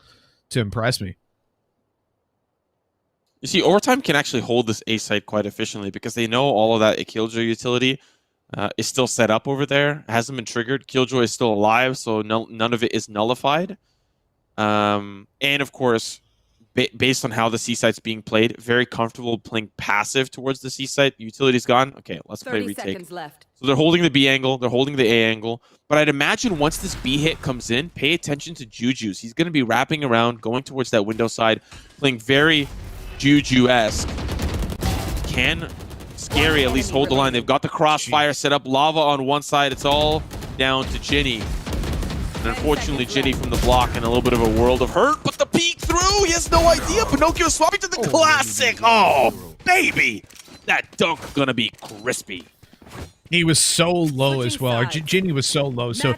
to impress me. You see, overtime can actually hold this A site quite efficiently because they know all of that killjoy utility is still set up over there. It hasn't been triggered. Killjoy is still alive, so none of it is nullified. And of course, based on how the C site's being played, very comfortable playing passive towards the C site. Utility's gone. Okay, let's play 30 retake. seconds left. So they're holding the B angle, they're holding the A angle. But I'd imagine once this B hit comes in, pay attention to Juju's. He's going to be wrapping around, going towards that window side, playing very Juju-esque. Can Scary at least hold the line. They've got the crossfire set up, lava on one side. It's all down to Ginny. And unfortunately, Ginny from the block in a little bit of a world of hurt, but the peek through, he has no idea. Pinocchio swapping to the classic. Oh, baby. That dunk gonna be crispy. He was so low as well. Ginny was so low, so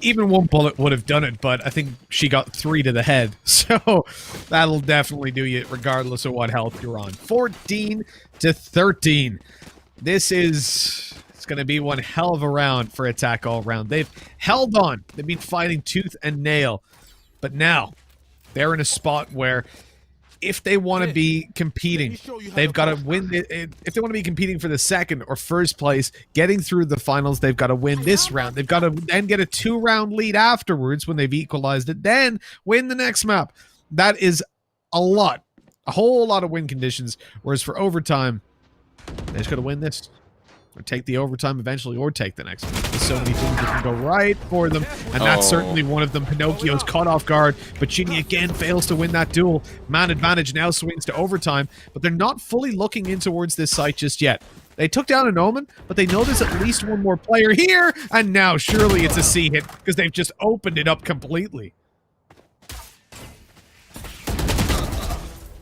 even one bullet would have done it, but I think she got 3 to the head. So that'll definitely do you regardless of what health you're on. 14-13. This is... It's going to be one hell of a round for Attack all round. They've held on. They've been fighting tooth and nail. But now, they're in a spot where if they want to be competing, they've got to win. If they want to be competing for the second or first place, getting through the finals, they've got to win this round. They've got to then get a 2-round lead afterwards when they've equalized it, then win the next map. That is a lot. A whole lot of win conditions. Whereas for overtime, they just got to win this. Or take the overtime eventually, or take the next one. There's so many things that can go right for them, and that's certainly one of them. Pinocchio's caught off guard, but Ginny again fails to win that duel. Man advantage now swings to overtime, but they're not fully looking in towards this site just yet. They took down an Omen, but they know there's at least one more player here, and now surely it's a C hit, because they've just opened it up completely.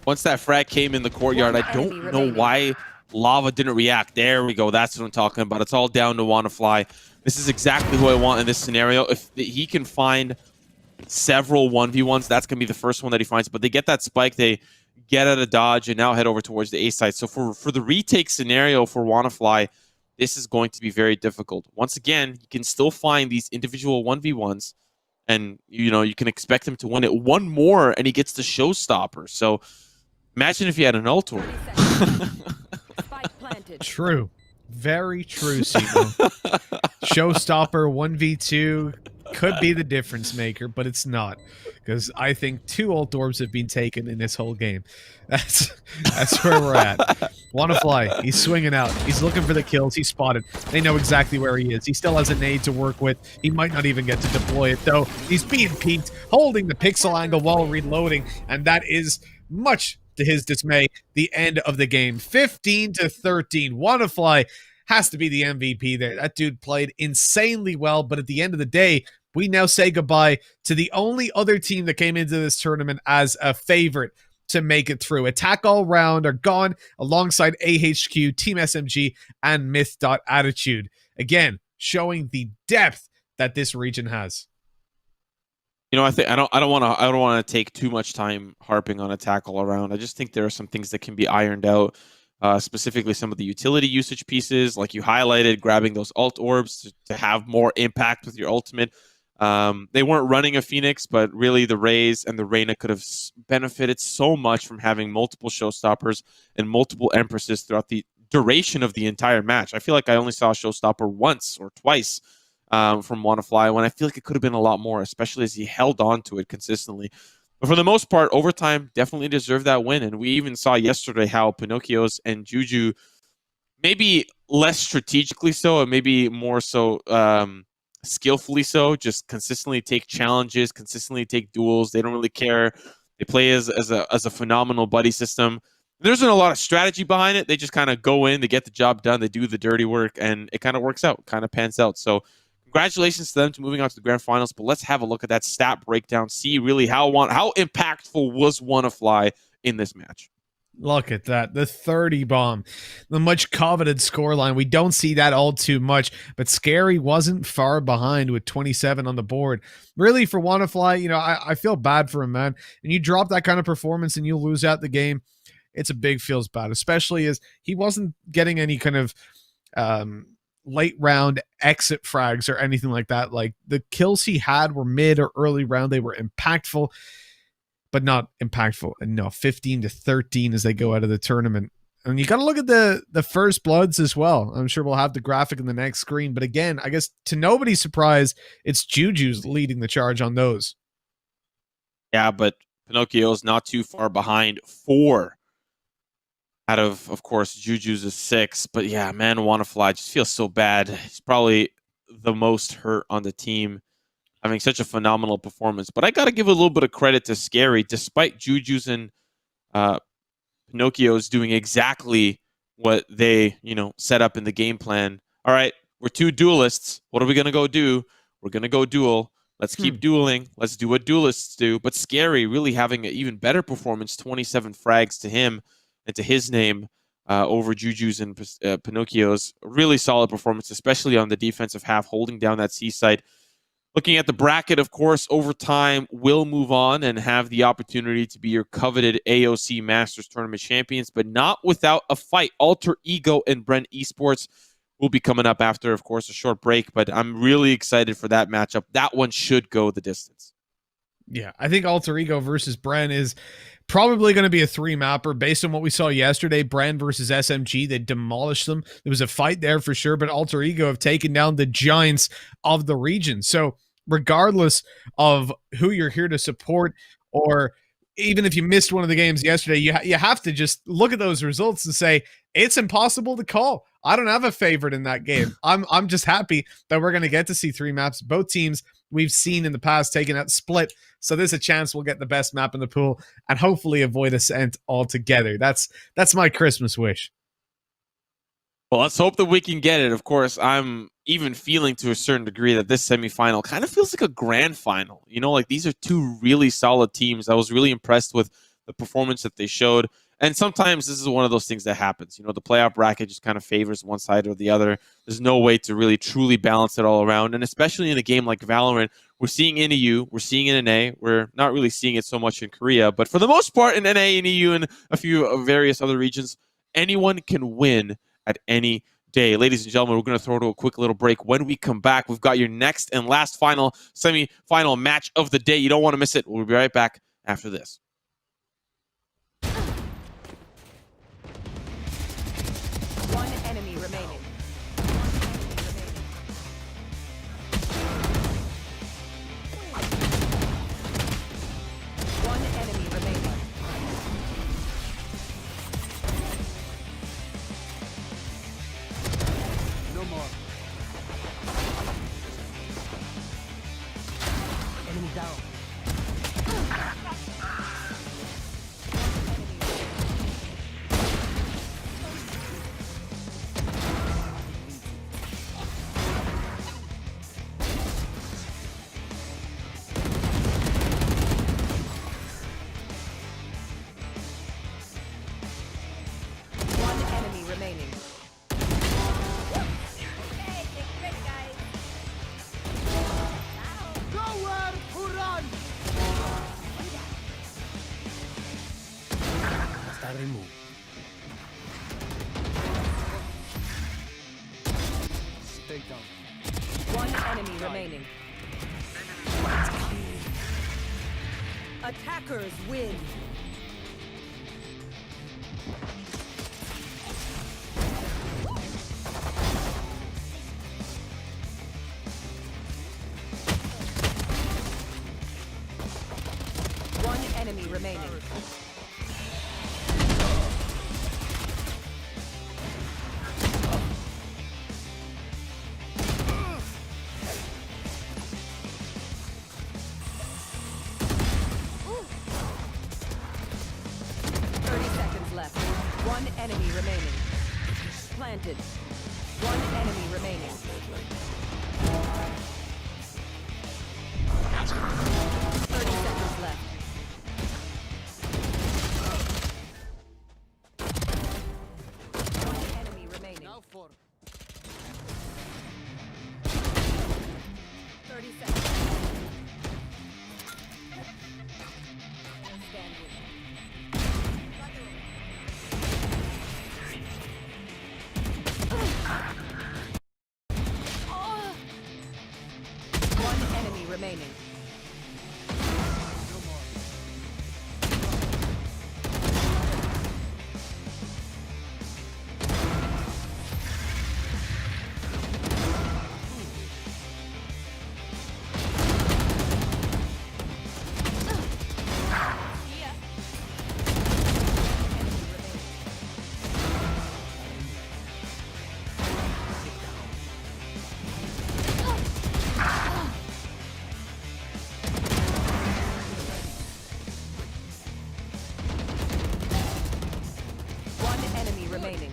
Once that frag came in the courtyard, I don't know why Lava didn't react. There we go. That's what I'm talking about. It's all down to Wannafly. This is exactly who I want in this scenario. If he can find several 1v1s, that's going to be the first one that he finds. But they get that spike, they get out of dodge, and now head over towards the A site. So for the retake scenario for Wannafly, this is going to be very difficult. Once again, you can still find these individual 1v1s, and you can expect him to win it. One more, and he gets the showstopper. So imagine if he had an ult order. True. Very true, Simo. Showstopper 1v2 could be the difference maker, but it's not. Because I think 2 ult orbs have been taken in this whole game. That's where we're at. Wannafly, he's swinging out. He's looking for the kills. He's spotted. They know exactly where he is. He still has a nade to work with. He might not even get to deploy it, though. He's being peeked, holding the pixel angle while reloading, and that is much to his dismay, the end of the game. 15-13. Wannafly has to be the MVP there. That dude played insanely well, but at the end of the day, we now say goodbye to the only other team that came into this tournament as a favorite to make it through. Attack All Round are gone alongside AHQ, Team SMG, and Myth.Attitude. Again, showing the depth that this region has. You know, I think I don't want to take too much time harping on Attack All Around. I just think there are some things that can be ironed out. Specifically some of the utility usage pieces, like you highlighted, grabbing those ult orbs to have more impact with your ultimate. They weren't running a Phoenix, but really the Raze and the Reyna could have benefited so much from having multiple showstoppers and multiple Empresses throughout the duration of the entire match. I feel like I only saw a showstopper once or twice from Wannafly, when I feel like it could have been a lot more, especially as he held on to it consistently. But for the most part, overtime definitely deserved that win. And we even saw yesterday how Pinocchios and Juju, maybe less strategically so, and maybe more so skillfully so, just consistently take challenges, consistently take duels. They don't really care. They play as a phenomenal buddy system. There isn't a lot of strategy behind it. They just kind of go in, they get the job done, they do the dirty work, and it kind of works out, kind of pans out. So congratulations to them to moving on to the grand finals. But let's have a look at that stat breakdown, see really how impactful was Wannafly in this match. Look at that, the 30 bomb, the much coveted scoreline. We don't see that all too much, but Scary wasn't far behind with 27 on the board. Really, for Wannafly, you know, I feel bad for him, man. And you drop that kind of performance and you lose out the game, it's a big feels bad, especially as he wasn't getting any kind of late round exit frags or anything like that. Like, the kills he had were mid or early round. They were impactful, but not impactful enough. 15-13 as they go out of the tournament. And you got to look at the first bloods as well. I'm sure we'll have the graphic in the next screen. But again, I guess to nobody's surprise, it's Juju's leading the charge on those. Yeah, but Pinocchio's not too far behind. 4 out of course, Juju's is 6. But yeah, man, Wannafly just feels so bad. He's probably the most hurt on the team, having such a phenomenal performance. But I got to give a little bit of credit to Scary, despite Juju's and Pinocchio's doing exactly what they, set up in the game plan. All right, we're 2 duelists. What are we going to go do? We're going to go duel. Let's keep dueling. Let's do what duelists do. But Scary really having an even better performance, 27 frags to him and to his name over Juju's and Pinocchio's. Really solid performance, especially on the defensive half, holding down that C site. Looking at the bracket, of course, overtime will move on and have the opportunity to be your coveted AOC Masters Tournament champions, but not without a fight. Alter Ego and Bren Esports will be coming up after, of course, a short break, but I'm really excited for that matchup. That one should go the distance. Yeah, I think Alter Ego versus Bren is probably going to be a 3-mapper based on what we saw yesterday. Bren versus SMG, they demolished them. There was a fight there for sure, but Alter Ego have taken down the giants of the region. So regardless of who you're here to support, or even if you missed one of the games yesterday, you have to just look at those results and say, it's impossible to call. I don't have a favorite in that game. I'm just happy that we're going to get to see 3 maps. Both teams we've seen in the past taking that split. So there's a chance we'll get the best map in the pool and hopefully avoid ascent altogether. That's my Christmas wish. Well, let's hope that we can get it. Of course, I'm even feeling to a certain degree that this semifinal kind of feels like a grand final. Like these are 2 really solid teams. I was really impressed with the performance that they showed. And sometimes this is one of those things that happens. The playoff bracket just kind of favors one side or the other. There's no way to really truly balance it all around. And especially in a game like Valorant, we're seeing in EU, we're seeing in NA. We're not really seeing it so much in Korea. But for the most part, in NA and EU and a few various other regions, anyone can win at any day. Ladies and gentlemen, we're going to throw to a quick little break. When we come back, we've got your next and last final semi-final match of the day. You don't want to miss it. We'll be right back after this. One enemy remaining. One enemy remaining. No more. Enemy down. remove. Stay down. One enemy remaining. Attackers win. One enemy remaining. Left. One enemy remaining. Planted. One enemy remaining. 30 seconds left. One enemy remaining. Now for 30 seconds. Standing. One enemy remaining. no more. Yeah. Enemy remaining. One enemy remaining.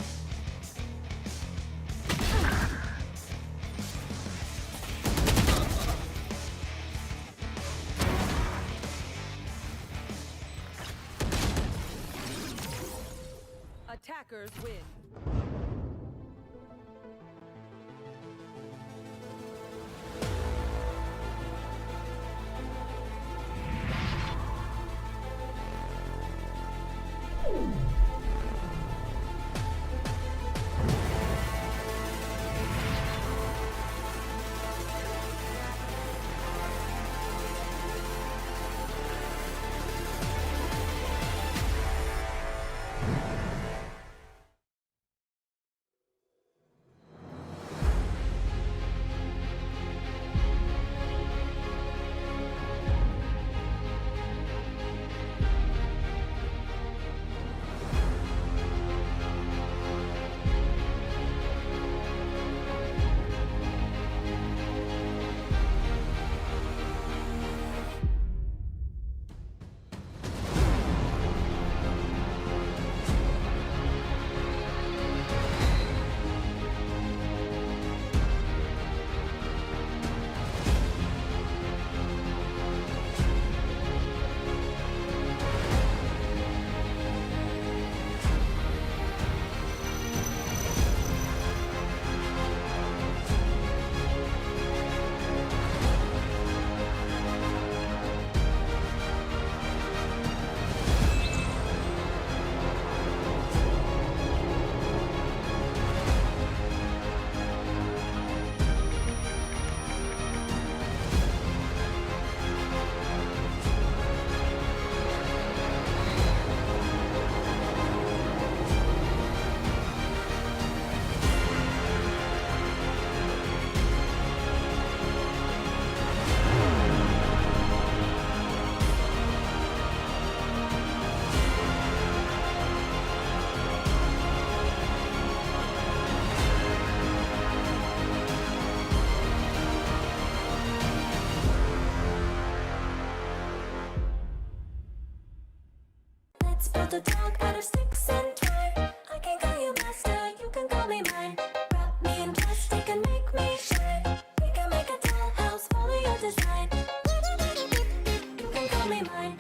Attackers win. Let's build a dog out of sticks and twine. I can call you master, you can call me mine. Wrap me in plastic and make me shine. We can make a dollhouse, follow your design. You can call me mine.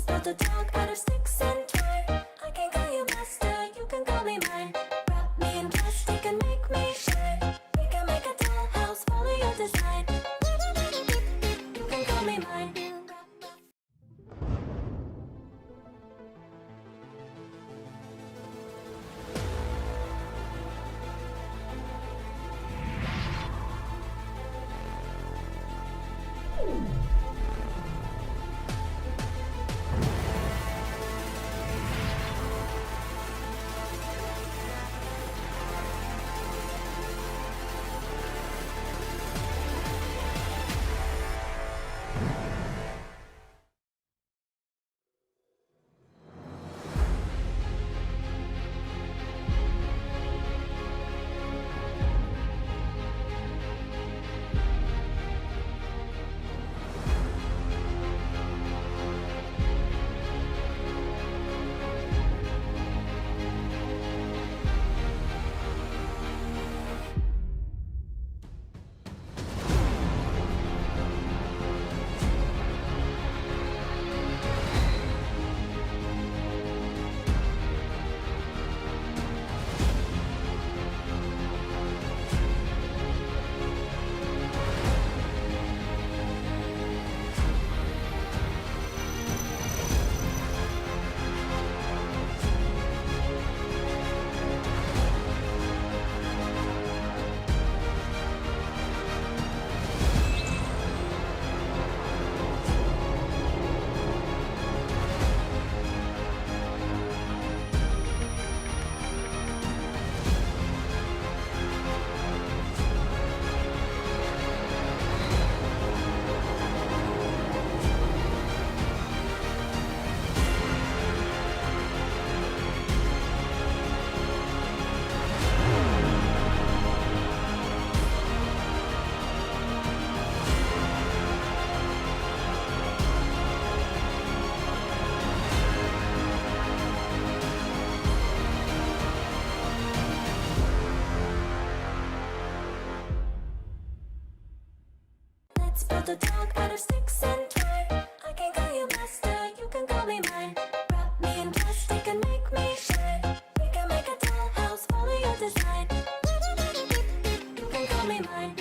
build a dog out of sticks and twine. I can call you master, you can call me mine. Wrap me in plastic and make me shine. We can make a dollhouse, follow your design. You can call me mine. Let's build a dog out of sticks and twine. I can call you master, you can call me mine. Wrap me in plastic and make me shine. We can make a dollhouse, follow your design. You can call me mine.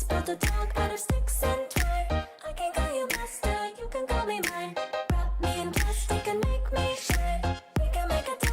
build a dog out of sticks and twine. I can call you master, you can call me mine. Wrap me in plastic and make me shine. We can make a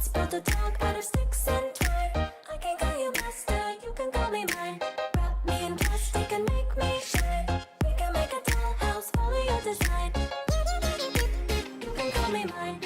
Let's build a dog out of sticks and twine. I can call you master, you can call me mine. Wrap me in plastic and make me shine. We can make a dollhouse, follow your design. You can call me mine.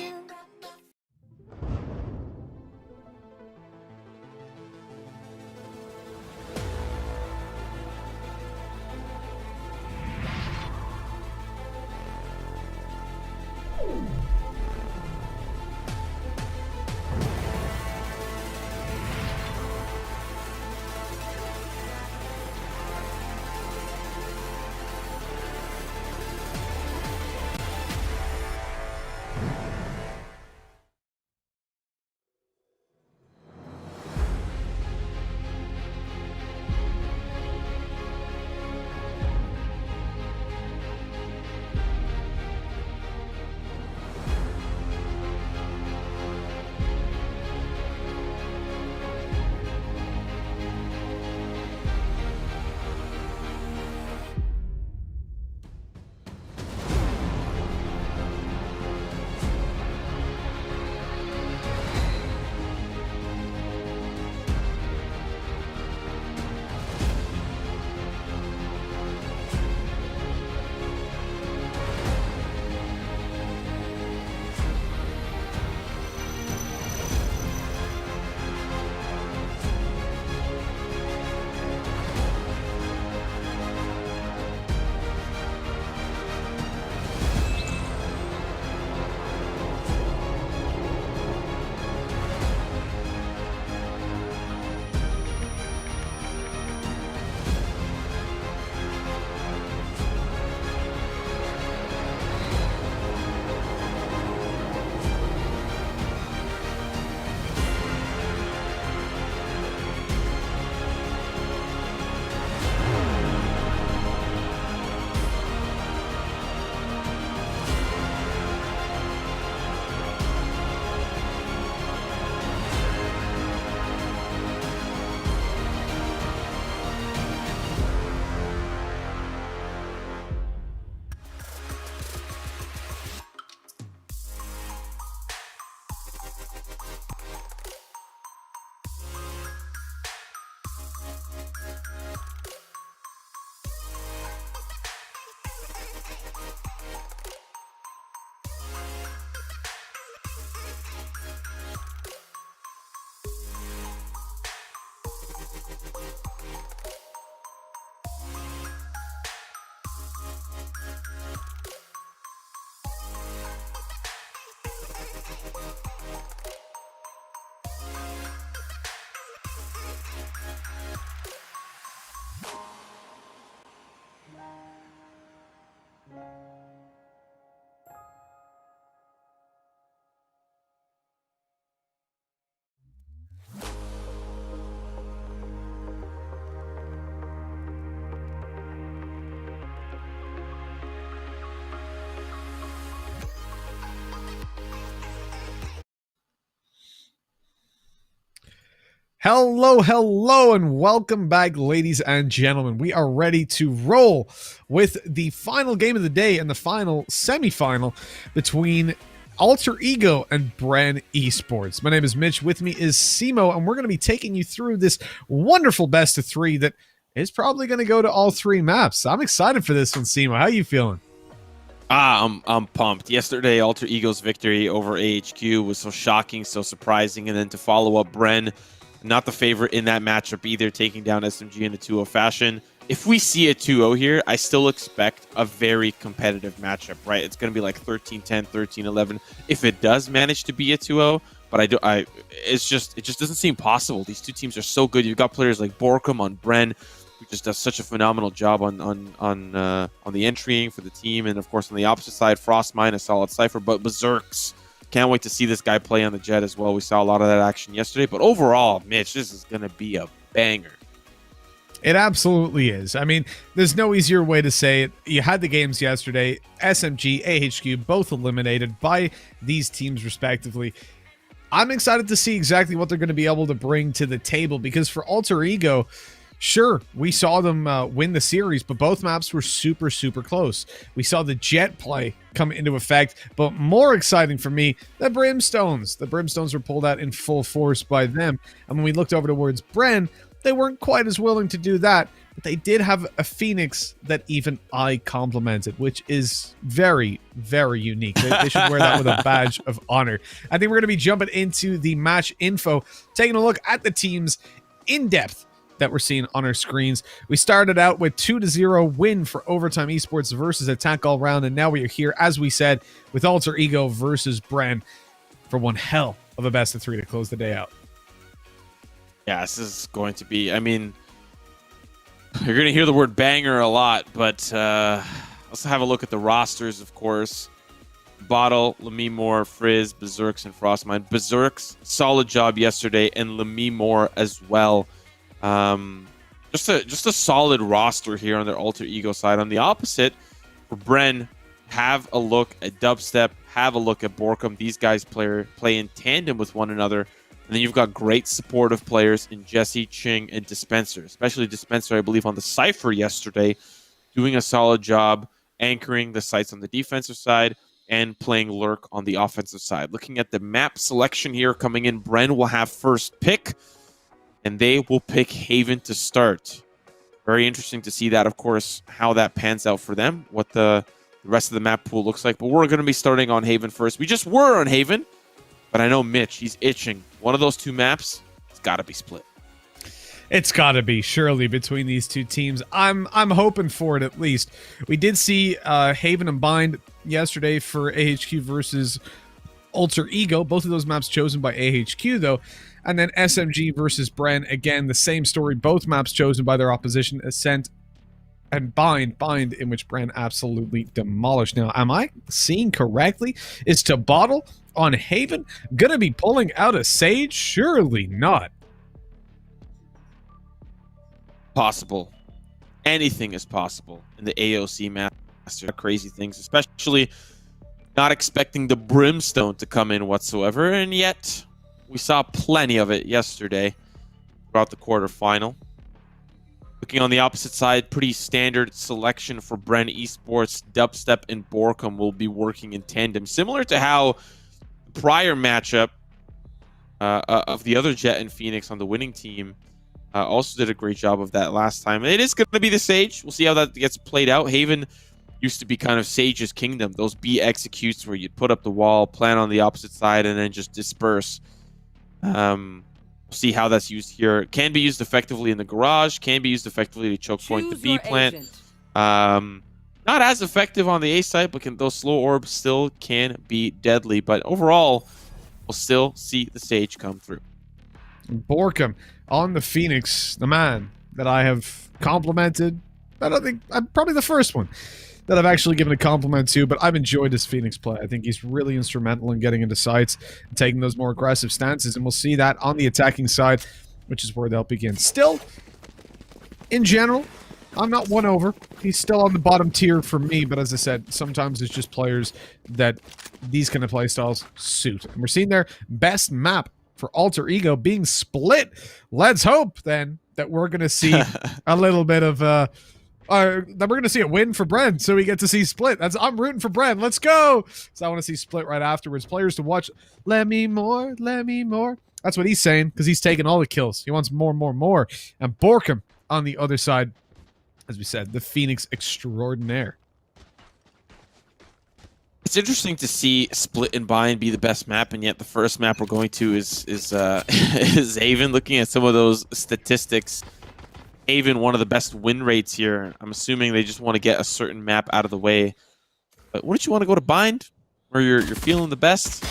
Hello, and welcome back, ladies and gentlemen. We are ready to roll with the final game of the day and the final semifinal between Alter Ego and Bren Esports. My name is Mitch. With me is Simo, and we're going to be taking you through this wonderful best of three that is probably going to go to all three maps. I'm excited for this one, Simo. How are you feeling? I'm pumped. Yesterday, Alter Ego's victory over AHQ was so shocking, so surprising, and then to follow up Bren, not the favorite in that matchup either, taking down SMG in the 2-0 fashion. If we see a 2-0 here, I still expect a very competitive matchup, right? It's going to be like 13-10, 13-11 if it does manage to be a 2-0, but it just doesn't seem possible. These two teams are so good. You've got players like Borkum on Bren, who just does such a phenomenal job on the entrying for the team, and of course on the opposite side, Frostmine, a solid Cypher, but Berserks. Can't wait to see this guy play on the Jet as well. We saw a lot of that action yesterday, but overall, Mitch, this is going to be a banger. It absolutely is. I mean, there's no easier way to say it. You had the games yesterday. SMG, AHQ, both eliminated by these teams respectively. I'm excited to see exactly what they're going to be able to bring to the table, because for Alter Ego, Sure, we saw them win the series, but both maps were super, super close. We saw the jet play come into effect, but more exciting for me, the Brimstones. The Brimstones were pulled out in full force by them, and when we looked over towards Bren, they weren't quite as willing to do that, but they did have a Phoenix that even I complimented, which is very, very unique. They should wear that with a badge of honor. I think we're going to be jumping into the match info, taking a look at the teams in depth that we're seeing on our screens. We started out with 2-0 win for Overtime Esports versus Attack All Round, and now we are here, as we said, with Alter Ego versus Bren for one hell of a best of 3 to close the day out. Yeah, this is going to be, I mean, you're going to hear the word banger a lot, but let's have a look at the rosters, of course. Bottle, Lemimore, Frizz, Berserks, and Frostmind. Berserks, solid job yesterday, and Lemimore as well. Just a solid roster here on their Alter Ego side. On the opposite, for Bren, have a look at Dubstep, have a look at Borkum. These guys play in tandem with one another. And then you've got great supportive players in Jesse, Ching, and Dispenser. Especially Dispenser, I believe, on the Cypher yesterday, doing a solid job anchoring the sites on the defensive side and playing Lurk on the offensive side. Looking at the map selection here coming in, Bren will have first pick, and they will pick Haven to start. Very interesting to see that, of course, how that pans out for them, what the rest of the map pool looks like. But we're going to be starting on Haven first. We just were on Haven, but I know Mitch, he's itching. One of those two maps, it's got to be split. It's got to be, surely, between these two teams. I'm hoping for it, at least. We did see Haven and Bind yesterday for AHQ versus Alter Ego. Both of those maps chosen by AHQ, though. And then SMG versus Bren. Again, the same story. Both maps chosen by their opposition. Ascent and Bind, in which Bren absolutely demolished. Now, am I seeing correctly? Is to Bottle on Haven gonna be pulling out a Sage? Surely not. Possible. Anything is possible in the AOC Masters. Crazy things, especially not expecting the Brimstone to come in whatsoever, and yet we saw plenty of it yesterday throughout the quarterfinal. Looking on the opposite side, pretty standard selection for Bren Esports. Dubstep and Borkum will be working in tandem, similar to how the prior matchup of the other Jet and Phoenix on the winning team also did a great job of that last time. It is going to be the Sage. We'll see how that gets played out. Haven used to be kind of Sage's kingdom. Those B executes where you'd put up the wall, plan on the opposite side, and then just disperse. We'll see how that's used here. It can be used effectively in the garage. Can be used effectively to choke point the Choose B your plant. agent. Not as effective on the A side, but those slow orbs still can be deadly. But overall, we'll still see the Sage come through. Borkum on the Phoenix, the man that I have complimented. I don't think I'm probably the first one that I've actually given a compliment to, but I've enjoyed his Phoenix play. I think he's really instrumental in getting into sites and taking those more aggressive stances, and we'll see that on the attacking side, which is where they'll begin. Still, in general, I'm not won over. He's still on the bottom tier for me, but as I said, sometimes it's just players that these kind of playstyles suit. And we're seeing their best map for Alter Ego being split. Let's hope, then, that we're going to see a little bit of... that we're going to see a win for Bren, so we get to see split. I'm rooting for Bren. Let's go! So I want to see split right afterwards. Players to watch. Let me more. Let me more. That's what he's saying, because he's taking all the kills. He wants more, more, more. And Borkum on the other side, as we said, the Phoenix extraordinaire. It's interesting to see Split and Bind be the best map, and yet the first map we're going to is Haven. Looking at some of those statistics, Haven, one of the best win rates here. I'm assuming they just want to get a certain map out of the way. But wouldn't you want to go to Bind, where you're feeling the best?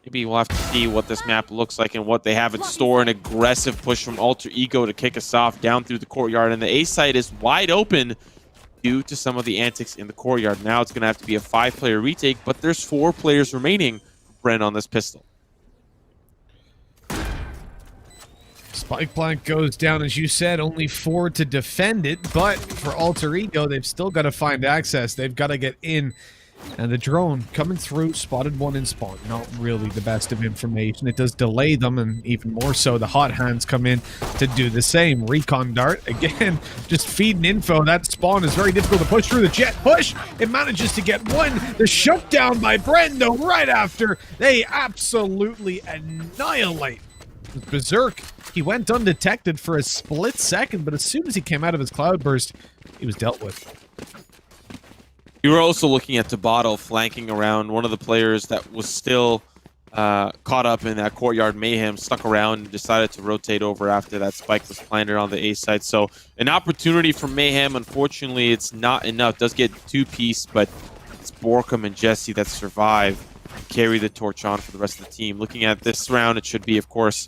Maybe we'll have to see what this map looks like and what they have in store. An aggressive push from Alter Ego to kick us off down through the courtyard, and the A site is wide open due to some of the antics in the courtyard. Now it's going to have to be a 5-player retake, but there's 4 players remaining for Bren on this pistol. Spike plant goes down, as you said, only 4 to defend it, but for Alter Ego, they've still got to find access. They've got to get in And the drone coming through, spotted one in spawn. Not really the best of information. It does delay them, and even more so, the hot hands come in to do the same. Recon dart, again, just feeding info. That spawn is very difficult to push through. The jet push, it manages to get one. The shutdown by Bren, though, right after. They absolutely annihilate Berserk. He went undetected for a split second, but as soon as he came out of his cloudburst, he was dealt with. You were also looking at Tabottle flanking around. One of the players that was still caught up in that courtyard mayhem stuck around and decided to rotate over after that spike was planted on the A side. So an opportunity for mayhem. Unfortunately, it's not enough. It does get two-piece, but it's Borkum and Jesse that survive, carry the torch on for the rest of the team. Looking at this round, it should be, of course,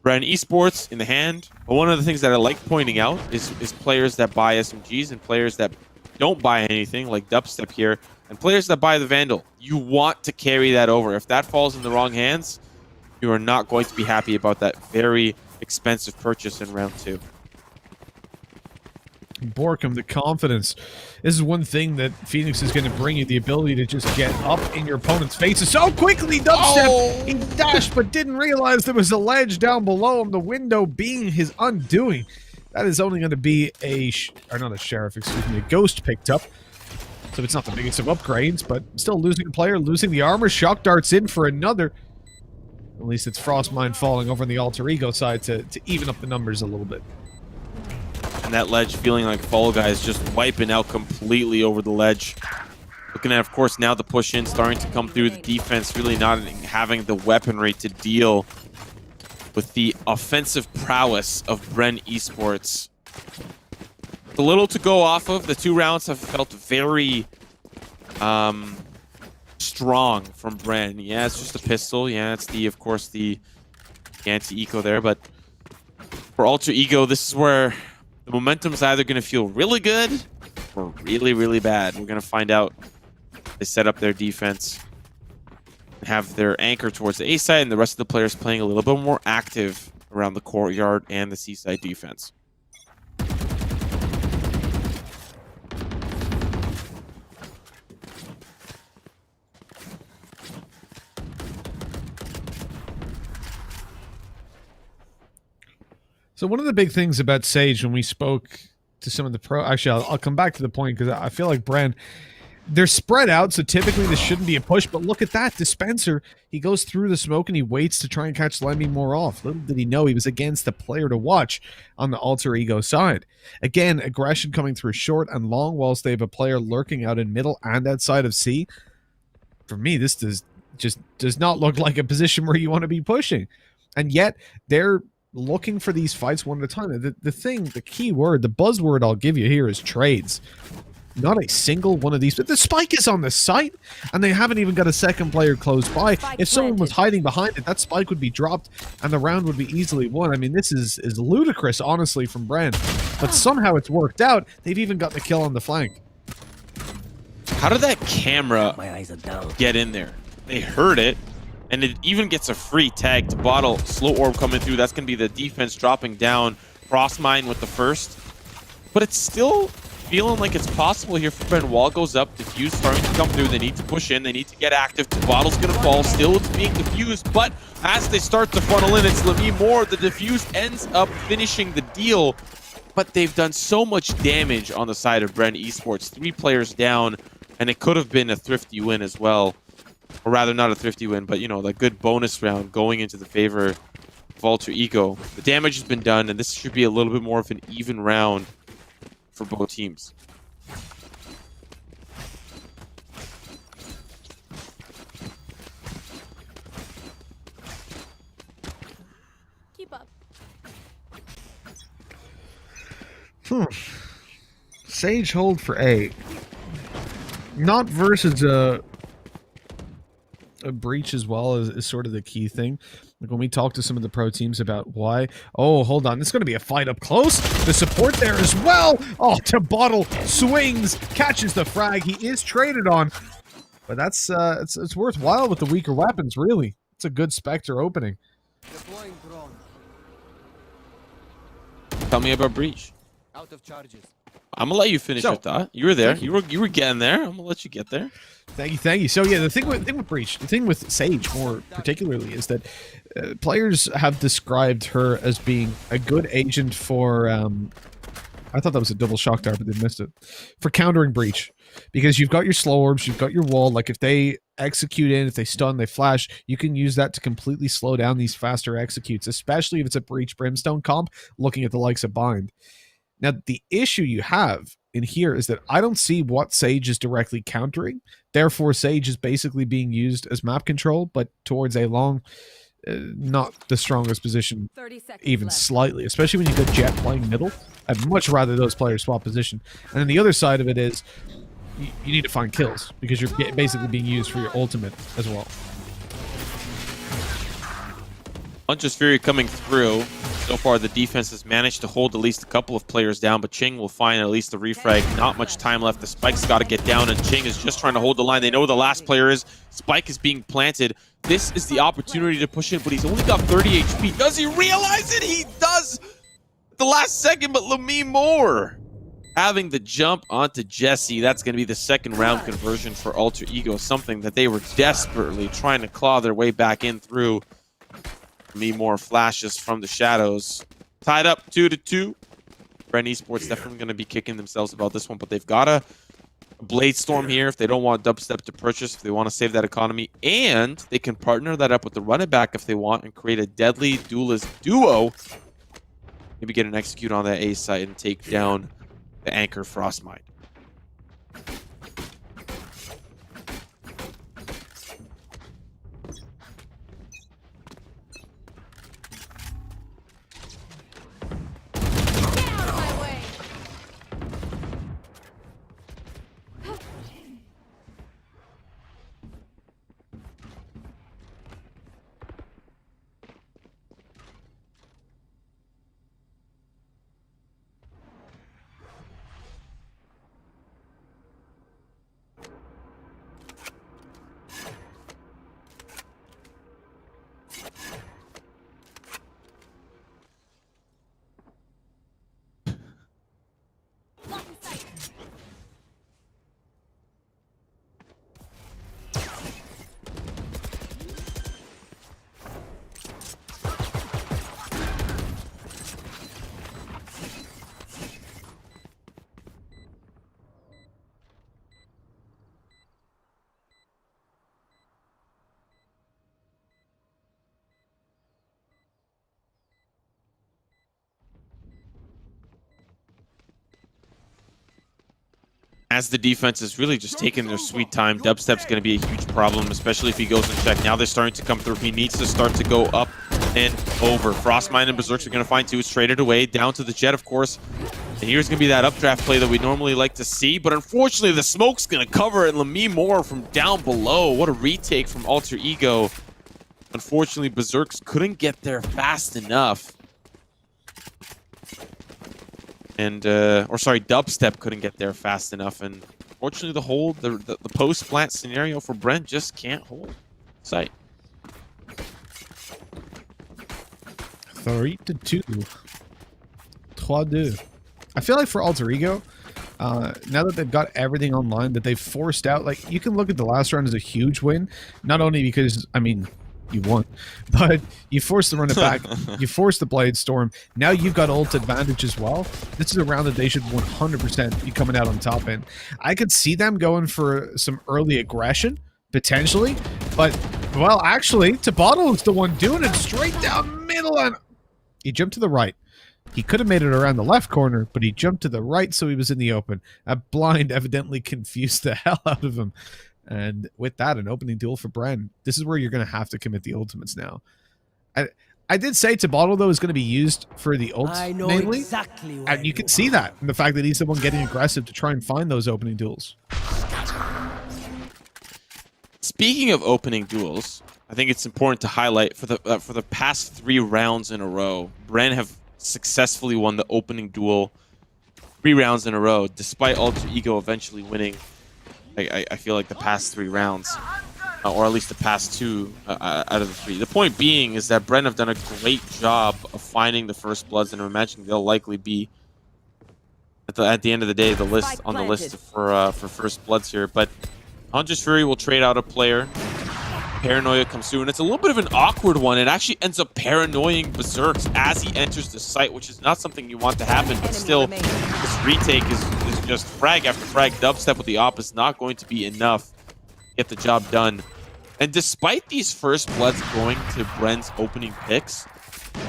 Bren Esports in the hand. But one of the things that I like pointing out is players that buy SMGs and players that don't buy anything, like Dubstep here, and players that buy the Vandal. You want to carry that over. If that falls in the wrong hands, you are not going to be happy about that very expensive purchase in round 2. Borkum, the confidence. This is one thing that Phoenix is going to bring you, the ability to just get up in your opponent's faces so quickly. Dubstep, he dashed but didn't realize there was a ledge down below him, the window being his undoing. That is only going to be a ghost picked up. So it's not the biggest of upgrades, but still losing a player, losing the armor. Shock darts in for another. At least it's Frostmine falling over on the alter ego side to even up the numbers a little bit. And that ledge feeling like Fall Guys just wiping out completely over the ledge. Looking at, of course, now the push in starting to come through. The defense really not having the weaponry to deal with the offensive prowess of Bren Esports. A little to go off of. The 2 rounds have felt very strong from Bren. Yeah, it's just a pistol. Yeah, it's of course, the anti-eco there. But for Alter Ego, this is where the momentum is either going to feel really good or really, really bad. We're going to find out. They set up their defense, have their anchor towards the A side, and the rest of the players playing a little bit more active around the courtyard and the C side defense. So one of the big things about Sage when we spoke to some of the pro... Actually, I'll come back to the point because I feel like Bren... They're spread out, so typically this shouldn't be a push, but look at that. Dispenser, he goes through the smoke and he waits to try and catch Lemmy more off. Little did he know he was against the player to watch on the alter ego side. Again, aggression coming through short and long whilst they have a player lurking out in middle and outside of C. For me, this does not look like a position where you want to be pushing. And yet, they're looking for these fights one at a time. The key word, the buzzword I'll give you here is trades. Not a single one of these, but the spike is on the site, and they haven't even got a second player close by. If someone was hiding behind it, that spike would be dropped, and the round would be easily won. I mean, this is ludicrous, honestly, from Bren. But somehow it's worked out. They've even got the kill on the flank. How did that camera get in there? They heard it, and it even gets a free tag to Bottle. Slow orb coming through. That's going to be the defense dropping down. Frostmine with the first. But it's still feeling like it's possible here for Bren. Wall goes up, diffuse starting to come through. They need to push in, they need to get active. Bottle's gonna fall, still it's being diffused, but as they start to funnel in, it's Lemmy Moore. The diffuse ends up finishing the deal, but they've done so much damage on the side of Bren Esports. 3 players down, and it could have been a thrifty win as well. Or rather, not a thrifty win, but, you know, the good bonus round going into the favor of Alter Ego. The damage has been done, and this should be a little bit more of an even round for both teams. Keep up. Sage hold for A. Not versus a breach as well is sort of the key thing. Like when we talk to some of the pro teams about why. Oh, hold on. This is going to be a fight up close. The support there as well. Oh, Tabottle swings, catches the frag. He is traded on. But that's it's worthwhile with the weaker weapons, really. It's a good Spectre opening. Deploying drone. Tell me about breach. Out of charges. I'm gonna let you finish your thought. You were there. You were getting there. I'm gonna let you get there. Thank you. So yeah, the thing with Breach, the thing with Sage more particularly is that players have described her as being a good agent for. I thought that was a double shock dart, but they missed it. For countering Breach, because you've got your slow orbs, you've got your wall. Like if they execute in, if they stun, they flash, you can use that to completely slow down these faster executes, especially if it's a Breach Brimstone comp. Looking at the likes of Bind. Now the issue you have in here is that I don't see what Sage is directly countering. Therefore, Sage is basically being used as map control, but towards a long, not the strongest position, 30 seconds even left. slightly, especially when you've got Jet playing middle. I'd much rather those players swap position. And then the other side of it is you need to find kills because you're basically being used for your ultimate as well. Hunter's Fury coming through. So far, the defense has managed to hold at least a couple of players down, but Ching will find at least the refrag. Not much time left. The Spike's got to get down, and Ching is just trying to hold the line. They know where the last player is. Spike is being planted. This is the opportunity to push in, but he's only got 30 HP. Does he realize it? He does! At the last second, but Lamy Moore having the jump onto Jesse. That's going to be the second round conversion for Alter Ego, something that they were desperately trying to claw their way back in through. Lamy Moore flashes from the shadows. Tied up 2-2. Bren Esports definitely going to be kicking themselves about this one, but they've got a Blade Storm here if they don't want Dubstep to purchase, if they want to save that economy, and they can partner that up with the running back if they want and create a deadly duelist duo. Maybe get an execute on that A site and take down the anchor Frostmind. As the defense is really just taking their sweet time, Dubstep's going to be a huge problem, especially if he goes and check. Now they're starting to come through. He needs to start to go up and over. Frostmind and Berserks are going to find two. It's traded away down to the Jet, of course. And here's going to be that updraft play that we normally like to see. But unfortunately, the smoke's going to cover it. Lamy Moore from down below. What a retake from Alter Ego. Unfortunately, Berserks couldn't get there fast enough. And, Dubstep couldn't get there fast enough. And unfortunately, the post-plant scenario for Bren just can't hold sight. 3-2. 3-2. I feel like for Alter Ego, now that they've got everything online, that they've forced out, like, you can look at the last round as a huge win. Not only because, I mean, you won, but you forced the run it back. You forced the Blade Storm. Now you've got ult advantage as well. This is a round that they should 100% be coming out on top in. I could see them going for some early aggression, potentially, but, well, actually, Tabottle is the one doing it straight down middle, and he jumped to the right. He could have made it around the left corner, but he jumped to the right, so he was in the open. A blind evidently confused the hell out of him. And with that, an opening duel for Bren. This is where you're going to have to commit the ultimates now. I did say Tabottle, though, is going to be used for the ult, mainly. Exactly And you can see that in the fact that he's the one getting aggressive to try and find those opening duels. Speaking of opening duels, I think it's important to highlight for the past 3 rounds in a row, Bren have successfully won the opening duel 3 rounds in a row, despite Alter Ego eventually winning. I feel like the past 3 rounds, or at least the past 2 out of the 3. The point being is that Bren have done a great job of finding the first bloods, and I'm imagining they'll likely be at the end of the day, the list Spike on the list planted. for first bloods here. But Hunter's Fury will trade out a player. Paranoia comes through, and it's a little bit of an awkward one. It actually ends up paranoiing Berserks as he enters the site, which is not something you want to happen, but Enemy still, remaining. this retake is just frag after frag. Dubstep with the op is not going to be enough to get the job done. And despite these first bloods going to Bren's opening picks,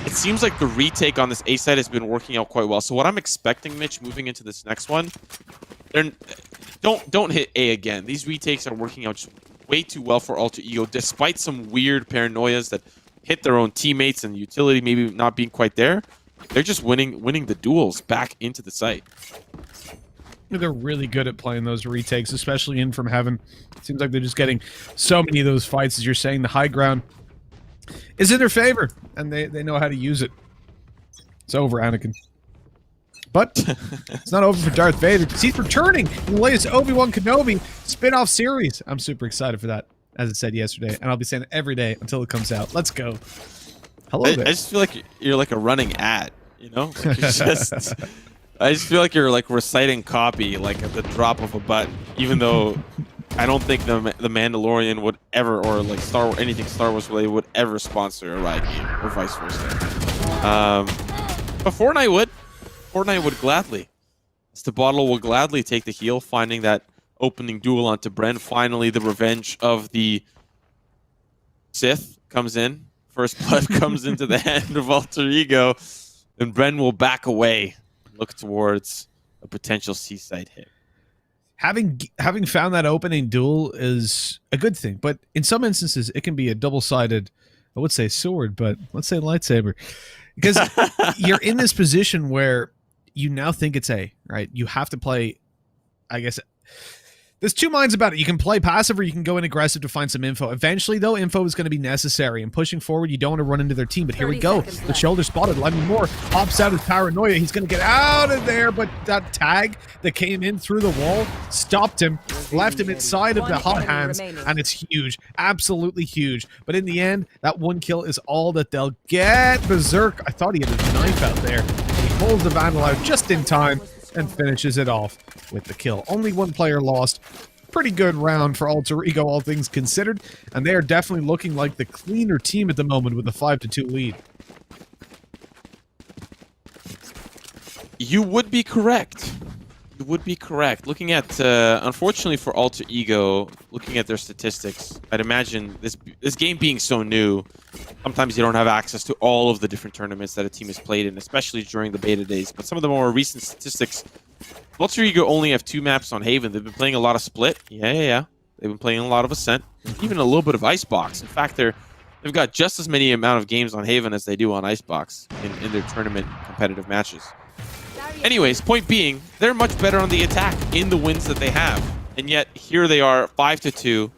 it seems like the retake on this A side has been working out quite well. So what I'm expecting, Mitch, moving into this next one, don't hit A again. These retakes are working out just way too well for Alter Ego, despite some weird paranoias that hit their own teammates and utility maybe not being quite there. They're just winning the duels back into the site. They're really good at playing those retakes, especially in from heaven. Seems like they're just getting so many of those fights. As you're saying, the high ground is in their favor, and they know how to use it. It's over, Anakin. But it's not over for Darth Vader, because he's returning in the latest Obi-Wan Kenobi spin-off series. I'm super excited for that, as I said yesterday, and I'll be saying it every day until it comes out. Let's go. Hello I there. just feel like you're like a running ad, you know? Like you're just, I just feel like you're like reciting copy like at the drop of a button, even though I don't think the Mandalorian would ever, or like anything Star Wars related would ever sponsor a Riot game, or vice versa. But Fortnite would. Fortnite would gladly. The bottle will gladly take the heel, finding that opening duel onto Bren. Finally, the revenge of the Sith comes in. First blood comes into the hand of Alter Ego, and Bren will back away, look towards a potential seaside hit. Having found that opening duel is a good thing, but in some instances it can be a double-sided, I would say sword, but let's say lightsaber, because you're in this position where you now think it's A, right? You have to play, I guess, there's two minds about it. You can play passive or you can go in aggressive to find some info. Eventually, though, info is going to be necessary. And pushing forward, you don't want to run into their team. But here we 30 go. seconds The left. shoulder spotted. Lemon Moore pops out his paranoia. He's going to get out of there. But that tag that came in through the wall stopped him, left him inside of the One hot enemy hands. remaining. And it's huge. Absolutely huge. But in the end, that one kill is all that they'll get. Berserk, I thought he had his knife out there. He pulls the Vandal out just in time and finishes it off with the kill. Only one player lost. Pretty good round for Alter Ego, all things considered, and they are definitely looking like the cleaner team at the moment with a 5-2 lead. You would be correct. You would be correct. Looking at, unfortunately for Alter Ego, looking at their statistics, I'd imagine this game being so new, sometimes you don't have access to all of the different tournaments that a team has played in, especially during the beta days. But some of the more recent statistics, Alter Ego only have 2 maps on Haven. They've been playing a lot of Split. Yeah. They've been playing a lot of Ascent, even a little bit of Icebox. In fact, they've got just as many amount of games on Haven as they do on Icebox in their tournament competitive matches. Anyways, point being, they're much better on the attack in the wins that they have. And yet, here they are, 5-2,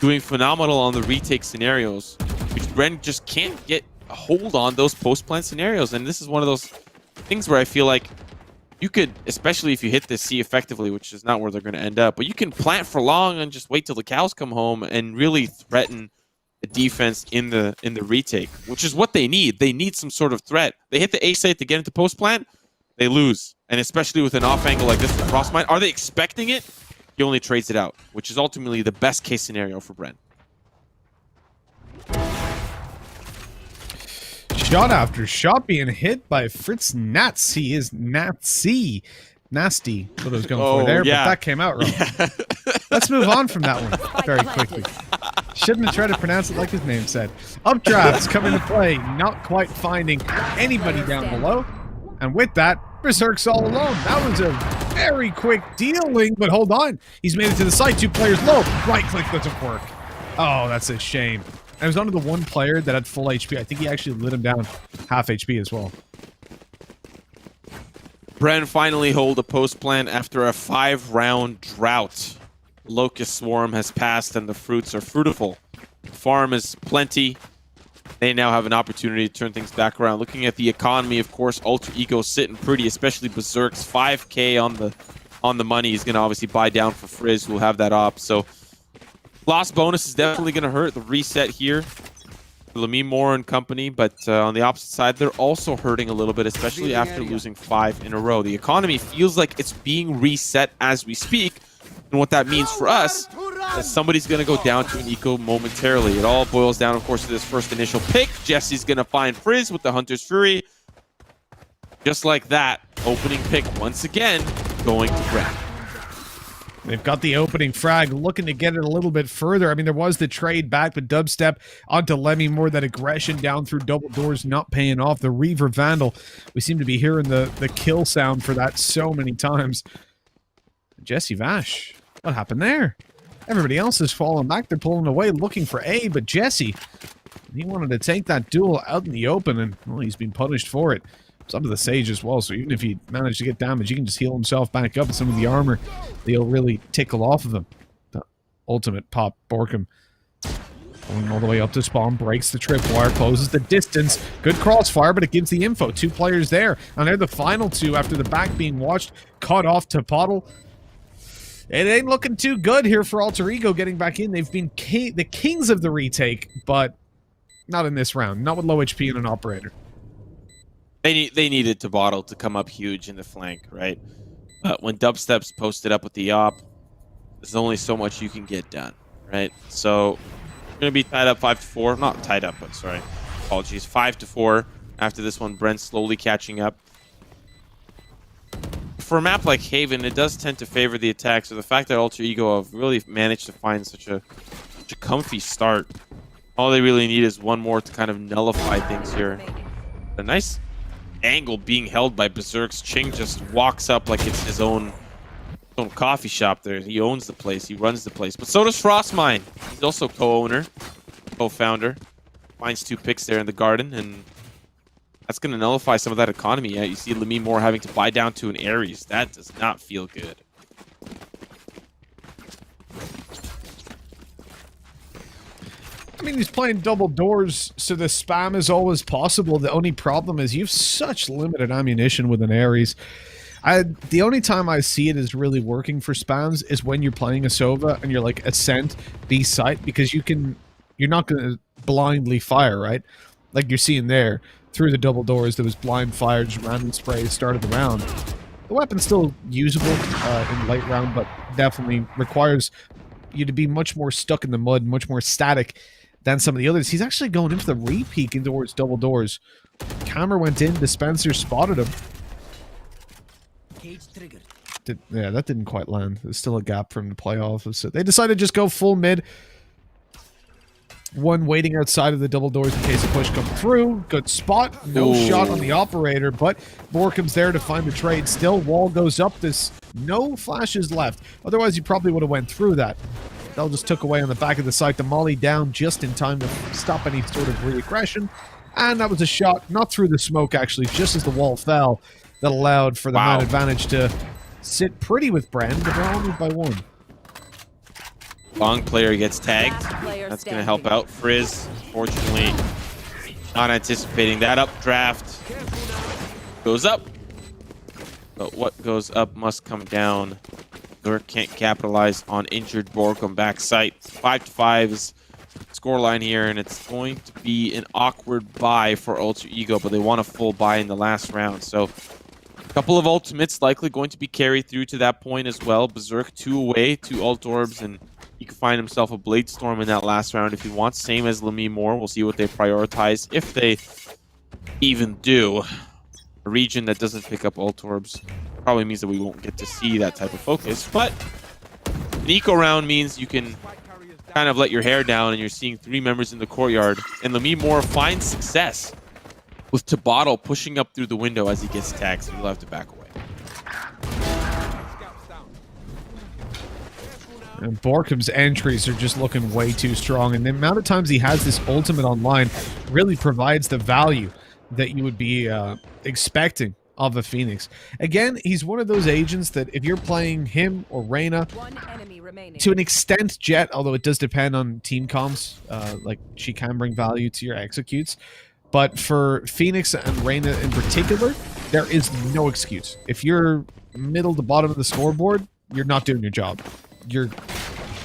doing phenomenal on the retake scenarios, which Bren just can't get a hold on those post-plant scenarios. And this is one of those things where I feel like you could, especially if you hit this C effectively, which is not where they're going to end up, but you can plant for long and just wait till the cows come home and really threaten the defense in the retake, which is what they need. They need some sort of threat. They hit the A site to get into post-plant, they lose. And especially with an off angle like this for Frostmine, are they expecting it? He only trades it out, which is ultimately the best case scenario for Bren. Shot after shot being hit by Fritz Natz. He is Nazi. Nasty. What I was going for there, yeah. but that came out wrong. Let's move on from that one very quickly. Shouldn't have tried to pronounce it like his name said. Updrafts come into play, not quite finding anybody down below. And with that, Berserk's all alone. That was a very quick dealing, but hold on. He's made it to the site, 2 players low. Right click doesn't work. Oh, that's a shame. I was onto the one player that had full HP. I think he actually lit him down half HP as well. Bren finally hold a post plant after a 5-round drought. Locust Swarm has passed and the fruits are fruitful. Farm is plenty. They now have an opportunity to turn things back around. Looking at the economy, of course, Alter Ego sitting pretty, especially Berserk's 5K on the money. He's going to obviously buy down for Frizz, who will have that op. So loss bonus is definitely going to hurt. The reset here Lemmy Moore and company, but on the opposite side, they're also hurting a little bit, especially after losing 5 in a row. The economy feels like it's being reset as we speak, and what that means for us is somebody's going to go down to an eco momentarily. It all boils down, of course, to this first initial pick. Jesse's going to find Frizz with the Hunter's Fury. Just like that, opening pick once again going to Bren. They've got the opening frag, looking to get it a little bit further. I mean, there was the trade back, but dubstep onto Lemmy Moore. That aggression down through double doors not paying off. The Reaver Vandal, we seem to be hearing the kill sound for that so many times. Jesse Vash, what happened there? Everybody else is falling back. They're pulling away, looking for A, but Jesse, he wanted to take that duel out in the open, and well, he's been punished for it. It's up to the Sage as well, so even if he managed to get damage, he can just heal himself back up, and some of the armor, they'll really tickle off of him. The ultimate pop, Borkum. Going all the way up to spawn, breaks the tripwire, closes the distance. Good crossfire, but it gives the info. 2 players there, and they're the final 2 after the back being watched. Cut off to Pottle. It ain't looking too good here for Alter Ego getting back in. They've been the kings of the retake, but not in this round. Not with low HP and an operator. They needed to bottle to come up huge in the flank, right? But when dubstep's posted up with the op, there's only so much you can get done, right? So we're gonna be tied up 5-4. Not tied up, but sorry, apologies. 5-4 after this one. Bren slowly catching up. For a map like Haven, it does tend to favor the attack. So the fact that Alter Ego have really managed to find such a comfy start, all they really need is one more to kind of nullify things here. A nice angle being held by Berserk's. Ching just walks up like it's his own coffee shop there. He owns the place. He runs the place. But so does Frostmine. He's also co-owner, co-founder. Finds 2 picks there in the garden, and that's going to nullify some of that economy. Yeah, you see Lemmy Moore having to buy down to an Ares. That does not feel good. I mean, he's playing double doors, so the spam is always possible. The only problem is you have such limited ammunition with an Ares. The only time I see it is really working for spams is when you're playing a Sova and you're like Ascent, B site, because you're not going to blindly fire, right? Like you're seeing there, through the double doors, there was blind fire, just random spray, started the round. The weapon's still usable in late round, but definitely requires you to be much more stuck in the mud, much more static than some of the others. He's actually going into the re-peek in towards double doors. Camera went in, Dispenser spotted him. Yeah, that didn't quite land. There's still a gap from the playoff. So they decided to just go full mid. One waiting outside of the double doors in case a push comes through. Good spot. No shot on the operator, but Borkum's there to find the trade. Still, wall goes up. This no flashes left. Otherwise, you probably would have went through that. They'll just took away on the back of the site. The molly down just in time to stop any sort of re-aggression. And that was a shot, not through the smoke actually, just as the wall fell, that allowed for the man advantage to sit pretty with Bren, but they're only by 1. Long player gets tagged. That's going to help out Frizz. Fortunately, not anticipating that updraft. Goes up. But what goes up must come down. Dirk can't capitalize on injured Borkum back site. 5-5 is scoreline here, and it's going to be an awkward buy for Alter Ego, but they want a full buy in the last round. So a couple of ultimates likely going to be carried through to that point as well. Berserk 2 away, 2 ult orbs, and he can find himself a Blade Storm in that last round if he wants. Same as Lemmy Moore. We'll see what they prioritize, if they even do. A region that doesn't pick up ult orbs probably means that we won't get to see that type of focus, but an eco round means you can kind of let your hair down, and you're seeing 3 members in the courtyard, and Lemmy Moore finds success with Tabottle pushing up through the window as he gets tagged, so he'll have to back away. And Borkum's entries are just looking way too strong, and the amount of times he has this ultimate online really provides the value that you would be expecting of a Phoenix. Again, he's one of those agents that if you're playing him or Reyna, to an extent Jet, although it does depend on team comms, like she can bring value to your executes, but for Phoenix and Reyna in particular, there is no excuse. If you're middle to bottom of the scoreboard, you're not doing your job. You're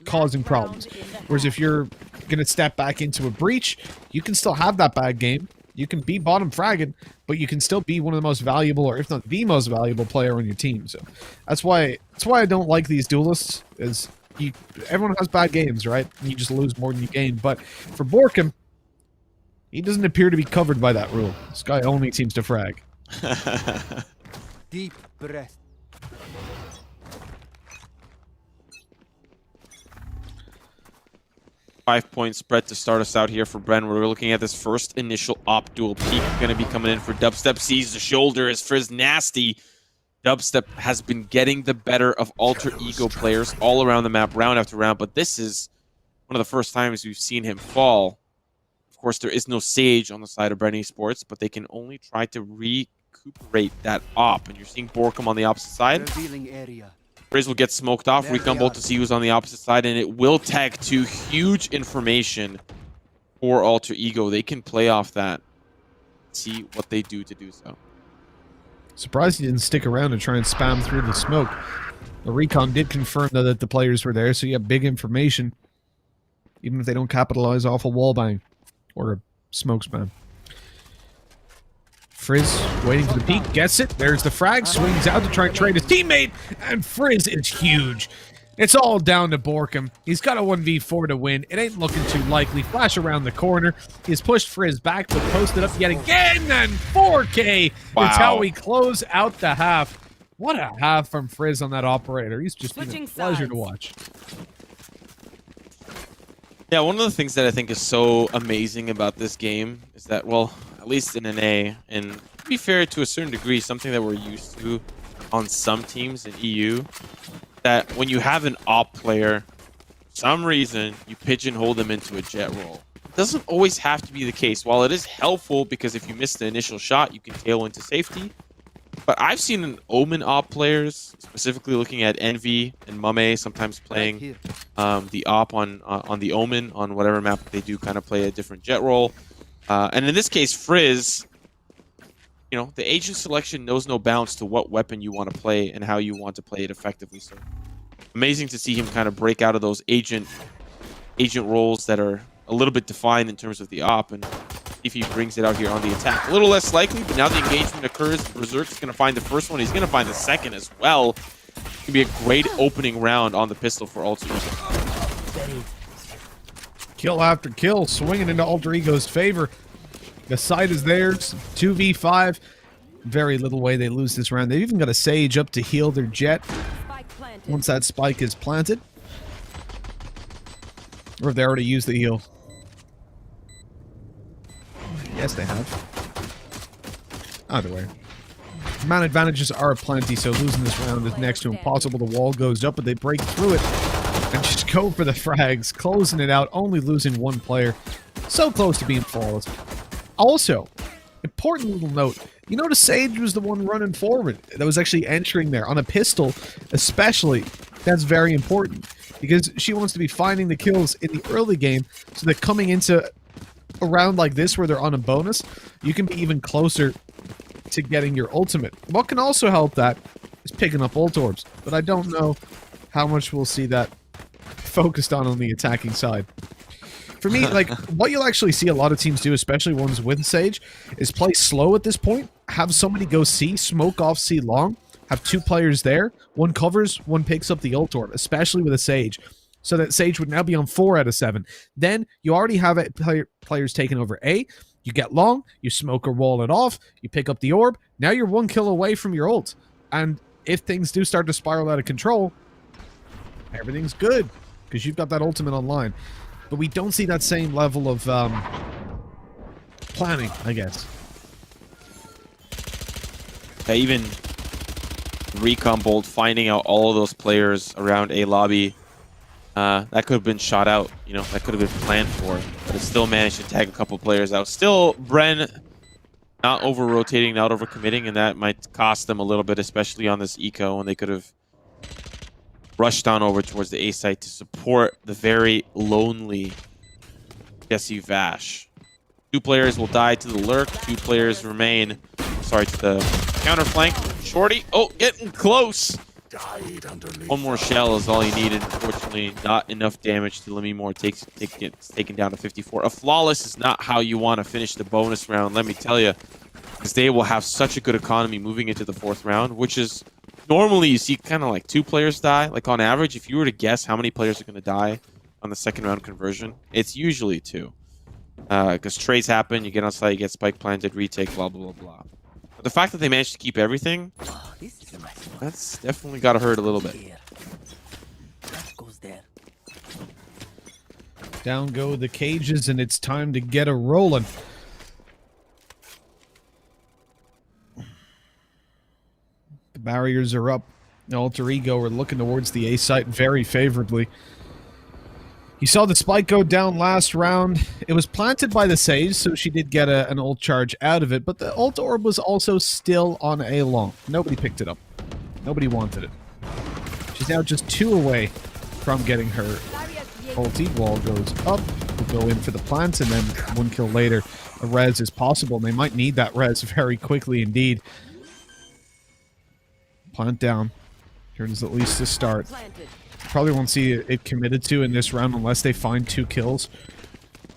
causing problems. Whereas if you're going to step back into a breach, you can still have that bad game. You can be bottom fragging, but you can still be one of the most valuable, or if not the most valuable player on your team. So that's why I don't like these duelists. Is everyone has bad games, right? You just lose more than you gain. But for Borkum, he doesn't appear to be covered by that rule. This guy only seems to frag. Deep breath. Five-point spread to start us out here for Bren. We're looking at this first initial op duel peak. Going to be coming in for Dubstep. Sees the shoulder as Frizz nasty. Dubstep has been getting the better of alter ego players all around the map, round after round. But this is one of the first times we've seen him fall. Of course, there is no Sage on the side of Bren Esports, but they can only try to recuperate that op. And you're seeing Borkum on the opposite side. Revealing area. Frizz will get smoked off. Recon Bolt to see who's on the opposite side, and it will tag to huge information for Alter Ego. They can play off that. See what they do to do so. Surprised he didn't stick around and try and spam through the smoke. The recon did confirm though that the players were there, so you have big information, even if they don't capitalize off a wall bang or a smoke spam. Frizz waiting for the peek, gets it. There's the frag, swings out to try and trade his teammate, and Frizz is huge. It's all down to Borkum. He's got a 1v4 to win. It ain't looking too likely. Flash around the corner. He's pushed Frizz back, but posted up yet again, and 4K Wow. is how we close out the half. What a half from Frizz on that operator. He's just been a Switching pleasure sides. to watch. Yeah, one of the things that I think is so amazing about this game is that, well, at least in NA, and to be fair to a certain degree, something that we're used to on some teams in EU, that when you have an op player, for some reason, you pigeonhole them into a jet role. It doesn't always have to be the case. While it is helpful, because if you miss the initial shot, you can tail into safety. But I've seen an Omen op players, specifically looking at Envy and Mame, sometimes playing Here. the op on the Omen, on whatever map they do kind of play a different jet role. And in this case, Frizz, you know, the agent selection knows no bounds to what weapon you want to play and how you want to play it effectively. So amazing to see him kind of break out of those agent roles that are a little bit defined in terms of the op, and if he brings it out here on the attack. A little less likely, but now the engagement occurs. Berserk's going to find the first one. He's going to find the second as well. It's going to be a great opening round on the pistol for Alter Ego. Kill after kill, swinging into Alter Ego's favor. The side is theirs, 2v5. Very little way they lose this round. They've even got a Sage up to heal their jet Spike planted. once that spike is planted. Or if they already used the heal. Yes, they have. Either way. Man advantages are plenty, so losing this round is next to impossible. The wall goes up, but they break through it and just go for the frags, closing it out, only losing one player. So close to being flawless. Also, important little note, you notice Sage was the one running forward that was actually entering there on a pistol, especially. That's very important because she wants to be finding the kills in the early game so that coming into a round like this where they're on a bonus, you can be even closer to getting your ultimate. What can also help that is picking up ult orbs, but I don't know how much we'll see that focused on the attacking side. For me, like, what you'll actually see a lot of teams do, especially ones with Sage, is play slow at this point, have somebody go C, smoke off C long, have two players there, one covers, one picks up the ult orb, especially with a Sage, so that Sage would now be on 4 out of 7. Then you already have players taking over A, you get long, you smoke or wall it off, you pick up the orb, now you're 1 kill away from your ult. And if things do start to spiral out of control, everything's good, because you've got that ultimate online. But we don't see that same level of planning, I guess. Even Recon Bolt finding out all of those players around A lobby, that could have been shot out, you know, that could have been planned for, but it still managed to tag a couple players out. Still, Bren not over-rotating, not over-committing, and that might cost them a little bit, especially on this eco, when they could have rushed on over towards the A site to support the very lonely Jesse Vash. 2 players will die to the lurk, 2 players remain, sorry, to the counter flank. Shorty, oh, getting close. One more shell is all you needed. Unfortunately, not enough damage to limit more. Gets taken down to 54. A flawless is not how you want to finish the bonus round, let me tell you. Because they will have such a good economy moving into the 4th round, which is normally you see kind of like 2 players die. Like on average, if you were to guess how many players are going to die on the 2nd round conversion, it's usually 2. Because trades happen, you get on site, you get spike planted, retake, blah, blah, blah, blah. But the fact that they managed to keep everything, that's definitely got to hurt a little bit. Down go the cages, and it's time to get a rolling. The barriers are up. Alter Ego are looking towards the A site very favorably. You saw the spike go down last round. It was planted by the Sage, so she did get an ult charge out of it, but the ult orb was also still on A long. Nobody picked it up. Nobody wanted it. She's now just 2 away from getting her ulti. Wall goes up. We'll go in for the plant, and then 1 kill later, a res is possible. And they might need that res very quickly indeed. Plant down. Turns at least to start. Probably won't see it committed to in this round unless they find 2 kills.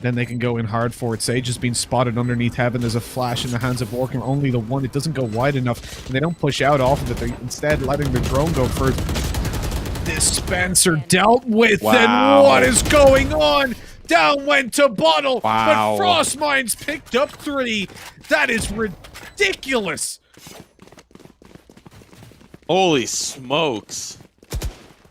Then they can go in hard for it. Sage has been spotted underneath heaven. There's a flash in the hands of Orkin. Only the one. It doesn't go wide enough. And they don't push out off of it. They're instead letting the drone go first. Dispenser dealt with. Wow. And what is going on? Down went to Bottle. Wow. But Frostmines picked up 3. That is ridiculous. Holy smokes.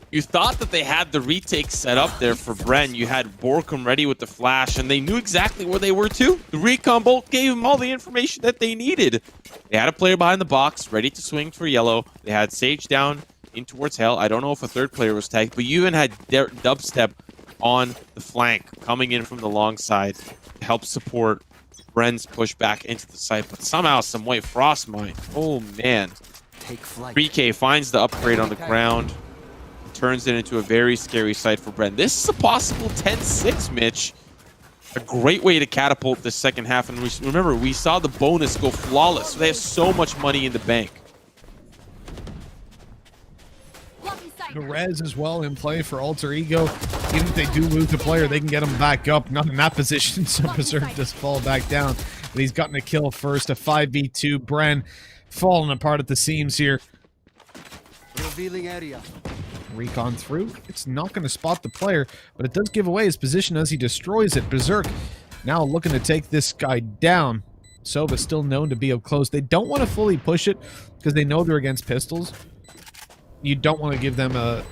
You thought that they had the retake set up there for Bren. You had Borkum ready with the flash, and they knew exactly where they were too. The recon bolt gave them all the information that they needed. They had a player behind the box, ready to swing for yellow. They had Sage down in towards Hell. I don't know if a 3rd player was tagged, but you even had Dubstep on the flank, coming in from the long side to help support Bren's push back into the site. But somehow, some way, Frostmine. Oh, man. 3K finds the upgrade on the ground. Turns it into a very scary sight for Bren. This is a possible 10-6, Mitch. A great way to catapult this 2nd half. And remember, we saw the bonus go flawless. So they have so much money in the bank. The res as well in play for Alter Ego. Even if they do lose the player, they can get him back up. Not in that position, so Berserk does fall back down. But he's gotten a kill first. A 5v2. Bren falling apart at the seams here. Revealing area. Recon through. It's not going to spot the player, but it does give away his position as he destroys it. Berserk now looking to take this guy down. Sova still known to be up close. They don't want to fully push it because they know they're against pistols. You don't want to give them a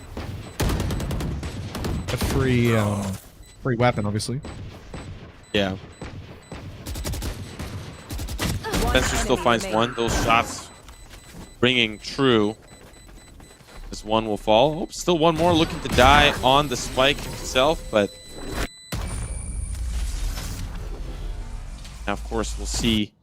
free weapon, obviously. Yeah. Spencer still finds 1. Those shots ringing true. This 1 will fall. Oh, still 1 more looking to die on the spike himself, but now, of course, we'll see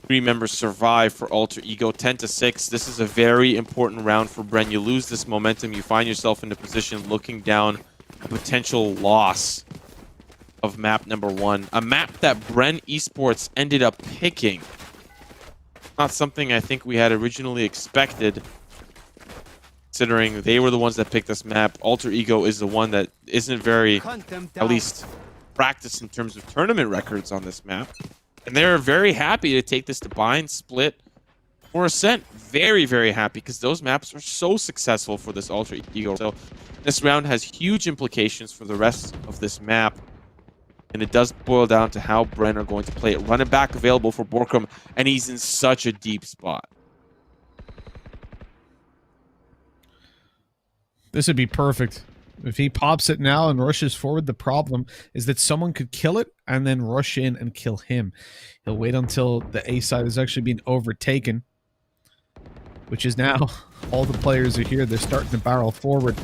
3 members survive for Alter Ego. 10-6. This is a very important round for Bren. You lose this momentum, you find yourself in a position looking down a potential loss of map number 1. A map that Bren Esports ended up picking. Not something I think we had originally expected, considering they were the ones that picked this map. Alter Ego is the one that isn't very, at least, practiced in terms of tournament records on this map. And they're very happy to take this to Bind, Split, or Ascent. Very, very happy, because those maps are so successful for this Alter Ego. So this round has huge implications for the rest of this map. And it does boil down to how Bren are going to play it. Running back available for Borkum, and he's in such a deep spot. This would be perfect. If he pops it now and rushes forward, the problem is that someone could kill it and then rush in and kill him. He'll wait until the A side is actually being overtaken, which is now all the players are here. They're starting to barrel forward.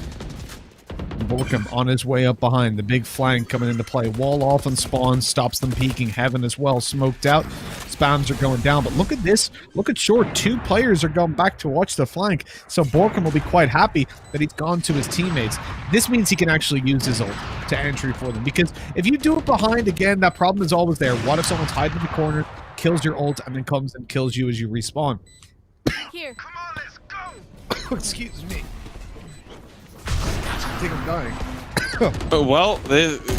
Borkum on his way up behind. The big flank coming into play. Wall off and spawn. Stops them peeking. Heaven as well. Smoked out. Spams are going down. But look at this. Look at short. 2 players are going back to watch the flank. So Borkum will be quite happy that he's gone to his teammates. This means he can actually use his ult to entry for them. Because if you do it behind, again, that problem is always there. What if someone's hiding in the corner, kills your ult, and then comes and kills you as you respawn? Here. Come on, let's go. Excuse me. I think I'm dying. Well,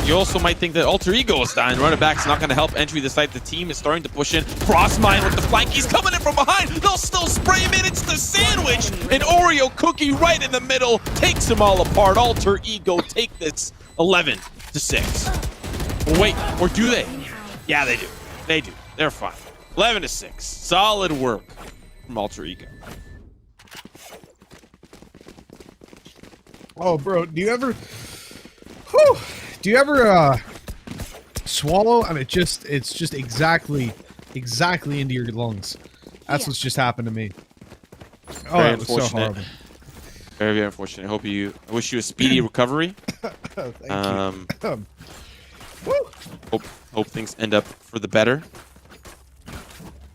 you also might think that Alter Ego is dying. Running back's not going to help entry the site. The team is starting to push in. Frostmine with the flank. He's coming in from behind. They'll still spray him in. It's the sandwich. An Oreo cookie right in the middle. Takes them all apart. Alter Ego take this 11-6. Well, wait, or do they? Yeah, they do. They do. They're fine. 11-6. Solid work from Alter Ego. Oh, bro, do you ever swallow and it's just exactly into your lungs? That's what's just happened to me. Oh, Very that was so unfortunate. horrible. Very, very unfortunate. I wish you a speedy recovery. Thank you. Woo! Hope things end up for the better.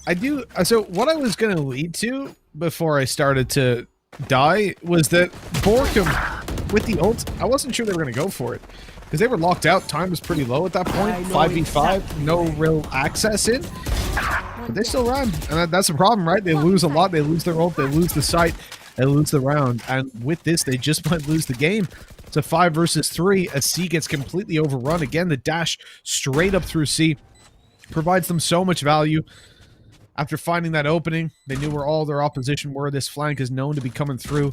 I do. So what I was going to lead to before I started to die was that Borkum with the ult, I wasn't sure they were going to go for it because they were locked out. Time was pretty low at that point. 5v5, no real access in. But they still ran, and that's the problem, right? They lose a lot. They lose their ult. They lose the site. They lose the round. And with this, they just might lose the game. It's a 5 versus 3 as C gets completely overrun. Again, the dash straight up through C provides them so much value. After finding that opening, they knew where all their opposition were. This flank is known to be coming through.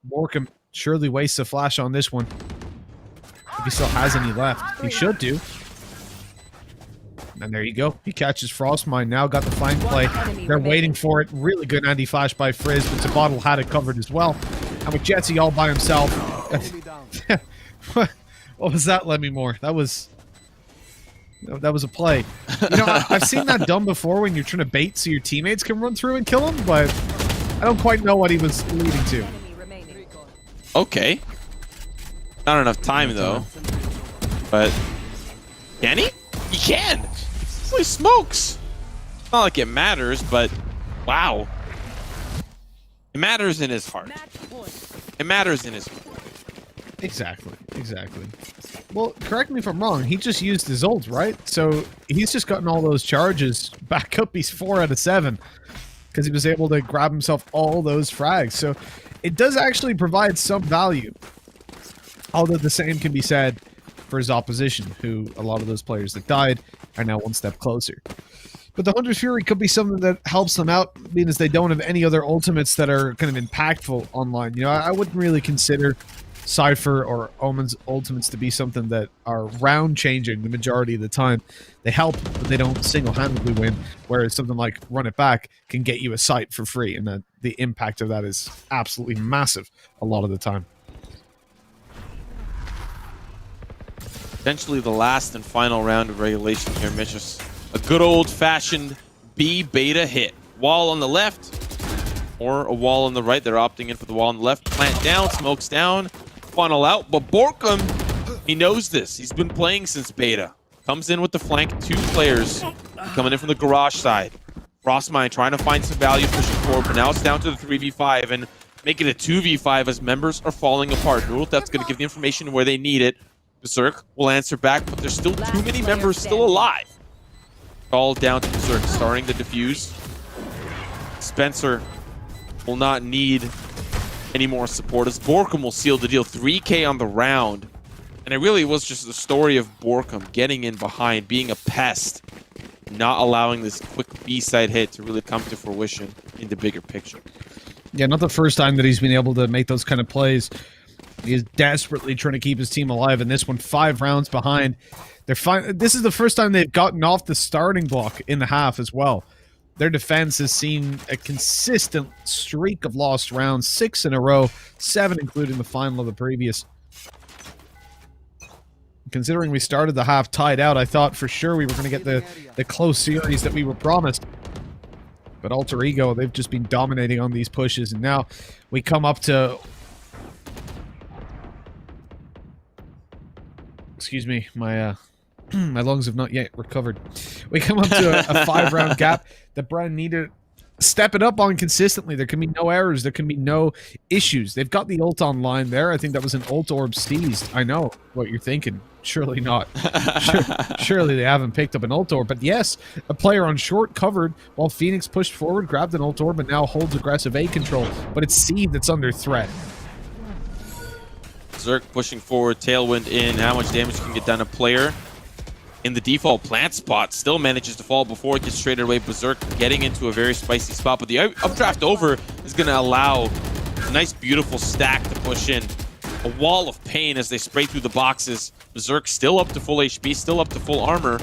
Borkum surely wastes a flash on this one. If he still has any left. He should do. And there you go. He catches Frostmine. Now got the flank play. They're waiting for it. Really good anti-flash by Frizz, but Tabottle had it covered as well. And with Jetsy all by himself. What was that, Lemmy Moore? That was a play. You know, I've seen that done before when you're trying to bait so your teammates can run through and kill him, but I don't quite know what he was leading to. Enemy remaining. Okay. Not enough time, though. But can he? He can! Holy smokes! Not like it matters, but wow. It matters in his heart. Match point. It matters in his heart. Exactly. Well, correct me if I'm wrong. He just used his ult, right? So he's just gotten all those charges back up. He's 4 out of 7 because he was able to grab himself all those frags. So it does actually provide some value. Although the same can be said for his opposition, who a lot of those players that died are now one step closer. But the Hunter's Fury could be something that helps them out, being as they don't have any other ultimates that are kind of impactful online. You know, I wouldn't really consider Cypher or Omen's ultimates to be something that are round-changing the majority of the time. They help, but they don't single-handedly win, whereas something like Run It Back can get you a site for free, and the impact of that is absolutely massive a lot of the time. Potentially the last and final round of regulation here, Mitch. Just a good old-fashioned B beta hit. Wall on the left, or a wall on the right. They're opting in for the wall on the left. Plant down, smokes down, funnel out. But Borkum, he knows this. He's been playing since beta. Comes in with the flank, 2 players coming in from the garage side. Frostmine trying to find some value, pushing forward, but now it's down to the 3v5 and make it a 2v5 as members are falling apart. That's going to give the information where they need it. Berserk will answer back, but there's still too many members still alive. All down to Berserk, starting the defuse. Spencer will not need any more support as Borkum will seal the deal. 3K on the round. And it really was just the story of Borkum getting in behind, being a pest, not allowing this quick B-side hit to really come to fruition in the bigger picture. Yeah, not the first time that he's been able to make those kind of plays. He is desperately trying to keep his team alive, and this one 5 rounds behind. This is the first time they've gotten off the starting block in the half as well. Their defense has seen a consistent streak of lost rounds, 6 in a row, 7 including the final of the previous. Considering we started the half tied out, I thought for sure we were going to get the close series that we were promised. But Alter Ego, they've just been dominating on these pushes, and now we come up to... Excuse me, my my lungs have not yet recovered. We come up to a 5-round gap that Bren needed step it up on consistently. There can be no errors. There can be no issues. They've got the ult online there. I think that was an ult orb seized. I know what you're thinking. Surely not. Surely they haven't picked up an ult orb. But yes, a player on short covered while Phoenix pushed forward, grabbed an ult orb, and now holds aggressive A control. But it's Seed that's under threat. Zerk pushing forward, tailwind in. How much damage can get done? A player in the default plant spot still manages to fall before it gets traded away. Berserk getting into a very spicy spot, but the updraft over is going to allow a nice, beautiful stack to push in. A wall of pain as they spray through the boxes. Berserk still up to full HP, still up to full armor,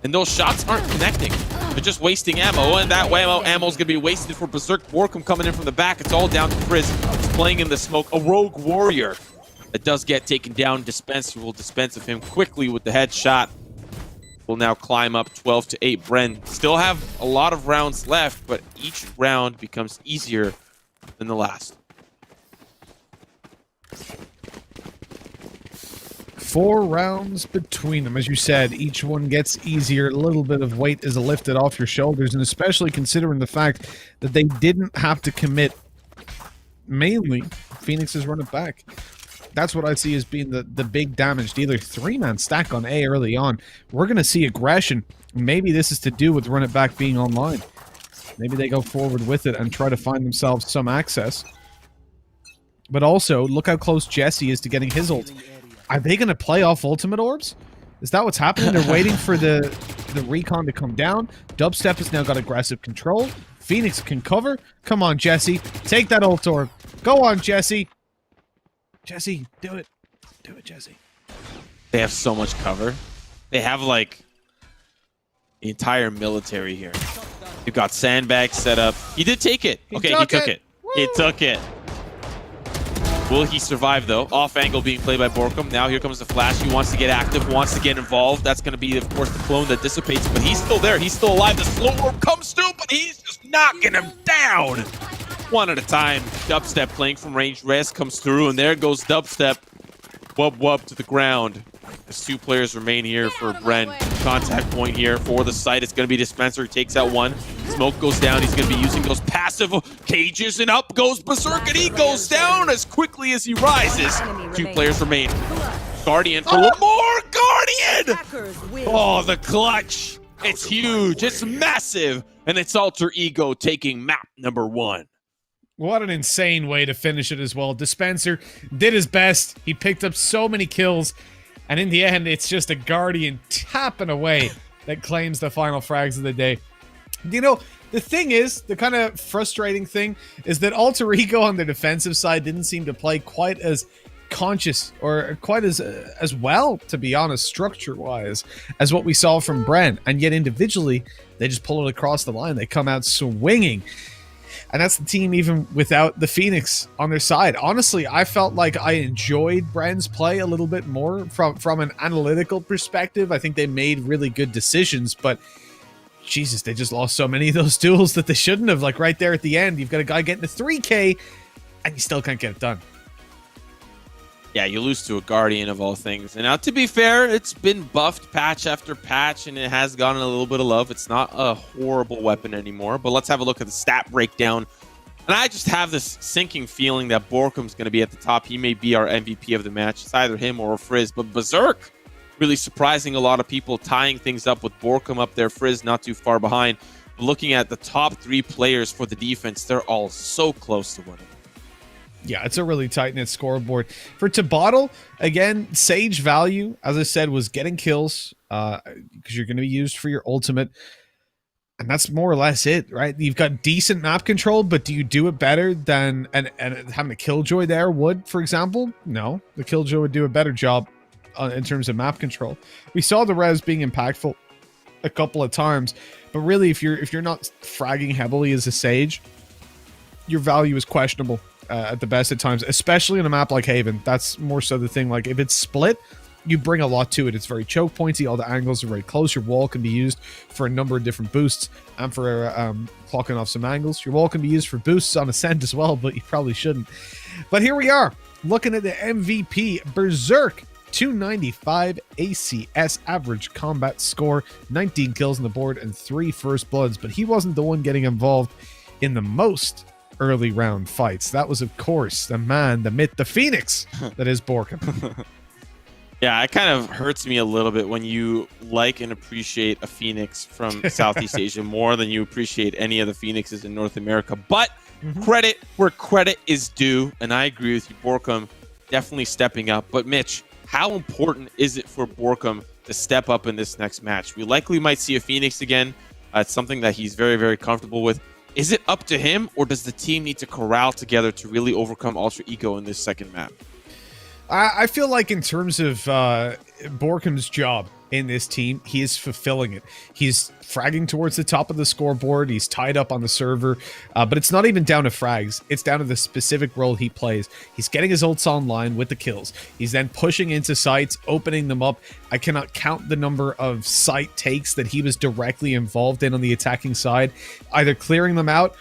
and those shots aren't connecting. They're just wasting ammo, and that ammo is going to be wasted for Berserk. Borkum coming in from the back. It's all down to Frizz. He's playing in the smoke. A rogue warrior that does get taken down. Dispenser will dispense of him quickly with the headshot. Will now climb up 12 to 8. Bren still have a lot of rounds left, but each round becomes easier than the last. 4 rounds between them. As you said, each one gets easier. A little bit of weight is lifted off your shoulders, and especially considering the fact that they didn't have to commit. Mainly, Phoenix is running back. That's what I see as being the big damage dealer. 3-man stack on A early on. We're going to see aggression. Maybe this is to do with run it back being online. Maybe they go forward with it and try to find themselves some access. But also, look how close Jesse is to getting his ult. Are they going to play off ultimate orbs? Is that what's happening? They're waiting for the recon to come down. Dubstep has now got aggressive control. Phoenix can cover. Come on, Jesse. Take that ult orb. Go on, Jesse. Jesse, do it. Do it, Jesse. They have so much cover. They have, like, the entire military here. You've got sandbags set up. He did take it. Okay, he took it. He took it. Will he survive, though? Off angle being played by Borkum. Now here comes the flash. He wants to get active, wants to get involved. That's going to be, of course, the clone that dissipates. But he's still there. He's still alive. The slow orb comes through, but he's just knocking him down. One at a time. Dubstep playing from range. Res comes through, and there goes Dubstep. Wub to the ground. There's 2 players remain here for Bren. Contact point here for the site. It's going to be Dispenser. He takes out one. Smoke goes down. He's going to be using those passive cages, and up goes Berserk, and he goes down as quickly as he rises. 2 players remain. Guardian for one more. Guardian! Oh, the clutch. It's huge. It's massive. And it's Alter Ego taking map number 1. What an insane way to finish it as well. Dispenser did his best. He picked up so many kills. And in the end, it's just a Guardian tapping away that claims the final frags of the day. You know, the thing is, the kind of frustrating thing is that Alter Ego on the defensive side didn't seem to play quite as conscious or quite as well, to be honest, structure-wise, as what we saw from Bren. And yet individually, they just pull it across the line. They come out swinging. And that's the team even without the Phoenix on their side. Honestly, I felt like I enjoyed Bren's play a little bit more from an analytical perspective. I think they made really good decisions, but Jesus, they just lost so many of those duels that they shouldn't have. Like right there at the end, you've got a guy getting a 3K and you still can't get it done. Yeah, you lose to a Guardian of all things. And now, to be fair, it's been buffed patch after patch, and it has gotten a little bit of love. It's not a horrible weapon anymore, but let's have a look at the stat breakdown. And I just have this sinking feeling that Borkum's going to be at the top. He may be our MVP of the match. It's either him or Frizz, but Berserk really surprising a lot of people, tying things up with Borkum up there, Frizz not too far behind. But looking at the top 3 players for the defense, they're all so close to winning. Yeah, it's a really tight-knit scoreboard. For Tabottle, again, Sage value, as I said, was getting kills because you're going to be used for your ultimate. And that's more or less it, right? You've got decent map control, but do you do it better than and having a Killjoy there would, for example? No, the Killjoy would do a better job in terms of map control. We saw the res being impactful a couple of times, but really, if you're not fragging heavily as a Sage, your value is questionable. At the best at times, especially in a map like Haven. That's more so the thing. Like if it's split, you bring a lot to it. It's very choke pointy. All the angles are very close. Your wall can be used for a number of different boosts and for clocking off some angles. Your wall can be used for boosts on ascent as well, but you probably shouldn't. But here we are looking at the MVP Berserk. 295 ACS average combat score, 19 kills on the board and 3 first bloods, but he wasn't the one getting involved in the most early round fights. That was, of course, the man, the myth, the phoenix that is Borkum. Yeah, it kind of hurts me a little bit when you like and appreciate a phoenix from Southeast Asia more than you appreciate any of the phoenixes in North America. But credit where credit is due, and I agree with you, Borkum definitely stepping up. But Mitch, how important is it for Borkum to step up in this next match? We likely might see a phoenix again. It's something that he's very, very comfortable with. Is it up to him, or does the team need to corral together to really overcome Ultra Ego in this second map? I feel like in terms of Borkum's job in this team, he is fulfilling it. He's fragging towards the top of the scoreboard. He's tied up on the server, but it's not even down to frags. It's down to the specific role he plays. He's getting his ults online with the kills. He's then pushing into sites, opening them up. I cannot count the number of site takes that he was directly involved in on the attacking side, either clearing them out,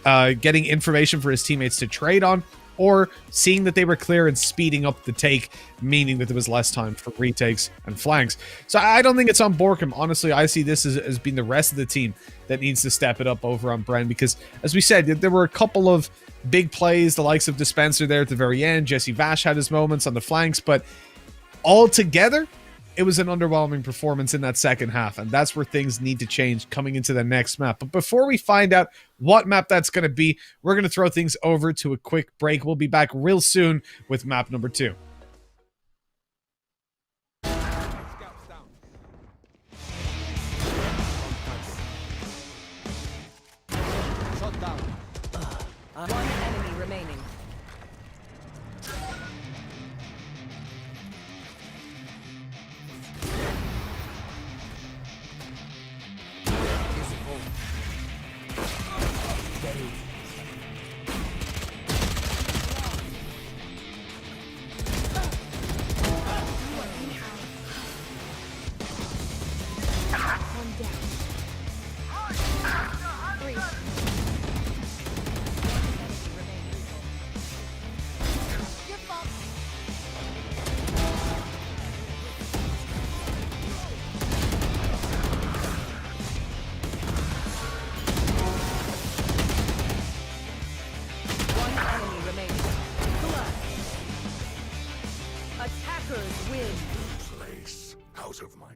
getting information for his teammates to trade on, or seeing that they were clear and speeding up the take, meaning that there was less time for retakes and flanks. So I don't think it's on Borkum. Honestly, I see this as being the rest of the team that needs to step it up over on Bren, because, as we said, there were a couple of big plays, the likes of Dispenser there at the very end. Jesse Vash had his moments on the flanks, but altogether, it was an underwhelming performance in that second half, and that's where things need to change coming into the next map. But before we find out what map that's going to be, we're going to throw things over to a quick break. We'll be back real soon with map number 2. Shot down. One enemy remaining. Attackers win. Place out of my...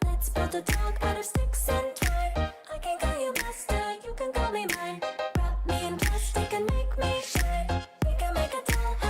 Let's build a dog out of sticks and twine. I can call you master, you can call me mine. Wrap me in plastic and make me shine. We can make a dollhouse.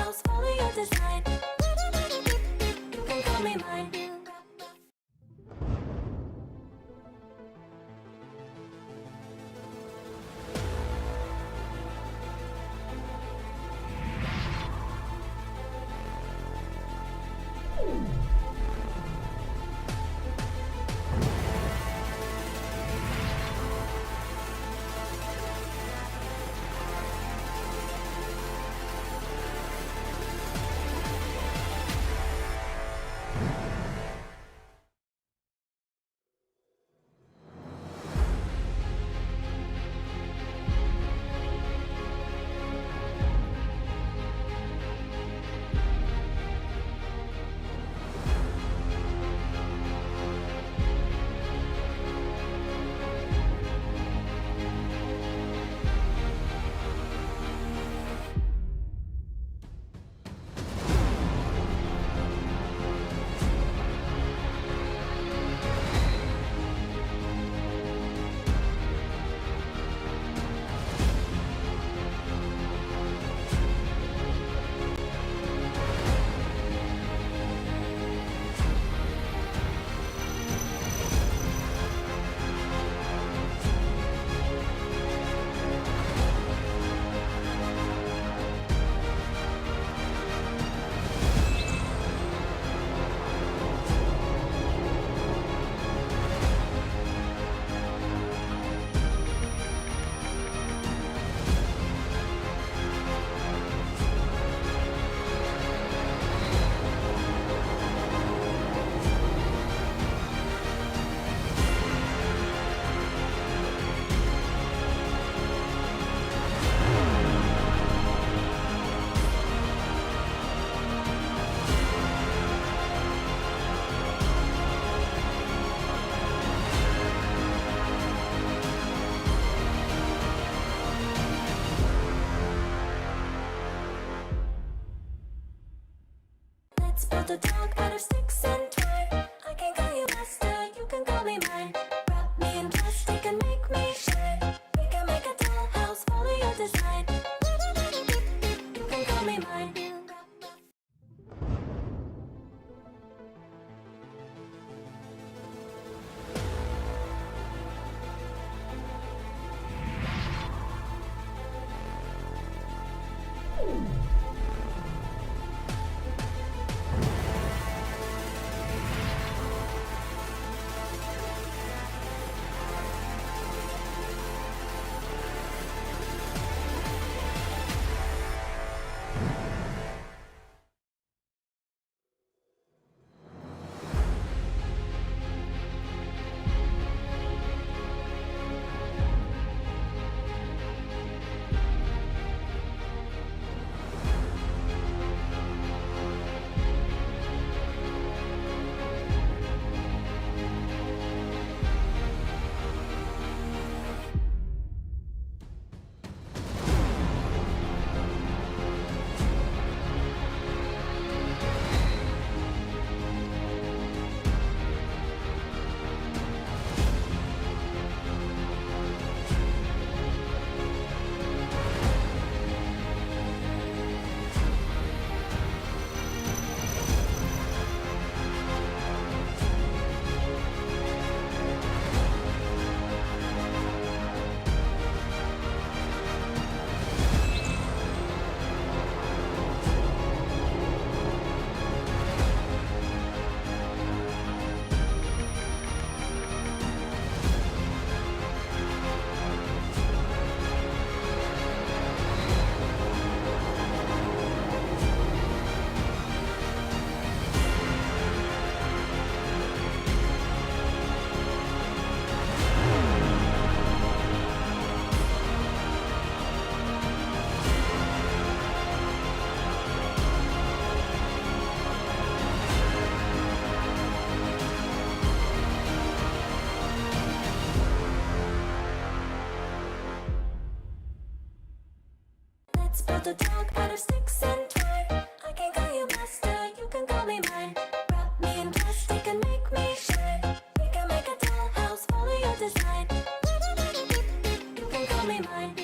Let's build a dog out of sticks and twine. I can call you master, you can call me mine. Wrap me in plastic and make me shine. We can make a dollhouse, follow your design. You can call me mine. Let's build a dog out of sticks and twine. I can call you master, you can call me mine. Wrap me in plastic and make me shine. We can make a dollhouse, follow your design. You can call me mine.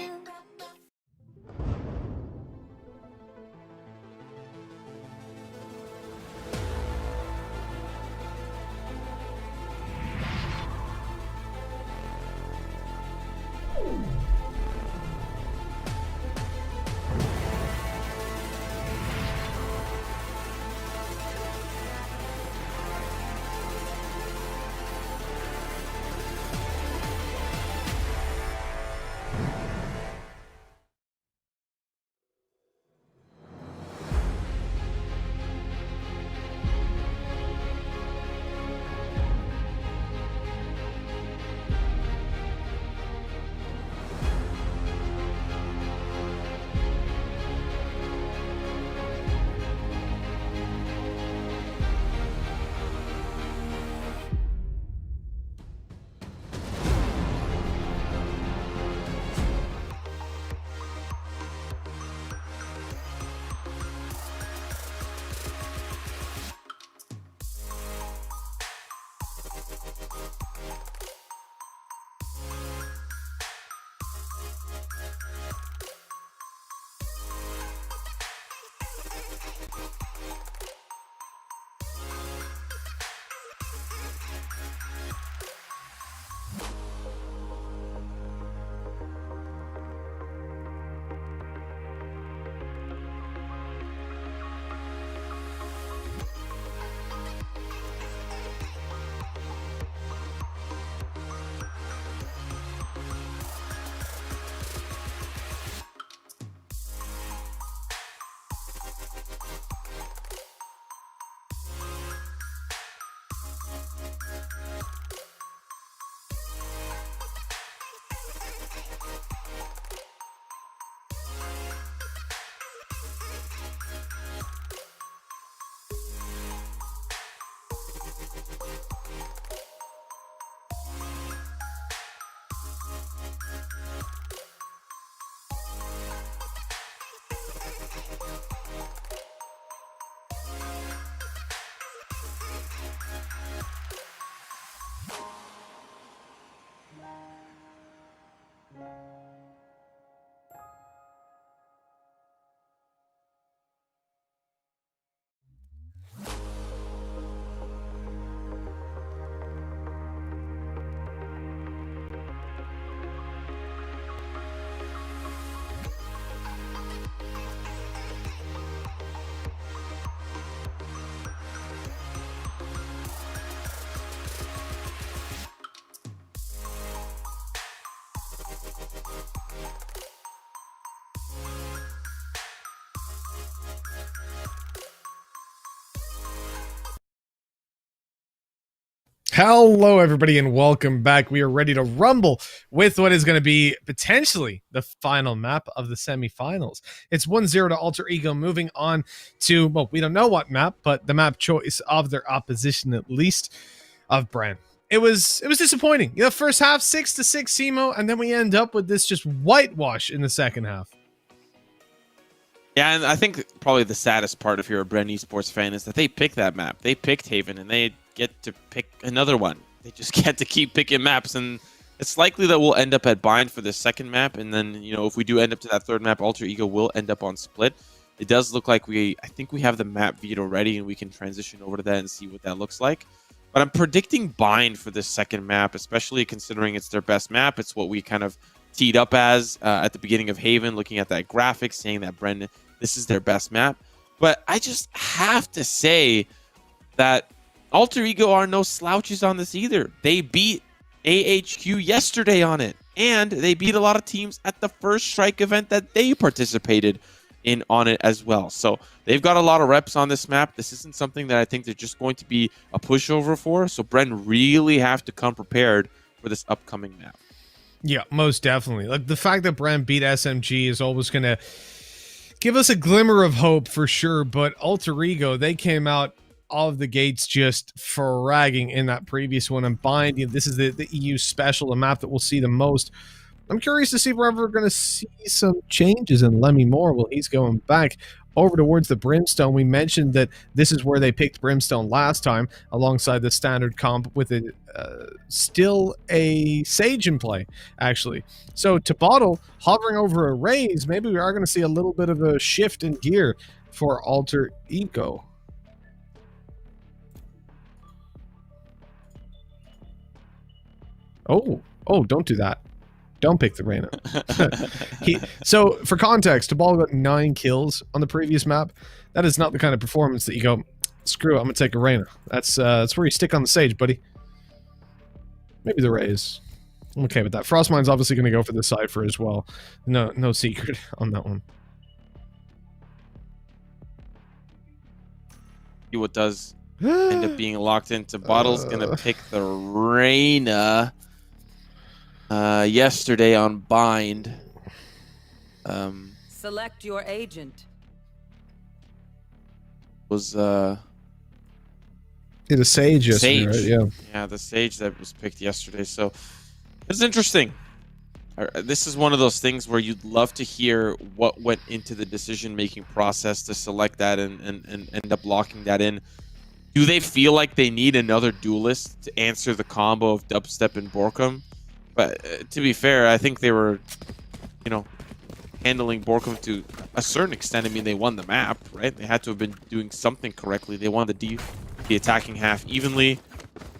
Hello, everybody, and welcome back. We are ready to rumble with what is going to be potentially the final map of the semifinals. It's 1-0 to Alter Ego, moving on to, well, we don't know what map, but the map choice of their opposition, at least, of Bren. It was disappointing. You know, first half 6-6 Simo, and then we end up with this just whitewash in the second half. Yeah, and I think probably the saddest part if you're a Bren Esports fan is that they picked that map. They picked Haven, and they get to pick another one. They just get to keep picking maps, and it's likely that we'll end up at Bind for the second map, and then, you know, if we do end up to that third map, Alter Ego will end up on Split. It does look like I think we have the map veto ready, and we can transition over to that and see what that looks like. But I'm predicting Bind for this second map, especially considering it's their best map. It's what we kind of teed up as at the beginning of Haven, looking at that graphic, saying that Bren, this is their best map. But I just have to say that Alter Ego are no slouches on this either. They beat AHQ yesterday on it, and they beat a lot of teams at the first Strike event that they participated in on it as well. So they've got a lot of reps on this map. This isn't something that I think they're just going to be a pushover for. So Bren really have to come prepared for this upcoming map. Yeah, most definitely. Like, the fact that Bren beat SMG is always going to give us a glimmer of hope for sure, but Alter Ego, they came out of the gates just fragging in that previous one, and Bind, you know, this is the EU special, the map that we'll see the most. I'm curious to see if we're ever going to see some changes in Lemmy Moore. Well, he's going back over towards the Brimstone. We mentioned that this is where they picked Brimstone last time, alongside the standard comp, with a still a Sage in play, actually. So to Bottle, hovering over a Raze, maybe we are going to see a little bit of a shift in gear for Alter Ego. Oh, don't do that. Don't pick the Reyna. So, for context, Tabal got 9 kills on the previous map. That is not the kind of performance that you go, screw it, I'm going to take a Reyna. That's where you stick on the Sage, buddy. Maybe the Raze. I'm okay with that. Frostmine's obviously going to go for the Cypher as well. No secret on that one. See what does end up being locked into. Bottle's going to pick the Reyna. Yesterday on Bind. Select your agent. Was yeah, the Sage yesterday, right? Yeah, the Sage that was picked yesterday. So it's interesting. This is one of those things where you'd love to hear what went into the decision-making process to select that and end up locking that in. Do they feel like they need another duelist to answer the combo of Dubstep and Borkum? But to be fair, I think they were, you know, handling Borkum to a certain extent. I mean, they won the map, right? They had to have been doing something correctly. They won the attacking half evenly,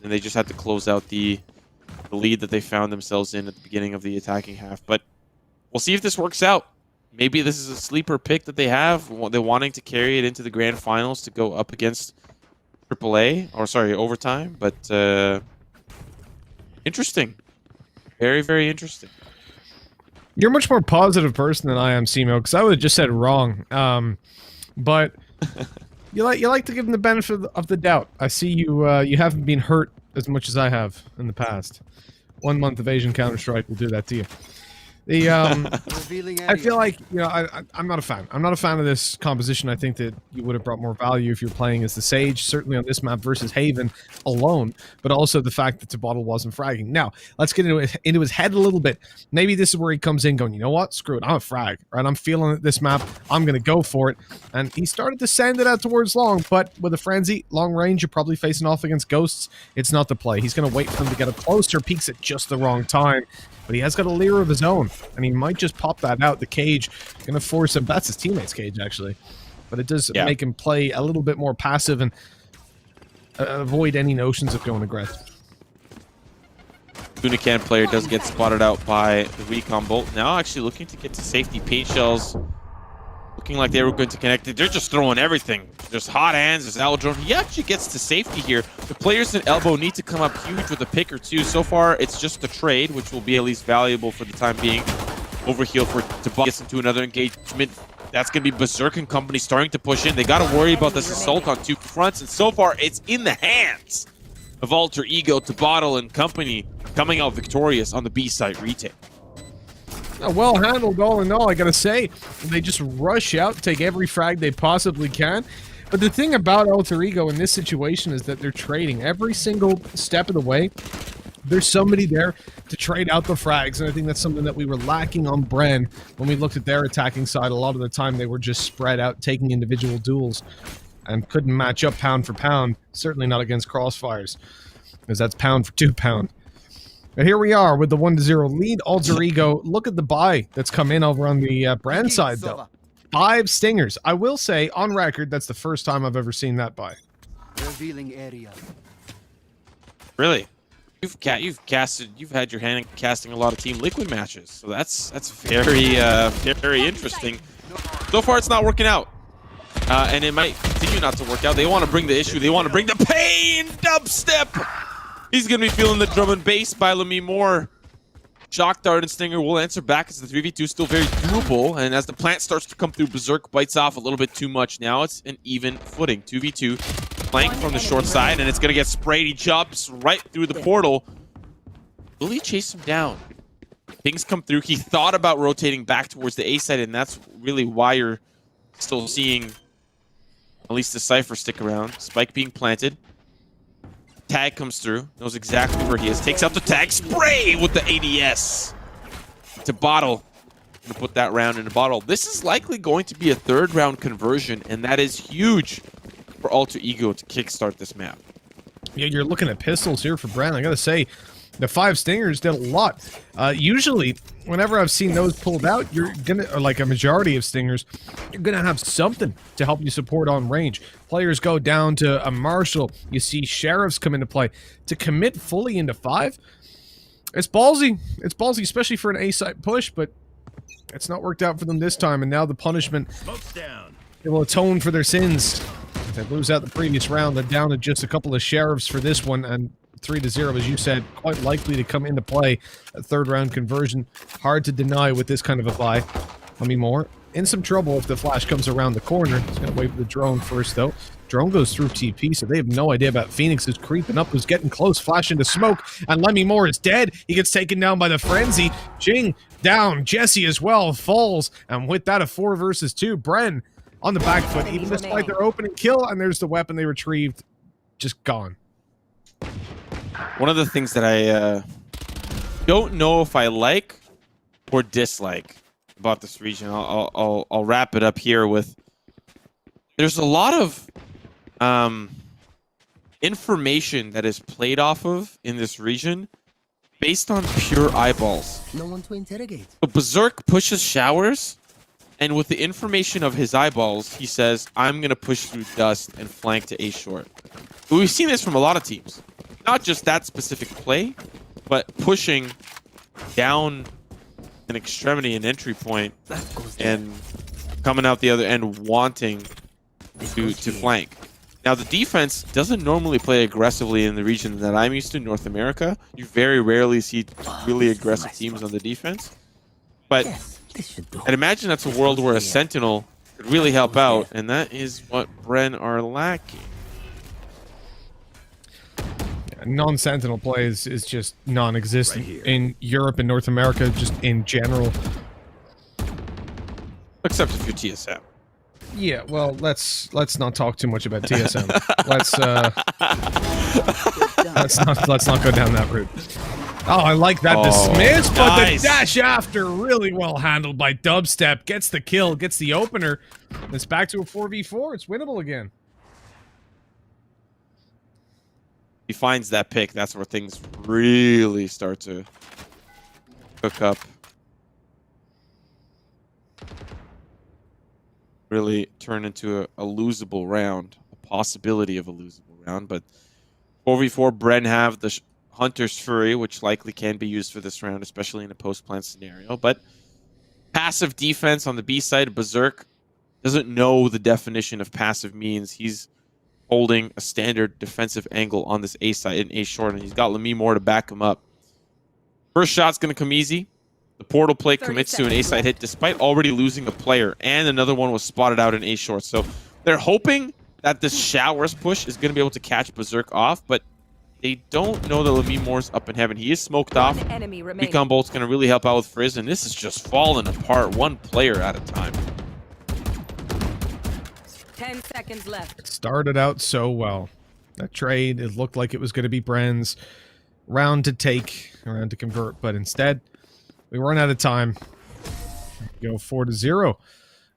and they just had to close out the lead that they found themselves in at the beginning of the attacking half. But we'll see if this works out. Maybe this is a sleeper pick that they have. They're wanting to carry it into the grand finals to go up against AAA, or sorry, overtime. But interesting. Very, very interesting. You're a much more positive person than I am, Simo, because I would have just said wrong. But you like to give them the benefit of the doubt. I see you haven't been hurt as much as I have in the past. 1 month of Asian Counter-Strike will do that to you. I feel like, you know, I'm not a fan. I'm not a fan of this composition. I think that you would have brought more value if you're playing as the Sage, certainly on this map versus Haven alone, but also the fact that Tabottle wasn't fragging. Now, let's get into his head a little bit. Maybe this is where he comes in going, you know what? Screw it. I'm a frag, right? I'm feeling this map. I'm going to go for it. And he started to send it out towards long, but with a Frenzy, long range, you're probably facing off against Ghosts. It's not the play. He's going to wait for them to get up closer, peeks at just the wrong time. But he has got a Leer of his own, and he might just pop that out. The cage going to force him. That's his teammate's cage, actually. But it does make him play a little bit more passive and avoid any notions of going aggressive. Unican player does get spotted out by the Recon Bolt. Now actually looking to get to safety. Paint Shells looking like they were going to connect it. They're just throwing everything. There's hot hands, there's Aldrone. He actually gets to safety here. The players in Elbow need to come up huge with a pick or two. So far, it's just a trade, which will be at least valuable for the time being. Overheal for Tabak gets into another engagement. That's going to be Berserk and company starting to push in. They got to worry about this assault on 2 fronts, and so far, it's in the hands of Alter Ego to Bottle and company coming out victorious on the B side retake. Well handled all in all, I gotta say. They just rush out, take every frag they possibly can. But the thing about Alter Ego in this situation is that they're trading every single step of the way. There's somebody there to trade out the frags, and I think that's something that we were lacking on Bren when we looked at their attacking side. A lot of the time they were just spread out, taking individual duels, and couldn't match up pound for pound, certainly not against Crossfires, because that's pound for 2 pound. But here we are with the 1-0 lead. Alter Ego, look at the buy that's come in over on the Bren side, though. 5 stingers. I will say, on record, that's the first time I've ever seen that buy. Revealing area. Really? You've had your hand in casting a lot of Team Liquid matches, so that's very very interesting. So far, it's not working out, and it might continue not to work out. They want to bring the issue. They want to bring the pain. Dubstep. He's gonna be feeling the drum and bass by Lamy Moore. Shock Dart and Stinger will answer back as the 3v2 still very doable, and as the plant starts to come through, Berserk bites off a little bit too much. Now it's an even footing. 2v2, flank from the short side, and it's gonna get sprayed. He jumps right through the portal. Will he chase him down? Things come through. He thought about rotating back towards the A side, and that's really why you're still seeing at least the Cypher stick around. Spike being planted. Tag comes through, knows exactly where he is, takes out the tag, spray with the ADS to Bottle. Gonna put that round in the Bottle. This is likely going to be a 3rd round conversion, and that is huge for Alter Ego to kickstart this map. Yeah, you're looking at pistols here for Bren. I gotta say, the 5 stingers did a lot. Usually, whenever I've seen those pulled out, you're gonna, or like a majority of stingers, you're gonna have something to help you support on range. Players go down to a Marshall. You see Sheriffs come into play. To commit fully into 5, it's ballsy. It's ballsy, especially for an A-side push, but it's not worked out for them this time, and now the punishment, they will atone for their sins. If they lose out the previous round, they're down to just a couple of Sheriffs for this one, and 3-0, as you said, quite likely to come into play. A 3rd round conversion, hard to deny with this kind of a buy. Lamy Moore in some trouble if the flash comes around the corner. He's gonna wait for the drone first, though. Drone goes through TP, so they have no idea about Phoenix. Is creeping up, who's getting close, flash into smoke, and Lamy Moore is dead. He gets taken down by the Frenzy. Jing down, Jesse as well falls, and with that, a 4 versus 2. Bren on the back foot, even despite their opening kill, and there's the weapon they retrieved, just gone. One of the things that I don't know if I like or dislike about this region, I'll wrap it up here with, there's a lot of information that is played off of in this region based on pure eyeballs. No one to interrogate. So Berserk pushes showers, and with the information of his eyeballs, he says, I'm going to push through dust and flank to A short. But we've seen this from a lot of teams. Not just that specific play, but pushing down an extremity and entry point and coming out the other end wanting to flank. Now, the defense doesn't normally play aggressively in the region that I'm used to, North America. You very rarely see really aggressive teams on the defense. But I'd imagine that's a world where a Sentinel could really help out, and that is what Bren are lacking. Non-Sentinel play is just non-existent in Europe and North America, just in general. Except if you're TSM. Yeah, well, let's not talk too much about TSM. let's not go down that route. Oh, I like that dismiss, but nice. The dash after really well handled by Dubstep. Gets the kill, gets the opener. It's back to a 4v4. It's winnable again. He finds that pick. That's where things really start to cook up. Really turn into a losable round. A possibility of a losable round. But 4v4, Bren have the Hunter's Fury, which likely can be used for this round, especially in a post-plant scenario. But passive defense on the B side, Berserk doesn't know the definition of passive means. He's holding a standard defensive angle on this A side in A short, and he's got Lamy Moore to back him up. First shot's going to come easy. The portal play commits to an A side hit despite already losing a player, and another one was spotted out in A short. So they're hoping that this showers push is going to be able to catch Berserk off, but They don't know that Lamine Moore's up in heaven. He is smoked off. One enemy remaining. Recon Bolt's going to really help out with Frizz, and this is just falling apart one player at a time. 10 seconds left. It started out so well. That trade, it looked like it was going to be Bren's round to take, round to convert, but instead, we run out of time. Go 4-0.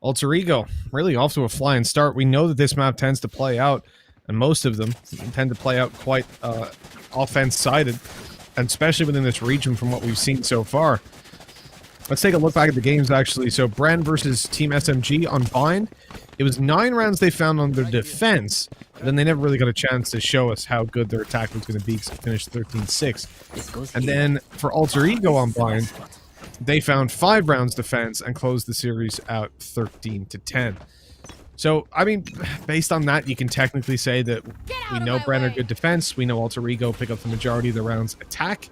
Alter Ego, really off to a flying start. We know that this map tends to play out, and most of them tend to play out quite offense-sided, and especially within this region from what we've seen so far. Let's take a look back at the games, actually. So, Bren versus Team SMG on Bind. It was 9 rounds they found on their defense, but then they never really got a chance to show us how good their attack was going to be, because it finished 13-6. And then, for Alter Ego on Bind, they found 5 rounds defense and closed the series out 13-10. So, I mean, based on that, you can technically say that we know Bren are good defense, we know Alter Ego pick up the majority of the rounds attack.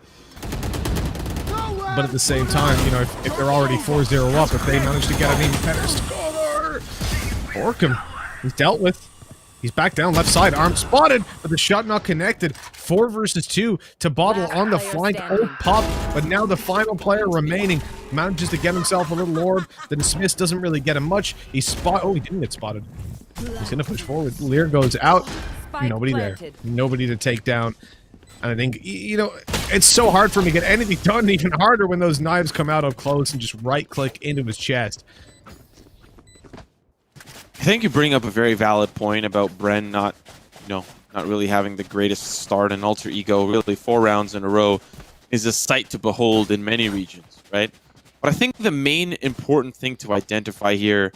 But at the same time, you know, if they're already 4-0 up, if they manage to get an even better score, Borkham, he's dealt with. He's back down left side, arm spotted, but the shot not connected. 4 versus 2 to Bottle on the flank. Oh, pop, but now the final player remaining manages to get himself a little orb. The dismiss doesn't really get him much. He's oh, he didn't get spotted. He's gonna push forward. Lear goes out. Nobody there. Nobody to take down. And I think, you know, it's so hard for him to get anything done, even harder when those knives come out up close and just right-click into his chest. I think you bring up a very valid point about Bren not really having the greatest start, and Alter Ego really 4 rounds in a row is a sight to behold in many regions, right? But I think the main important thing to identify here,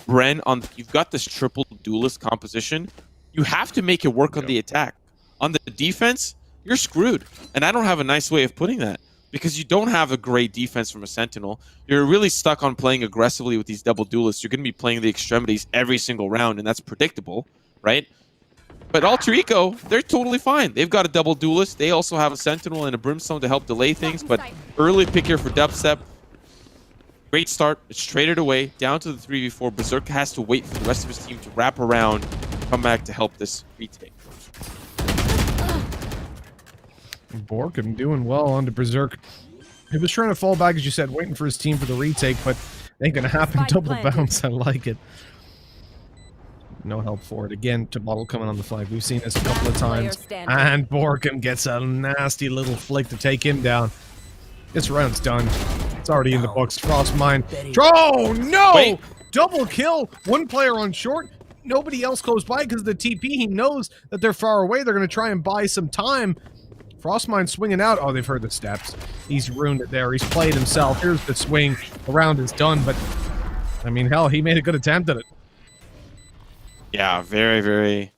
Bren, you've got this triple duelist composition. You have to make it work on the attack. On the defense, you're screwed. And I don't have a nice way of putting that, because you don't have a great defense from a Sentinel. You're really stuck on playing aggressively with these double duelists. You're going to be playing the extremities every single round, and that's predictable, right? But Alter Ego, they're totally fine. They've got a double duelist. They also have a Sentinel and a Brimstone to help delay things, but early pick here for Dubstep. Great start. It's traded away, down to the 3v4. Berserk has to wait for the rest of his team to wrap around, come back to help this retake. Borkham doing well onto Berserk. He was trying to fall back, as you said, waiting for his team for the retake, but ain't gonna happen. Double bounce, I like it. No help for it. Again, to Bottle coming on the flank. We've seen this a couple of times. And Borkham gets a nasty little flick to take him down. This round's done. It's already in the books. Frostmine. Oh, no! Wait. Double kill. 1 player on short. Nobody else goes by because of the TP. He knows that they're far away. They're going to try and buy some time. Frostmine swinging out. Oh, they've heard the steps. He's ruined it there. He's played himself. Here's the swing. The round is done, but I mean, hell, he made a good attempt at it. Yeah, very, very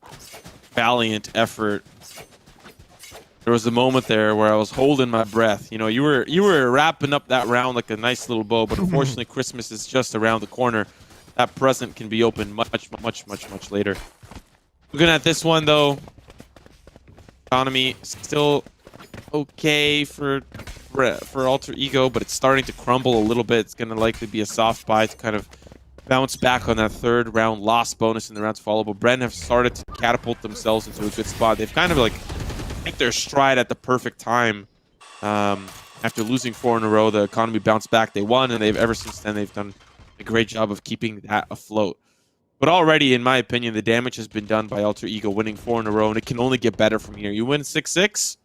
valiant effort. There was a moment there where I was holding my breath. You know, you were wrapping up that round like a nice little bow, but unfortunately, Christmas is just around the corner. That present can be opened much later. Looking at this one, though, economy still okay for Alter Ego, but it's starting to crumble a little bit. It's going to likely be a soft buy to kind of bounce back on that 3rd round loss bonus in the round to follow. But Bren have started to catapult themselves into a good spot. They've kind of like hit their stride at the perfect time. After losing 4 in a row, the economy bounced back. They won, and ever since then they've done a great job of keeping that afloat. But already, in my opinion, the damage has been done by Alter Ego, winning 4 in a row, and it can only get better from here. You win 6-6,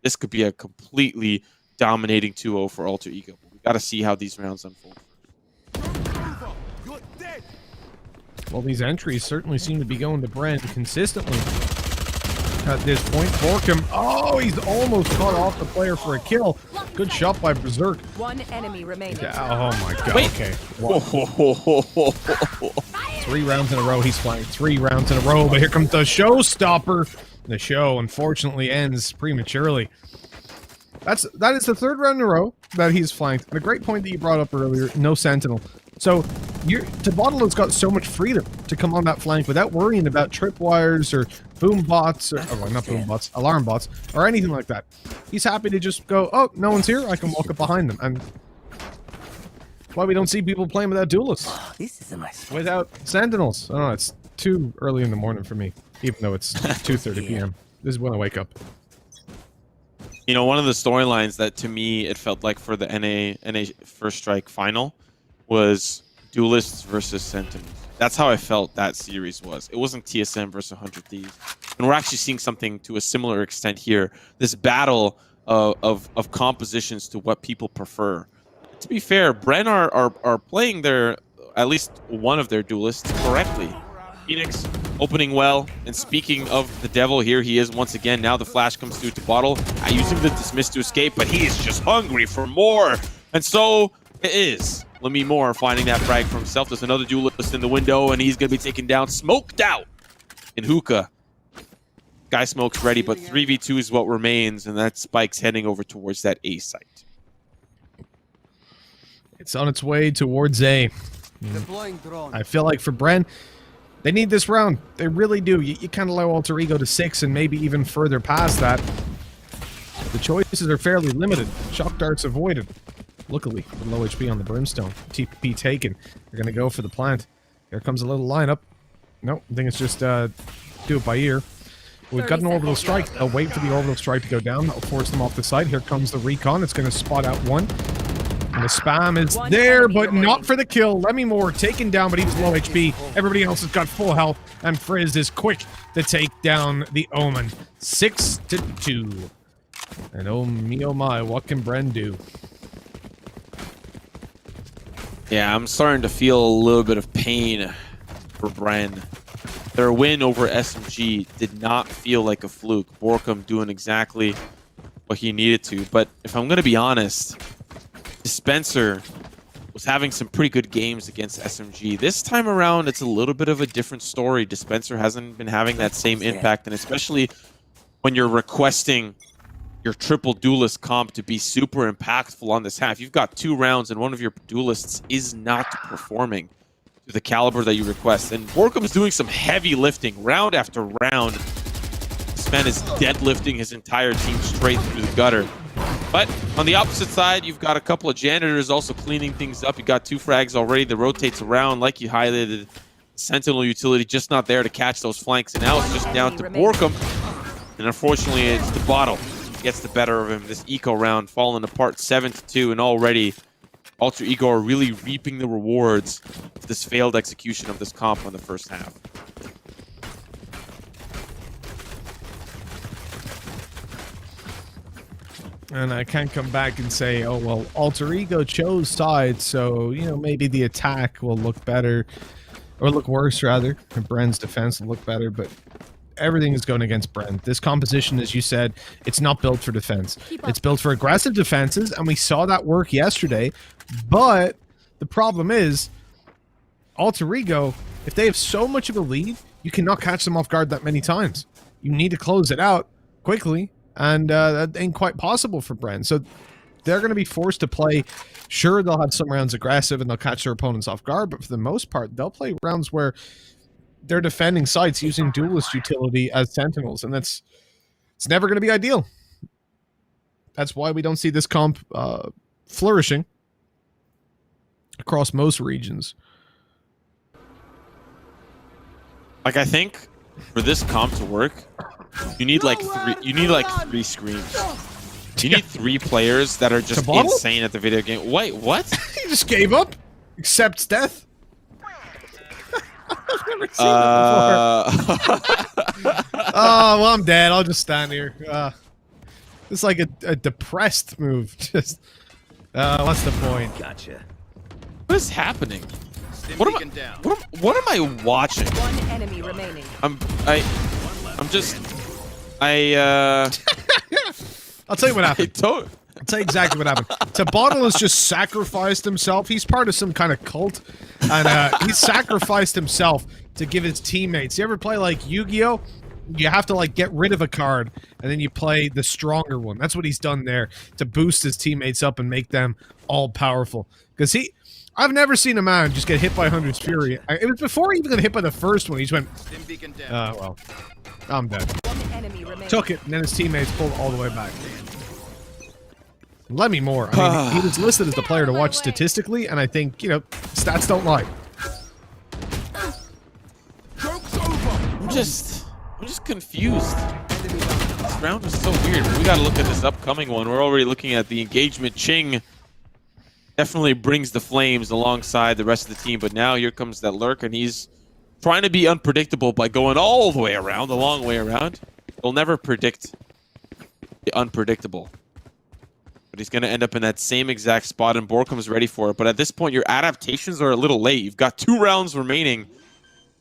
this could be a completely dominating 2-0 for Alter Ego. But we got to see how these rounds unfold. Well, these entries certainly seem to be going to Bren consistently. At this point, Borkham, oh, he's almost cut off the player for a kill. Good shot by Berserk. 1 enemy remaining. Oh my god, Wait. okay. 3 rounds in a row, he's flying 3 rounds in a row, but here comes the showstopper. The show, unfortunately, ends prematurely. That is the 3rd round in a row that he's flanked. And a great point that you brought up earlier, no Sentinel. So, Bottle has got so much freedom to come on that flank without worrying about tripwires or boom bots, or well, not boom bots, alarm bots, or anything like that. He's happy to just go, oh, no one's here, I can walk up behind them. And that's why we don't see people playing without duelists. This is a nice. Without Sentinels. I don't know, it's too early in the morning for me, even though it's 2:30 p.m. This is when I wake up. You know, one of the storylines that to me it felt like for the NA First Strike final was Duelists versus Sentinels. That's how I felt that series was. It wasn't TSM versus 100 Thieves. And we're actually seeing something to a similar extent here. This battle of compositions to what people prefer. To be fair, Bren are playing their, at least one of their duelists correctly. Phoenix opening well, and speaking of the devil, here he is once again. Now the flash comes through to Bottle, using the dismiss to escape, but he is just hungry for more. And so it is Lemmy Moore finding that frag for himself. There's another duelist in the window, and he's going to be taken down, smoked out in hookah. Guy Smoke's ready, but 3v2 is what remains, and that Spike's heading over towards that A site. It's on its way towards A. Deploying drone. I feel like for Bren, they need this round. They really do. You can't allow Alter Ego to 6 and maybe even further past that. The choices are fairly limited. Shock darts avoided. Luckily, with low HP on the Brimstone. TP taken. They're going to go for the plant. Here comes a little lineup. Nope, I think it's just do it by ear. We've got an orbital strike. They'll wait for the orbital strike to go down. That'll force them off the site. Here comes the recon. It's going to spot out one. And the spam is there, but not for the kill. Lemmy Moore taken down, but he's low HP. Everybody else has got full health, and Frizz is quick to take down the Omen. 6-2. And oh me, oh my, what can Bren do? Yeah, I'm starting to feel a little bit of pain for Bren. Their win over SMG did not feel like a fluke. Borkum doing exactly what he needed to. But if I'm going to be honest, Dispenser was having some pretty good games against SMG. This time around, it's a little bit of a different story. Dispenser hasn't been having that same impact, and especially when you're requesting your triple duelist comp to be super impactful on this half. You've got 2 rounds, and one of your duelists is not performing to the caliber that you request. And Borkum's doing some heavy lifting round after round. This man is deadlifting his entire team straight through the gutter. But on the opposite side, you've got a couple of janitors also cleaning things up. You got 2 frags already that rotates around, like you highlighted. Sentinel utility just not there to catch those flanks, and now it's just down to Borkum. And unfortunately, it's the Bottle gets the better of him. This eco round falling apart 7-2, and already Alter Ego are really reaping the rewards of this failed execution of this comp on the first half. And I can't come back and say, oh, well, Alter Ego chose sides, so, you know, maybe the attack will look better, or look worse, rather, and Bren's defense will look better, but everything is going against Bren. This composition, as you said, it's not built for defense. It's built for aggressive defenses, and we saw that work yesterday, but the problem is, Alter Ego, if they have so much of a lead, you cannot catch them off guard that many times. You need to close it out quickly, and that ain't quite possible for Bren. So they're going to be forced to play. Sure, they'll have some rounds aggressive and they'll catch their opponents off guard, but for the most part, they'll play rounds where they're defending sites using duelist utility as sentinels, and it's never going to be ideal. That's why we don't see this comp flourishing across most regions. Like, I think for this comp to work, you need like 3 screens. You need 3 players that are just insane at the video game. Wait, what? He just gave up? Accepts death? I've never seen that before. Oh, well, I'm dead. I'll just stand here. It's like a depressed move. Just, what's the point? Gotcha. What is happening? What am I watching? 1 enemy remaining. I'll tell you what happened. I'll tell you exactly what happened. Tabottle has just sacrificed himself. He's part of some kind of cult, and he sacrificed himself to give his teammates. You ever play like Yu-Gi-Oh? You have to like get rid of a card, and then you play the stronger one. That's what he's done there to boost his teammates up and make them all powerful. Because I've never seen a man just get hit by 100's Fury. It was before he even got hit by the first one. He just went, well, I'm dead. 1 enemy remaining. Took it, and then his teammates pulled all the way back. Lemmy Moore. I mean, he was listed as the player to watch statistically, and I think, you know, stats don't lie. I'm just confused. round was so weird. We got to look at this upcoming one. We're already looking at the engagement. Ching definitely brings the flames alongside the rest of the team, but now here comes that lurk, and he's trying to be unpredictable by going all the way around, the long way around. He'll never predict the unpredictable. But he's going to end up in that same exact spot, and Borkum's ready for it. But at this point, your adaptations are a little late. You've got 2 rounds remaining,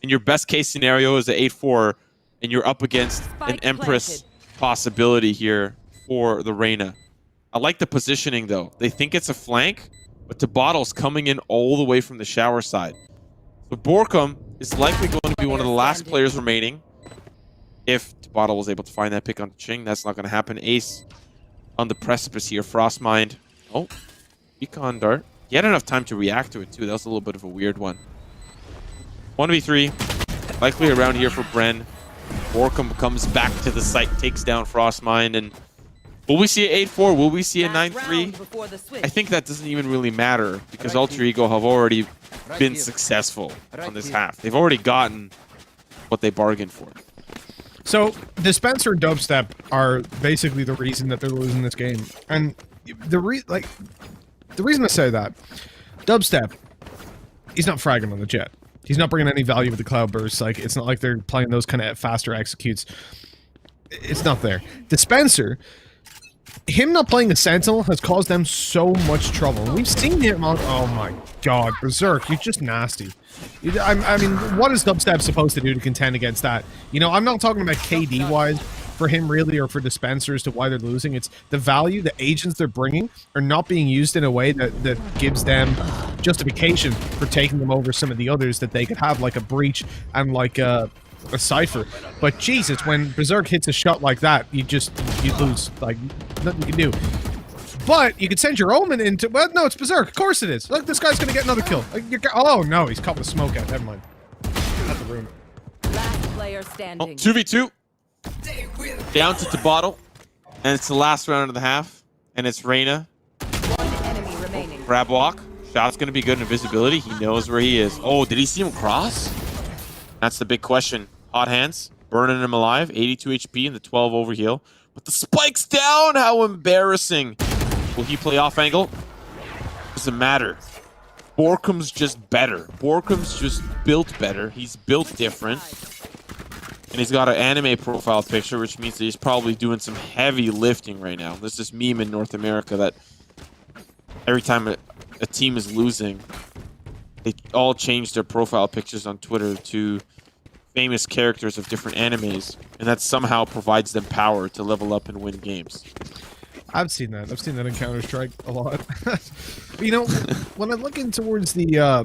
and your best case scenario is an 8-4, and you're up against an Empress possibility here for the Reyna. I like the positioning, though. They think it's a flank, but Tabottle's coming in all the way from the shower side. So Borkum is likely going to be one of the last players remaining. If Tabottle was able to find that pick on Ching, that's not going to happen. Ace on the precipice here. Frostmind. Oh, Econ Dart. He had enough time to react to it, too. That was a little bit of a weird one. 1v3. Likely around here for Bren. Borkum comes back to the site, takes down Frostmind, and will we see an 8-4? Will we see a 9-3? I think that doesn't even really matter because Alter Ego have already been successful on this half. They've already gotten what they bargained for. So Dispenser and Dubstep are basically the reason that they're losing this game, and the reason I say that, Dubstep, he's not fragging on the jet. He's not bringing any value with the cloud bursts. Like, it's not like they're playing those kind of faster executes. It's not there. Dispenser, him not playing the Sentinel has caused them so much trouble. We've seen him on... Oh my god, Berserk, you're just nasty. I mean, what is Dubstep supposed to do to contend against that? You know, I'm not talking about KD-wise for him, really, or for Dispensers to why they're losing. It's the value, the agents they're bringing are not being used in a way that gives them justification for taking them over some of the others that they could have, like a Breach and like a Cypher. But Jesus, when Berserk hits a shot like that, you lose. Like, nothing you can do. But you could send your Omen into... Well, no, it's Berserk. Of course it is. Look, this guy's going to get another kill. Like, oh, no, he's caught with smoke out. Never mind. That's the room. Last player standing. 2v2. Down to Tabottle. And it's the last round of the half. And it's Reyna. One enemy remaining. Grab walk. Shot's going to be good in invisibility. He knows where he is. Oh, did he see him cross? That's the big question. Hot hands. Burning him alive. 82 HP and the 12 overheal. But the spike's down. How embarrassing. Will he play off angle? Doesn't matter. Borkum's just better. Borkum's just built better. He's built different. And he's got an anime profile picture, which means that he's probably doing some heavy lifting right now. There's this meme in North America that every time a team is losing, they all change their profile pictures on Twitter to famous characters of different animes, and that somehow provides them power to level up and win games. I've seen that. I've seen that in Counter-Strike a lot. You know, when I'm looking towards the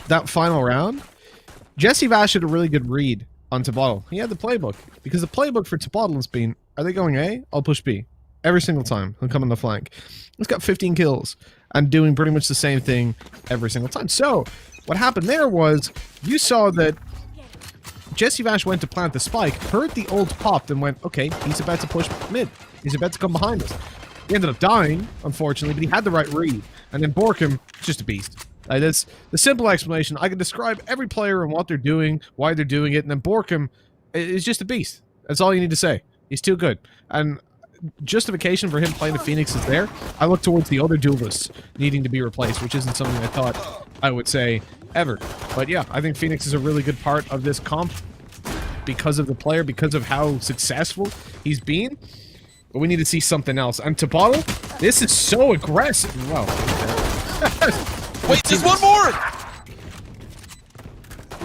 that final round, Jesse Vash had a really good read on Tabottle. He had the playbook, because the playbook for Tabottle has been, are they going A? I'll push B. Every single time. He'll come on the flank. He's got 15 kills and doing pretty much the same thing every single time. So, what happened there was, you saw that Jesse Vash went to plant the spike, heard the ult popped, and went, okay, he's about to push mid. He's about to come behind us. He ended up dying, unfortunately, but he had the right read. And then Borkum, just a beast. That's the simple explanation. I can describe every player and what they're doing, why they're doing it, and then Borkum is just a beast. That's all you need to say. He's too good. And justification for him playing the Phoenix is there. I look towards the other duelists needing to be replaced, which isn't something I thought I would say ever. But yeah, I think Phoenix is a really good part of this comp because of the player, because of how successful he's been. But we need to see something else. And Tabottle, this is so aggressive. Wow. Wait, there's one more!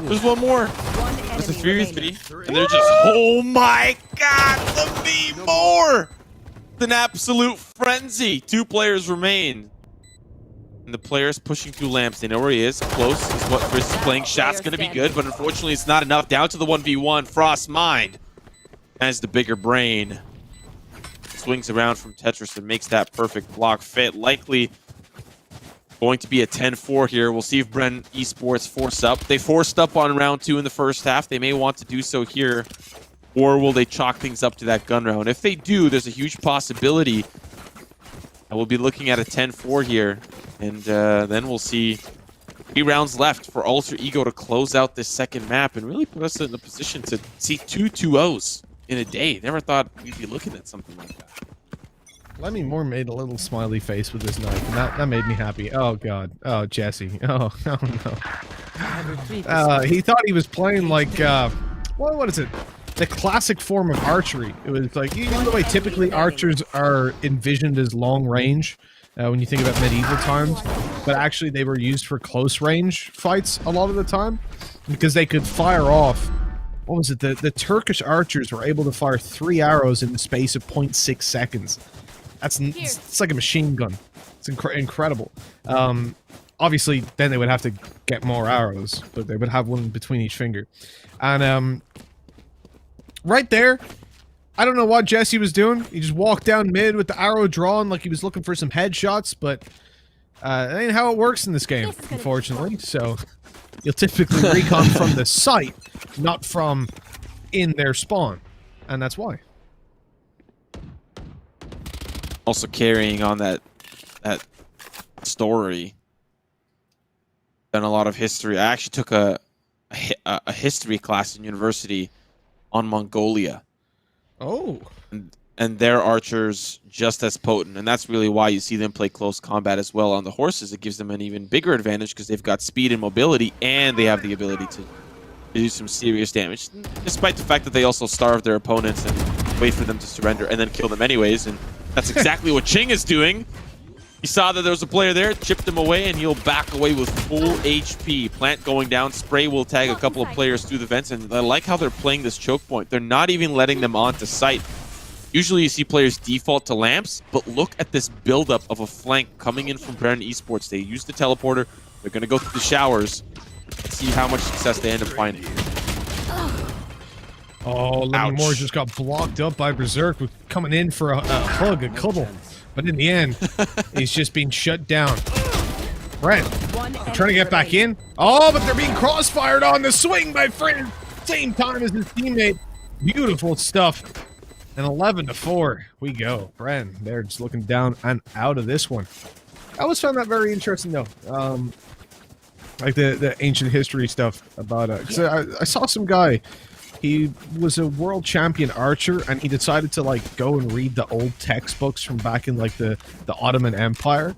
There's one more. There's a 3v3. And they're just, oh my god, let me more! It's an absolute frenzy. 2 players remain. And the player's pushing through lamps. They know where he is. Close is what Chris is playing. Shot's going to be good, but unfortunately it's not enough. Down to the 1v1. Frostmind has the bigger brain. Swings around from Tetris and makes that perfect block fit. Likely going to be a 10-4 here. We'll see if Bren Esports force up. They forced up on round 2 in the first half. They may want to do so here. Or will they chalk things up to that gun round? If they do, there's a huge possibility that we'll be looking at a 10-4 here. And then we'll see 3 rounds left for Alter Ego to close out this second map and really put us in the position to see 2 2-0s in a day. Never thought we'd be looking at something like that. Lemmy Moore made a little smiley face with his knife, and that made me happy. Oh god. Oh Jesse. Oh no. He thought he was playing like what is it? The classic form of archery. It was like, you know the way typically archers are envisioned as long range when you think about medieval times, but actually they were used for close range fights a lot of the time because they could fire off. What was it? The Turkish archers were able to fire 3 arrows in the space of 0.6 seconds. It's like a machine gun. It's incredible. Obviously, then they would have to get more arrows, but they would have one between each finger. And right there, I don't know what Jesse was doing. He just walked down mid with the arrow drawn like he was looking for some headshots, but that ain't how it works in this game, unfortunately. So you'll typically recon from the site, not from in their spawn, and that's why. Also carrying on that story. Done a lot of history. I actually took a history class in university on Mongolia. Oh. And their archers just as potent, and that's really why you see them play close combat as well on the horses. It gives them an even bigger advantage because they've got speed and mobility, and they have the ability to do some serious damage, despite the fact that they also starve their opponents and wait for them to surrender and then kill them anyways. And that's exactly what Ching is doing. He saw that there was a player there, chipped him away, and he'll back away with full HP. Plant going down, Spray will tag a couple of players through the vents, and I like how they're playing this choke point. They're not even letting them onto site. Usually you see players default to lamps, but look at this buildup of a flank coming in from Bren Esports. They use the teleporter. They're going to go through the showers. Let's see how much success they end up finding. Oh, Lemmy Moore just got blocked up by Berserk with coming in for a hug, a cuddle. But in the end, he's just being shut down. Bren, trying to get back in. Oh, but they're being crossfired on the swing by friend. Same time as his teammate. Beautiful stuff. And 11-4, we go. Bren, they're just looking down and out of this one. I always found that very interesting, though. Like the ancient history stuff about it. Because I saw some guy. He was a world champion archer, and he decided to like go and read the old textbooks from back in like the Ottoman Empire.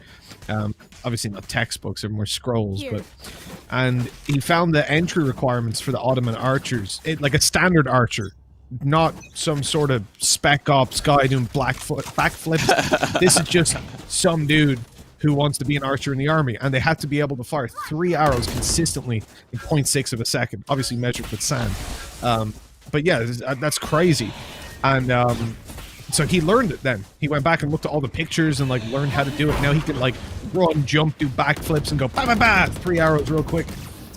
Obviously not textbooks; they're more scrolls. And he found the entry requirements for the Ottoman archers, like a standard archer, not some sort of spec ops guy doing backflips. This is just some dude who wants to be an archer in the army, and they had to be able to fire 3 arrows consistently in 0.6 of a second, obviously measured with sand. But yeah, that's crazy. And so he learned it then. He went back and looked at all the pictures and like learned how to do it. Now he can like run, jump, do backflips, and go ba ba ba, 3 arrows real quick.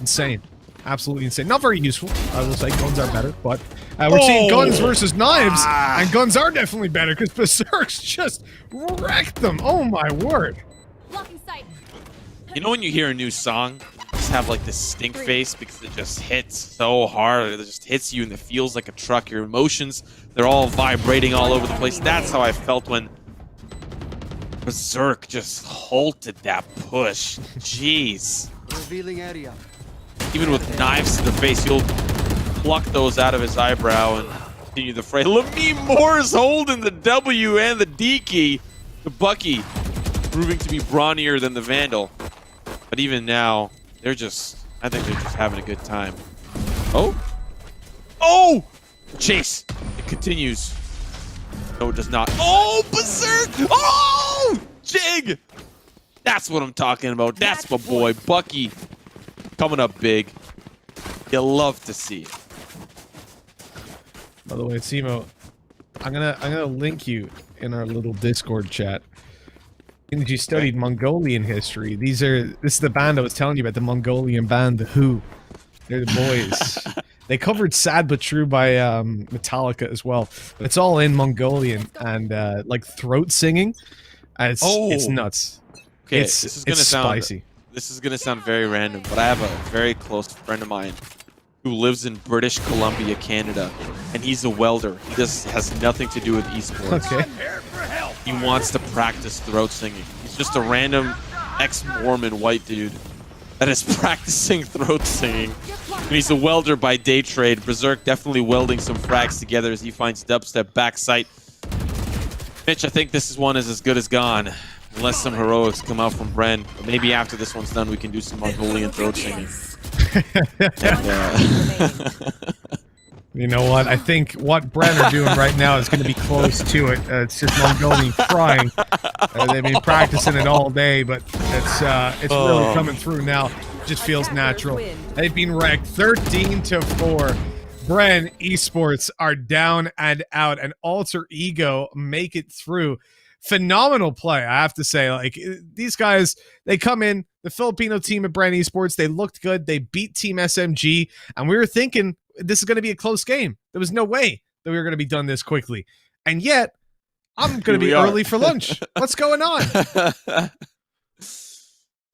Insane. Absolutely insane. Not very useful. I will say guns are better, but we're seeing guns versus knives, and guns are definitely better because Berserks just wrecked them. Oh my word. Blocking sight. You know when you hear a new song, you just have like this stink face because it just hits so hard. It just hits you and it feels like a truck. Your emotions, they're all vibrating all over the place. That's how I felt when Berserk just halted that push. Jeez. Revealing area. Even with knives to the face, you'll pluck those out of his eyebrow and continue the fray. Lemmy Moore's holding the W and the D key. The Bucky proving to be brawnier than the Vandal. But even now, I think they're just having a good time. Oh! Oh! Chase! It continues. No, it does not. Oh, Berserk! Oh! Jig! That's what I'm talking about. That's my boy, Bucky. Coming up big. You'll love to see it. By the way, Simo, I'm gonna link you in our little Discord chat. And you studied Mongolian history. This is the band I was telling you about, the Mongolian band, the Who. They're the boys. They covered Sad But True by Metallica as well. But it's all in Mongolian and like throat singing. And it's nuts. Okay, it's spicy. This is gonna sound very random, but I have a very close friend of mine who lives in British Columbia, Canada, and he's a welder. He has nothing to do with esports. Okay. He wants to practice throat singing. He's just a random ex-Mormon white dude that is practicing throat singing He's a welder by day trade. Berserk definitely welding some frags together as he finds dubstep backside. Mitch, I think this one is as good as gone. Unless some heroics come out from Bren. But maybe after this one's done, we can do some Mongolian throat singing. You know what? I think what Bren are doing right now is going to be close to it. It's just Mongolian crying. They've been practicing it all day, but it's really coming through now. Just feels natural. They've been wrecked 13-4. Bren Esports are down and out, and Alter Ego make it through. Phenomenal play, I have to say. Like, these guys, they come in, the Filipino team at Bren Esports, they looked good. They beat Team SMG, and we were thinking this is going to be a close game. There was no way that we were going to be done this quickly. And yet, I'm going to be early for lunch. What's going on?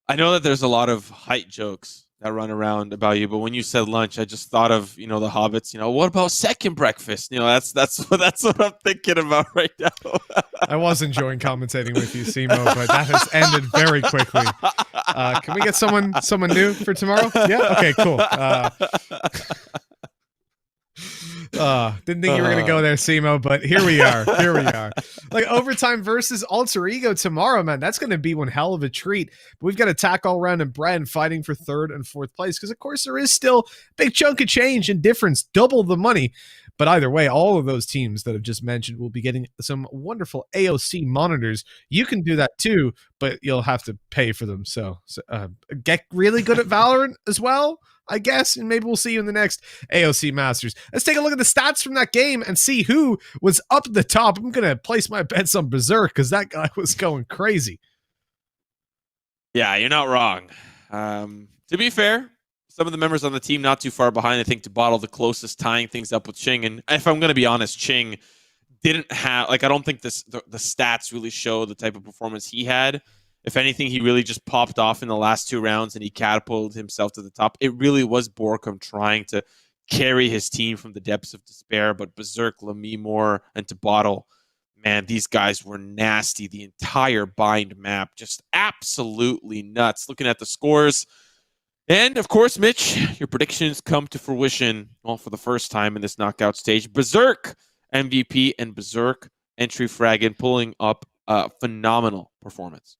I know that there's a lot of height jokes that run around about you, but when you said lunch, I just thought of, the hobbits, what about second breakfast? That's what I'm thinking about right now. I was enjoying commentating with you, Simo, but that has ended very quickly. Can we get someone new for tomorrow? Yeah? Okay, cool. Didn't think you were going to go there, Simo, but here we are. Here we are. Like, overtime versus Alter Ego tomorrow, man. That's going to be one hell of a treat. But we've got attack all around and Bren fighting for 3rd and 4th place because, of course, there is still a big chunk of change and difference, double the money. But either way, all of those teams that I've just mentioned will be getting some wonderful AOC monitors. You can do that too, but you'll have to pay for them. So get really good at Valorant as well, I guess, and maybe we'll see you in the next AOC Masters. Let's take a look at the stats from that game and see who was up at the top. I'm going to place my bets on Berserk because that guy was going crazy. Yeah, you're not wrong. To be fair, some of the members on the team not too far behind, I think, to bottle the closest, tying things up with Ching. And if I'm going to be honest, Ching didn't have, I don't think the stats really show the type of performance he had. If anything, he really just popped off in the last 2 rounds and he catapulted himself to the top. It really was Borkum trying to carry his team from the depths of despair, but Berserk, Lemimore, and to bottle, man, these guys were nasty. The entire bind map, just absolutely nuts. Looking at the scores, and of course, Mitch, your predictions come to fruition, well, for the first time in this knockout stage. Berserk MVP and Berserk entry frag in, pulling up a phenomenal performance.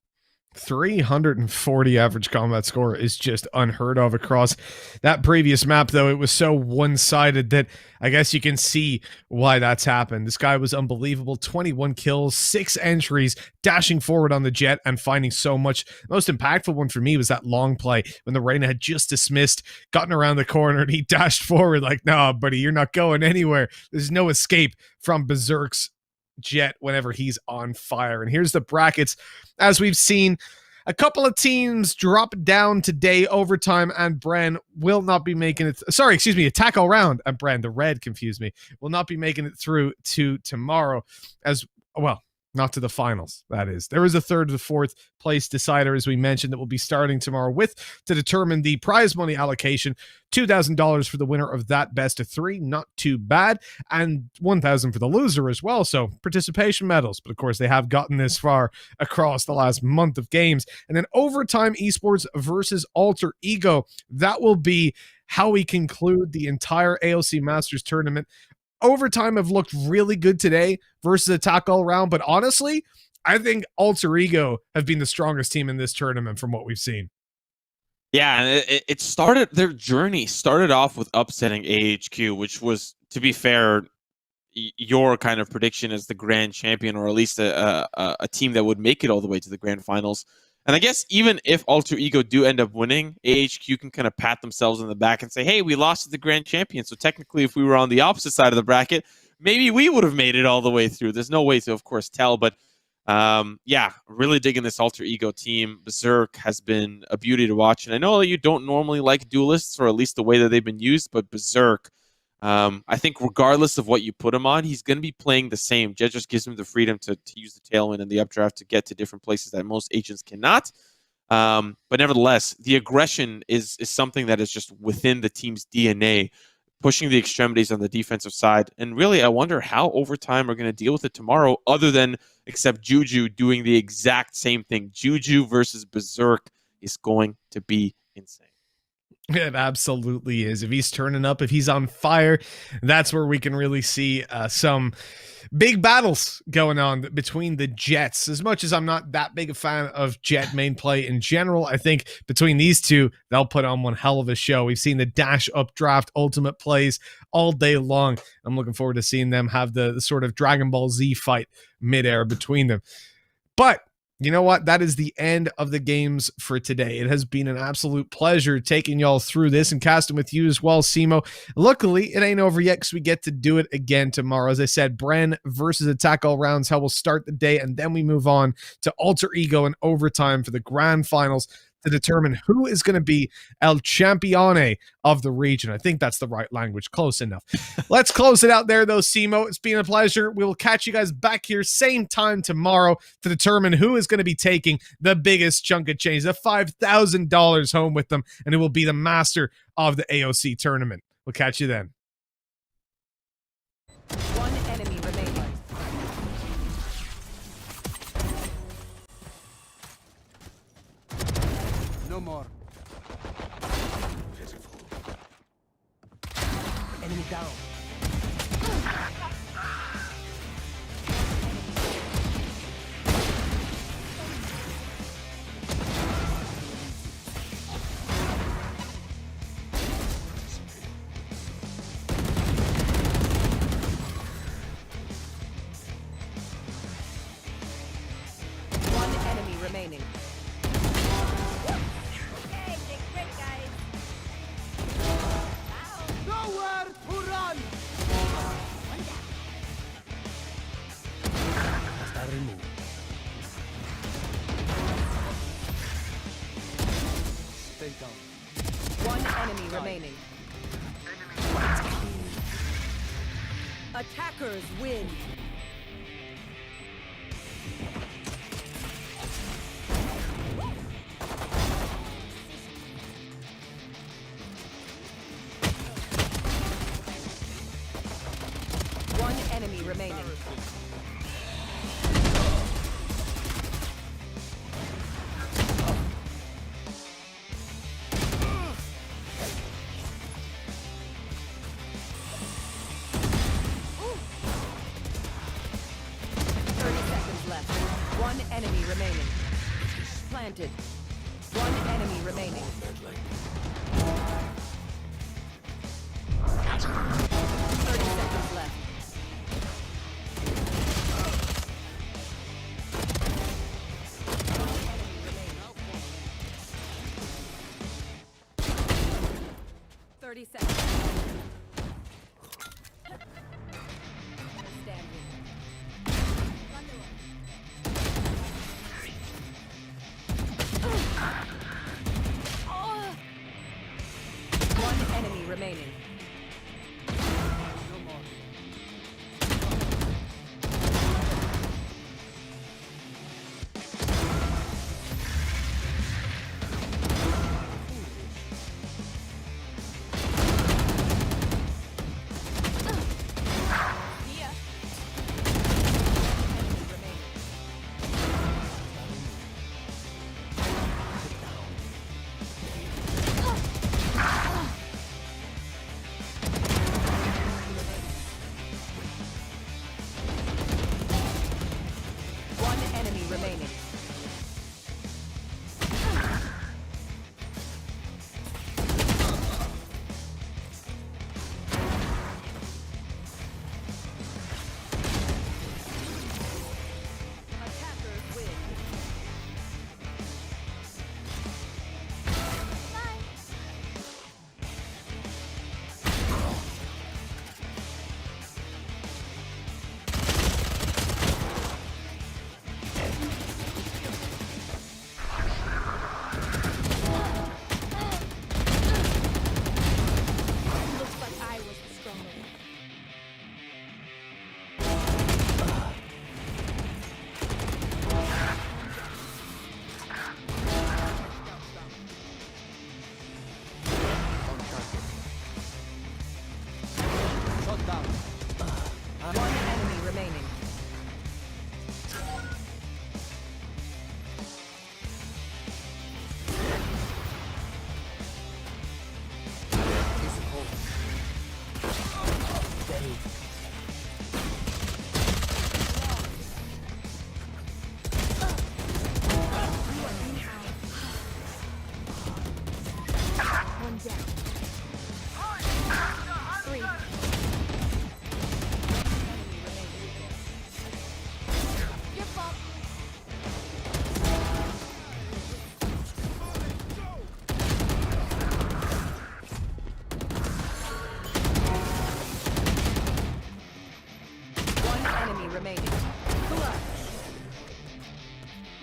340 average combat score is just unheard of across that previous map, though. It was so one-sided that I guess you can see why that's happened. This guy was unbelievable. 21 kills, 6 entries, dashing forward on the jet and finding so much. The most impactful one for me was that long play when the Reyna had just dismissed, gotten around the corner, and he dashed forward like, "No, buddy, you're not going anywhere." There's no escape from Berserk's jet whenever he's on fire. And here's the brackets. As we've seen, a couple of teams drop down today. Overtime and Bren will not be making it. Sorry, excuse me. Attack all round and Bren, the red confused me, will not be making it through to tomorrow as well. Not to the finals, that is. There is a 3rd to 4th place decider, as we mentioned, that will be starting tomorrow with to determine the prize money allocation. $2,000 for the winner of that best of 3, not too bad, and $1,000 for the loser as well. So participation medals, but of course they have gotten this far across the last month of games. And then overtime esports versus Alter Ego. That will be how we conclude the entire AOC Masters Tournament. Overtime have looked really good today versus attack all round, but honestly, I think Alter Ego have been the strongest team in this tournament from what we've seen. Yeah, and it started, their journey started off with upsetting AHQ, which was, to be fair, your kind of prediction as the grand champion, or at least a team that would make it all the way to the grand finals. And I guess even if Alter Ego do end up winning, AHQ can kind of pat themselves on the back and say, hey, we lost to the grand champion. So technically, if we were on the opposite side of the bracket, maybe we would have made it all the way through. There's no way to, of course, tell. But yeah, really digging this Alter Ego team. Berserk has been a beauty to watch. And I know that you don't normally like duelists, or at least the way that they've been used, but Berserk, I think regardless of what you put him on, he's going to be playing the same. Jet just gives him the freedom to use the tailwind and the updraft to get to different places that most agents cannot. But nevertheless, the aggression is something that is just within the team's DNA, pushing the extremities on the defensive side. And really, I wonder how overtime are going to deal with it tomorrow, other than except Juju doing the exact same thing. Juju versus Berserk is going to be insane. It absolutely is. If he's turning up, if he's on fire, that's where we can really see some big battles going on between the Jets. As much as I'm not that big a fan of Jet main play in general, I think between these two, they'll put on one hell of a show. We've seen the dash updraft ultimate plays all day long. I'm looking forward to seeing them have the sort of Dragon Ball Z fight midair between them. But you know what? That is the end of the games for today. It has been an absolute pleasure taking y'all through this and casting with you as well, Simo. Luckily, it ain't over yet because we get to do it again tomorrow. As I said, Bren versus Attack All Rounds, how we'll start the day, and then we move on to Alter Ego and overtime for the grand finals to determine who is going to be El Champione of the region. I think that's the right language. Close enough. Let's close it out there, though, Simo. It's been a pleasure. We will catch you guys back here same time tomorrow to determine who is going to be taking the biggest chunk of change, the $5,000 home with them, and who will be the master of the AOC tournament. We'll catch you then. One enemy remaining. No more. Pitiful. Enemy down. One enemy remaining. Okay, big break, guys. Nowhere to run. Hasta remove. Stay down. One enemy remaining. Attackers win. One enemy remaining. Left. One enemy remaining. Planted. One enemy remaining. 30 seconds left. One enemy remaining. No more.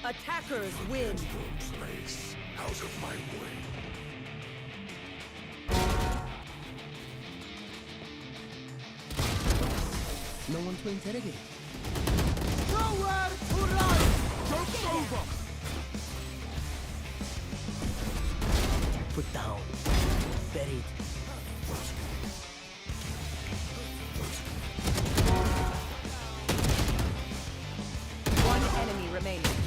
Attackers win. Place out of my way. No one to interrogate. Nowhere to run! Joke's over! Put down. Buried. One enemy remaining.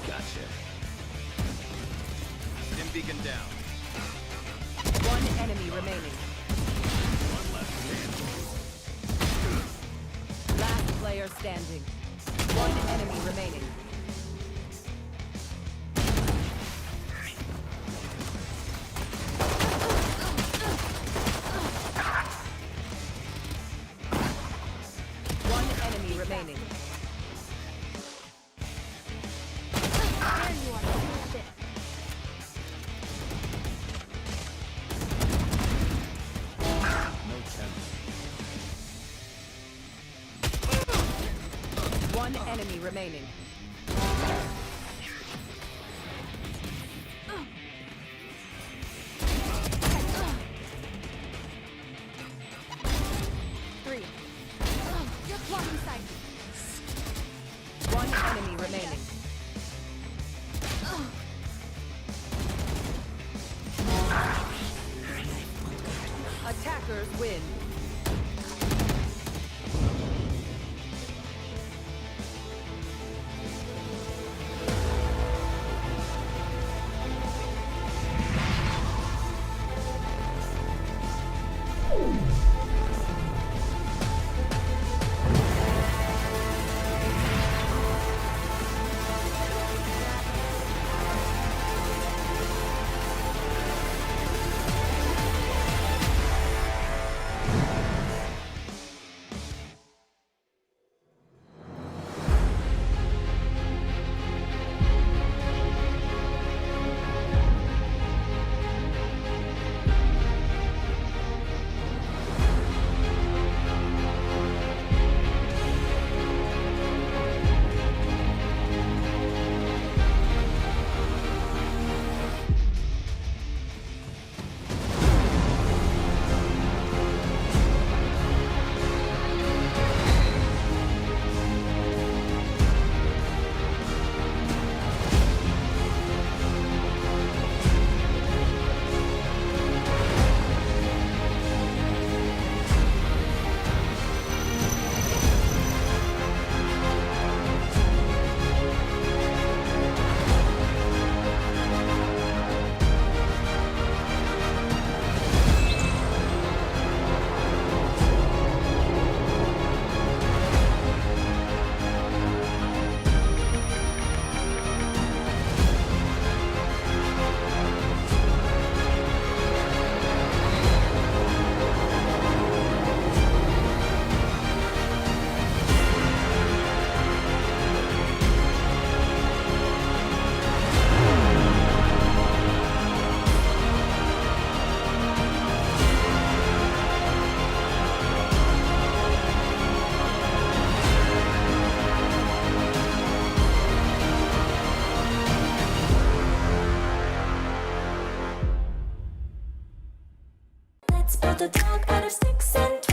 Gotcha. Stim beacon down. One enemy remaining. Last player standing. One enemy remaining. One enemy remaining. There you are. Finish it. No chance. One enemy remaining. Three. You're blocking sight. One enemy remaining. Attackers win. Let's build a dog out of sticks and